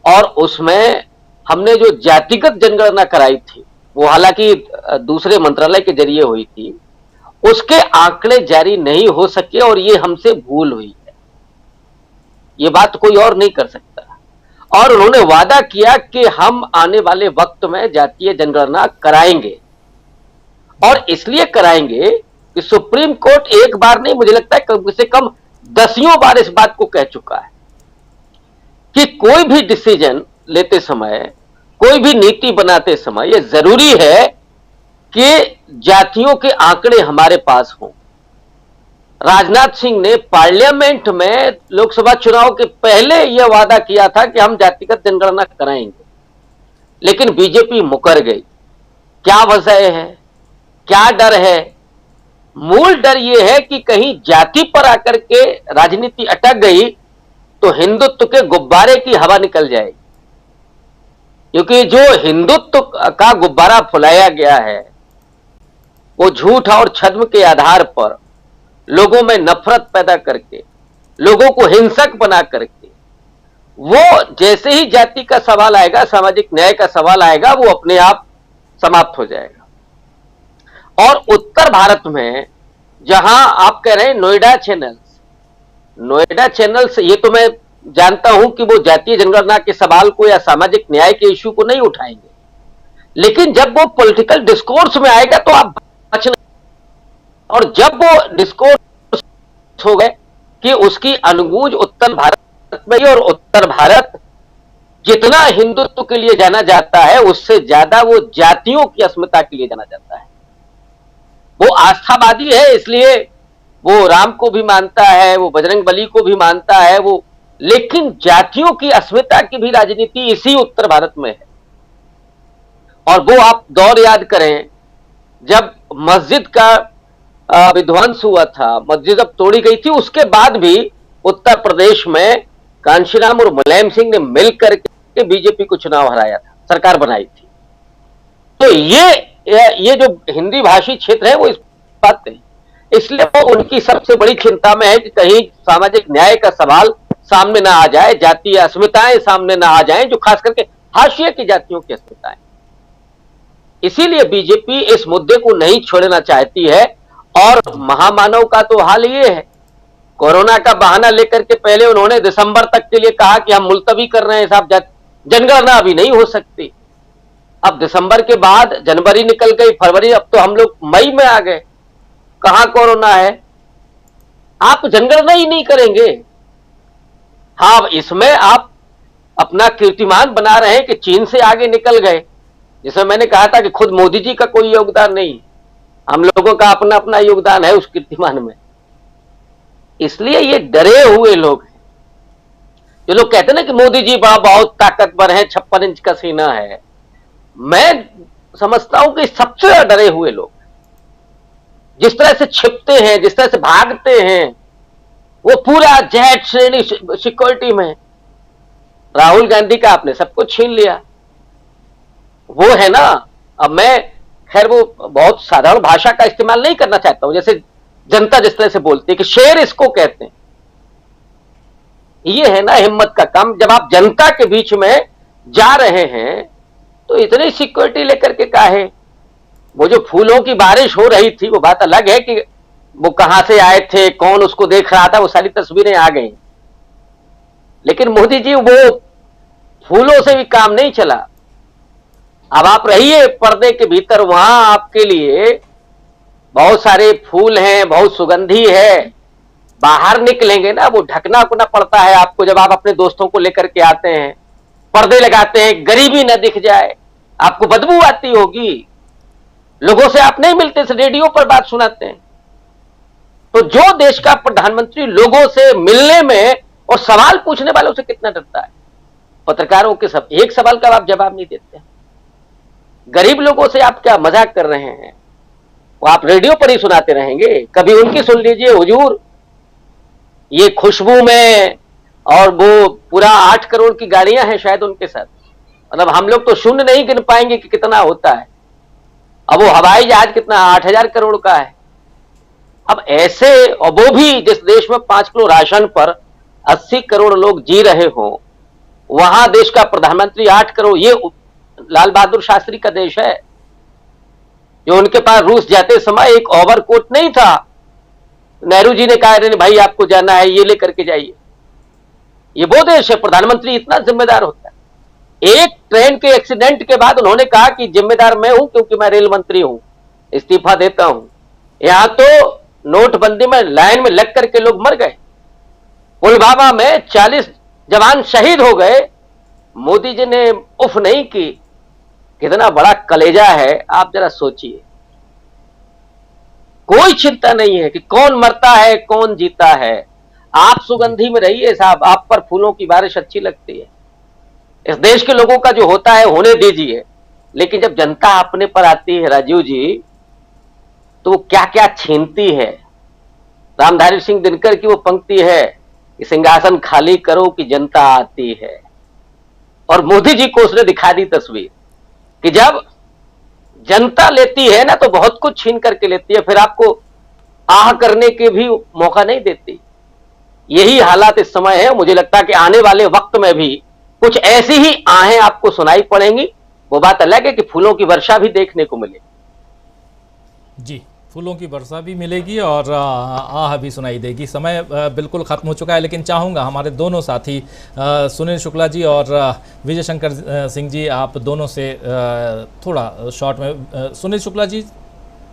और उसमें हमने जो जातिगत जनगणना कराई थी, वो हालांकि दूसरे मंत्रालय के जरिए हुई थी, उसके आंकड़े जारी नहीं हो सके और ये हमसे भूल हुई है, ये बात कोई और नहीं कर सकता। और उन्होंने वादा किया कि हम आने वाले वक्त में जातीय जनगणना कराएंगे, और इसलिए कराएंगे कि सुप्रीम कोर्ट एक बार नहीं, मुझे लगता है कम से कम दसियों बार इस बात को कह चुका है कि कोई भी डिसीजन लेते समय, कोई भी नीति बनाते समय यह जरूरी है कि जातियों के आंकड़े हमारे पास हों। राजनाथ सिंह ने पार्लियामेंट में लोकसभा चुनाव के पहले यह वादा किया था कि हम जातिगत जनगणना कराएंगे, लेकिन बीजेपी मुकर गई। क्या वजह है, क्या डर है? मूल डर यह है कि कहीं जाति पर आकर के राजनीति अटक गई तो हिंदुत्व के गुब्बारे की हवा निकल जाएगी, क्योंकि जो हिंदुत्व का गुब्बारा फुलाया गया है वो झूठ और छद्म के आधार पर लोगों में नफरत पैदा करके, लोगों को हिंसक बना करके, वो जैसे ही जाति का सवाल आएगा, सामाजिक न्याय का सवाल आएगा, वो अपने आप समाप्त हो जाएगा। और उत्तर भारत में जहां आप कह रहे हैं नोएडा चैनल्स, ये तो मैं जानता हूं कि वो जातीय जनगणना के सवाल को या सामाजिक न्याय के इश्यू को नहीं उठाएंगे, लेकिन जब वो पॉलिटिकल डिस्कोर्स में आएगा तो आप बचना। और जब वो डिस्कोर्स हो गए कि उसकी अनुगूंज उत्तर भारत में, और उत्तर भारत जितना हिंदुत्व के लिए जाना जाता है उससे ज्यादा वो जातियों की अस्मिता के लिए जाना जाता है। वो आस्थावादी है, इसलिए वो राम को भी मानता है, वो बजरंगबली को भी मानता है, वो, लेकिन जातियों की अस्मिता की भी राजनीति इसी उत्तर भारत में है। और वो आप दौर याद करें जब मस्जिद का विध्वंस हुआ था, मस्जिद अब तोड़ी गई थी, उसके बाद भी उत्तर प्रदेश में कांशीराम और मुलायम सिंह ने मिलकर के बीजेपी को चुनाव हराया था, सरकार बनाई थी। तो ये जो हिंदी भाषी क्षेत्र है वो इस बात नहीं, इसलिए वो उनकी सबसे बड़ी चिंता में है कि कहीं सामाजिक न्याय का सवाल सामने ना आ जाए, जातीय अस्मिताएं सामने ना आ जाएं, जो खास करके हाशिए की जातियों की अस्मिताएं। इसीलिए बीजेपी इस मुद्दे को नहीं छोड़ना चाहती है। और महामानव का तो हाल ये है, कोरोना का बहाना लेकर के पहले उन्होंने दिसंबर तक के लिए कहा कि हम मुलतवी कर रहे हैं साहब, जनगणना अभी नहीं हो सकती। अब दिसंबर के बाद जनवरी निकल गई, फरवरी, अब तो हम लोग मई में आ गए, कहां कोरोना है? आप जनगणना ही नहीं करेंगे। हाँ, इसमें आप अपना कीर्तिमान बना रहे हैं कि चीन से आगे निकल गए, जिसमें मैंने कहा था कि खुद मोदी जी का कोई योगदान नहीं, हम लोगों का अपना अपना योगदान है उस कीर्तिमान में। इसलिए ये डरे हुए लोग हैं। जो लोग कहते हैं ना कि मोदी जी बहुत ताकतवर है, 56 इंच का सीना है, मैं समझता हूं कि सबसे डरे हुए लोग जिस तरह से छिपते हैं, जिस तरह से भागते हैं, वो पूरा जेट श्रेणी सिक्योरिटी में। राहुल गांधी का आपने सब कुछ छीन लिया, वो है ना। अब मैं खैर वो बहुत साधारण भाषा का इस्तेमाल नहीं करना चाहता हूं, जैसे जनता जिस तरह से बोलती है कि शेर इसको कहते हैं, ये है ना हिम्मत का काम। जब आप जनता के बीच में जा रहे हैं तो इतनी सिक्योरिटी लेकर के काहे? वो जो फूलों की बारिश हो रही थी वो बात अलग है कि वो कहां से आए थे, कौन उसको देख रहा था, वो सारी तस्वीरें आ गई, लेकिन मोदी जी वो फूलों से भी काम नहीं चला। अब आप रहिए पर्दे के भीतर, वहां आपके लिए बहुत सारे फूल हैं, बहुत सुगंधी है। बाहर निकलेंगे ना, वो ढकना अपना पड़ता है आपको। जब आप अपने दोस्तों को लेकर के आते हैं, पर्दे लगाते हैं, गरीबी न दिख जाए, आपको बदबू आती होगी, लोगों से आप नहीं मिलते, रेडियो पर बात सुनाते हैं। तो जो देश का प्रधानमंत्री लोगों से मिलने में और सवाल पूछने वालों से कितना डरता है, पत्रकारों के सब एक सवाल का आप जवाब नहीं देते। गरीब लोगों से आप क्या मजाक कर रहे हैं? वो आप रेडियो पर ही सुनाते रहेंगे, कभी उनकी सुन लीजिए। हुजूर, ये खुशबू में, और वो पूरा 8 करोड़ की गाड़ियां हैं शायद उनके साथ, मतलब हम लोग तो शून्य नहीं गिन पाएंगे कि कितना होता है। अब वो हवाई जहाज कितना, 8000 करोड़ का है। अब ऐसे, और वो भी जिस देश में 5 किलो राशन पर 80 करोड़ लोग जी रहे हो, वहां देश का प्रधानमंत्री 8 करोड़, ये लाल बहादुर शास्त्री का देश है। जो उनके पास रूस जाते समय एक ओवरकोट नहीं था, नेहरू जी ने कहा नहीं भाई आपको जाना है ये लेकर के जाइए। ये वो देश है, प्रधानमंत्री इतना जिम्मेदार होता है। एक ट्रेन के एक्सीडेंट के बाद उन्होंने कहा कि जिम्मेदार मैं हूं क्योंकि मैं रेल मंत्री हूं, इस्तीफा देता हूं। यहां तो नोटबंदी में लाइन में लग करके लोग मर गए, पुलवामा में 40 जवान शहीद हो गए, मोदी जी ने उफ नहीं की। कितना बड़ा कलेजा है, आप जरा सोचिए। कोई चिंता नहीं है कि कौन मरता है कौन जीता है। आप सुगंधी में रहिए साहब, आप पर फूलों की बारिश अच्छी लगती है। इस देश के लोगों का जो होता है होने दीजिए, लेकिन जब जनता अपने पर आती है राजीव जी, तो वो क्या क्या छीनती है। रामधारी सिंह दिनकर की वो पंक्ति है कि सिंहासन खाली करो कि जनता आती है। और मोदी जी को उसने दिखा दी तस्वीर कि जब जनता लेती है ना तो बहुत कुछ छीन करके लेती है, फिर आपको आह करने के भी मौका नहीं देती। यही हालात इस समय है। मुझे लगता है कि आने वाले वक्त में भी कुछ ऐसी ही आहें आपको सुनाई पड़ेंगी। वो बात अलग है कि फूलों की वर्षा भी देखने को मिलेगी। जी, फूलों की वर्षा भी मिलेगी और आह भी सुनाई देगी। समय बिल्कुल ख़त्म हो चुका है, लेकिन चाहूँगा हमारे दोनों साथी सुनील शुक्ला जी और विजय शंकर सिंह जी, आप दोनों से थोड़ा शॉर्ट में। सुनील शुक्ला जी,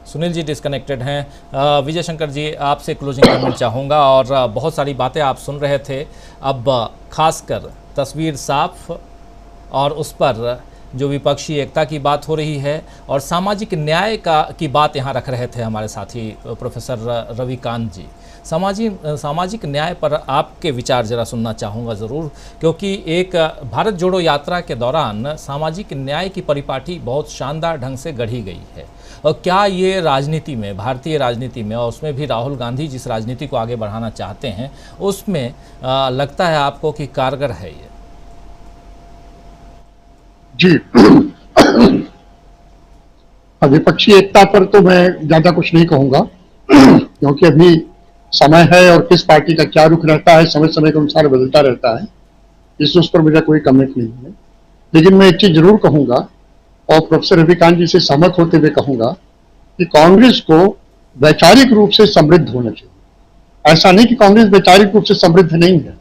सुनील जी डिस्कनेक्टेड हैं। विजय शंकर जी, आपसे क्लोजिंग कमेंट चाहूँगा। और बहुत सारी बातें आप सुन रहे थे, अब खासकर तस्वीर साफ और उस पर जो विपक्षी एकता की बात हो रही है और सामाजिक न्याय की बात यहाँ रख रहे थे हमारे साथी प्रोफेसर रविकांत जी। सामाजिक न्याय पर आपके विचार जरा सुनना चाहूँगा ज़रूर, क्योंकि एक भारत जोड़ो यात्रा के दौरान सामाजिक न्याय की परिपाटी बहुत शानदार ढंग से गढ़ी गई है। और क्या ये राजनीति में, भारतीय राजनीति में, और उसमें भी राहुल गांधी जिस राजनीति को आगे बढ़ाना चाहते हैं, उसमें लगता है आपको कि कारगर है ये? जी, विपक्षी एकता पर तो मैं ज्यादा कुछ नहीं कहूंगा, क्योंकि अभी समय है और किस पार्टी का क्या रुख रहता है समय समय के अनुसार बदलता रहता है, इस उस पर मेरा कोई कमेंट नहीं है। लेकिन मैं एक चीज जरूर कहूंगा और प्रोफेसर रविकांत जी से सहमत होते हुए कहूंगा कि कांग्रेस को वैचारिक रूप से समृद्ध होना चाहिए। ऐसा नहीं कि कांग्रेस वैचारिक रूप से समृद्ध नहीं है,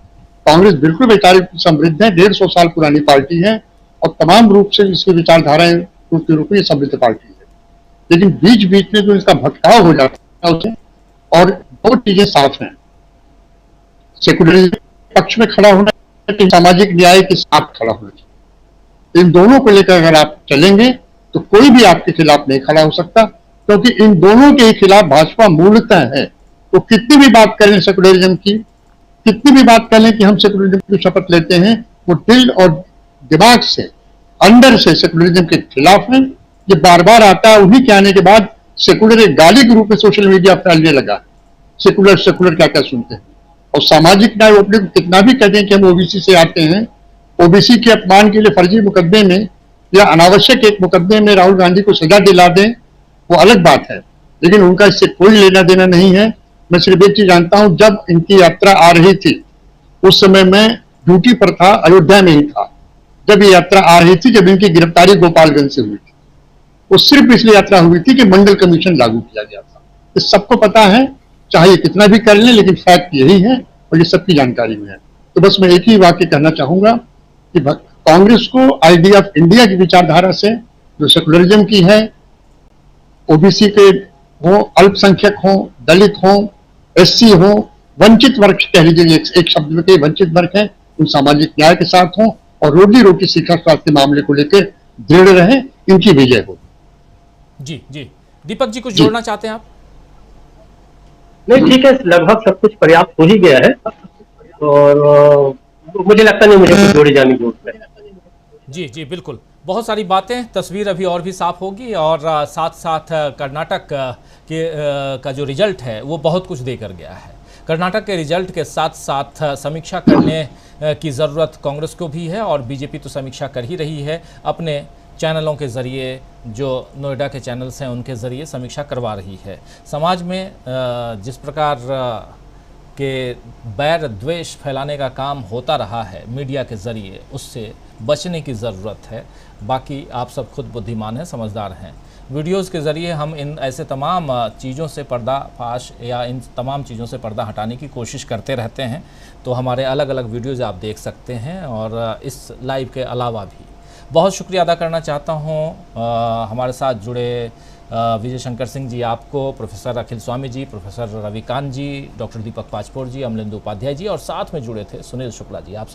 कांग्रेस बिल्कुल वैचारिक रूप से समृद्ध है। 150 साल पुरानी पार्टी है और तमाम रूप से इसकी विचारधाराएं रूप में समृद्ध पार्टी है। लेकिन बीच बीच में जो इसका भटकाव हो जाता है उसे, और दो चीजें साफ हैं, सेकुलरिज्म पक्ष में खड़ा होना चाहिए, सामाजिक न्याय के साथ खड़ा होना चाहिए। इन दोनों को लेकर अगर आप चलेंगे तो कोई भी आपके खिलाफ नहीं खड़ा हो सकता, क्योंकि इन दोनों के खिलाफ भाजपा मूलतः है। तो कितनी भी बात करें सेकुलरिज्म की, कितनी भी बात करें कि हम सेकुलरिज्म की शपथ लेते हैं, वो दिल और दिमाग से, अंदर से सेकुलरिज्म के खिलाफ है। ये बार बार आता है, उन्हीं के आने के बाद सेकुलर एक गाली के रूप में सोशल मीडिया फैलने लगा। सेकुलर क्या क्या सुनते हैं। और सामाजिक न्याय अपने को कितना भी कहते हैं कि हम ओबीसी से आते हैं, ओबीसी के अपमान के लिए फर्जी मुकदमे में या अनावश्यक एक मुकदमे में राहुल गांधी को सजा दिला दें, वो अलग बात है, लेकिन उनका इससे कोई लेना देना नहीं है। मैं सिर्फ एक चीज जानता हूं, जब इनकी यात्रा आ रही थी उस समय मैं ड्यूटी पर था, अयोध्या में ही था जब ये यात्रा आ रही थी, जब इनकी गिरफ्तारी गोपालगंज से हुई थी। वो सिर्फ इसलिए यात्रा हुई थी कि मंडल कमीशन लागू किया गया था। ये सबको पता है, चाहे ये कितना भी कर लें, लेकिन फैक्ट यही है और ये सबकी जानकारी में है। तो बस मैं एक ही वाक्य कहना चाहूंगा कि कांग्रेस को आइडिया ऑफ इंडिया की विचारधारा से, जो सेकुलरिज्म की है, ओबीसी के हो, अल्पसंख्यक हो, दलित हो, एससी हो, वंचित वर्ग कह लीजिए, एक शब्द में वंचित वर्ग है, उन सामाजिक न्याय के साथ हो और रोजी रोटी शिक्षा स्वास्थ्य मामले को लेकर दृढ़ रहे, इनकी विजय हो। जी जी, दीपक जी कुछ जोड़ना चाहते हैं आप? नहीं, ठीक है, लगभग सब कुछ पर्याप्त हो ही गया है और मुझे लगता नहीं मुझे कुछ जोड़े जाने की जरूरत है। जी जी बिल्कुल, बहुत सारी बातें, तस्वीर अभी और भी साफ होगी और साथ साथ कर्नाटक का जो रिजल्ट है वो बहुत कुछ दे कर गया है। कर्नाटक के रिजल्ट के साथ साथ समीक्षा करने की ज़रूरत कांग्रेस को भी है और बीजेपी तो समीक्षा कर ही रही है, अपने चैनलों के ज़रिए, जो नोएडा के चैनल्स हैं उनके ज़रिए समीक्षा करवा रही है। समाज में जिस प्रकार के बैर द्वेष फैलाने का काम होता रहा है मीडिया के ज़रिए, उससे बचने की ज़रूरत है। बाकी आप सब खुद बुद्धिमान हैं, समझदार हैं। वीडियोस के ज़रिए हम इन ऐसे तमाम चीज़ों से पर्दाफाश या इन तमाम चीज़ों से पर्दा हटाने की कोशिश करते रहते हैं। तो हमारे अलग अलग वीडियोज़ आप देख सकते हैं और इस लाइव के अलावा भी। बहुत शुक्रिया अदा करना चाहता हूँ हमारे साथ जुड़े विजय शंकर सिंह जी आपको, प्रोफेसर अखिल स्वामी जी, प्रोफेसर रविकांत जी, डॉक्टर दीपक पाचपोर जी, अमलेंदु उपाध्याय जी और साथ में जुड़े थे सुनील शुक्ला जी। आप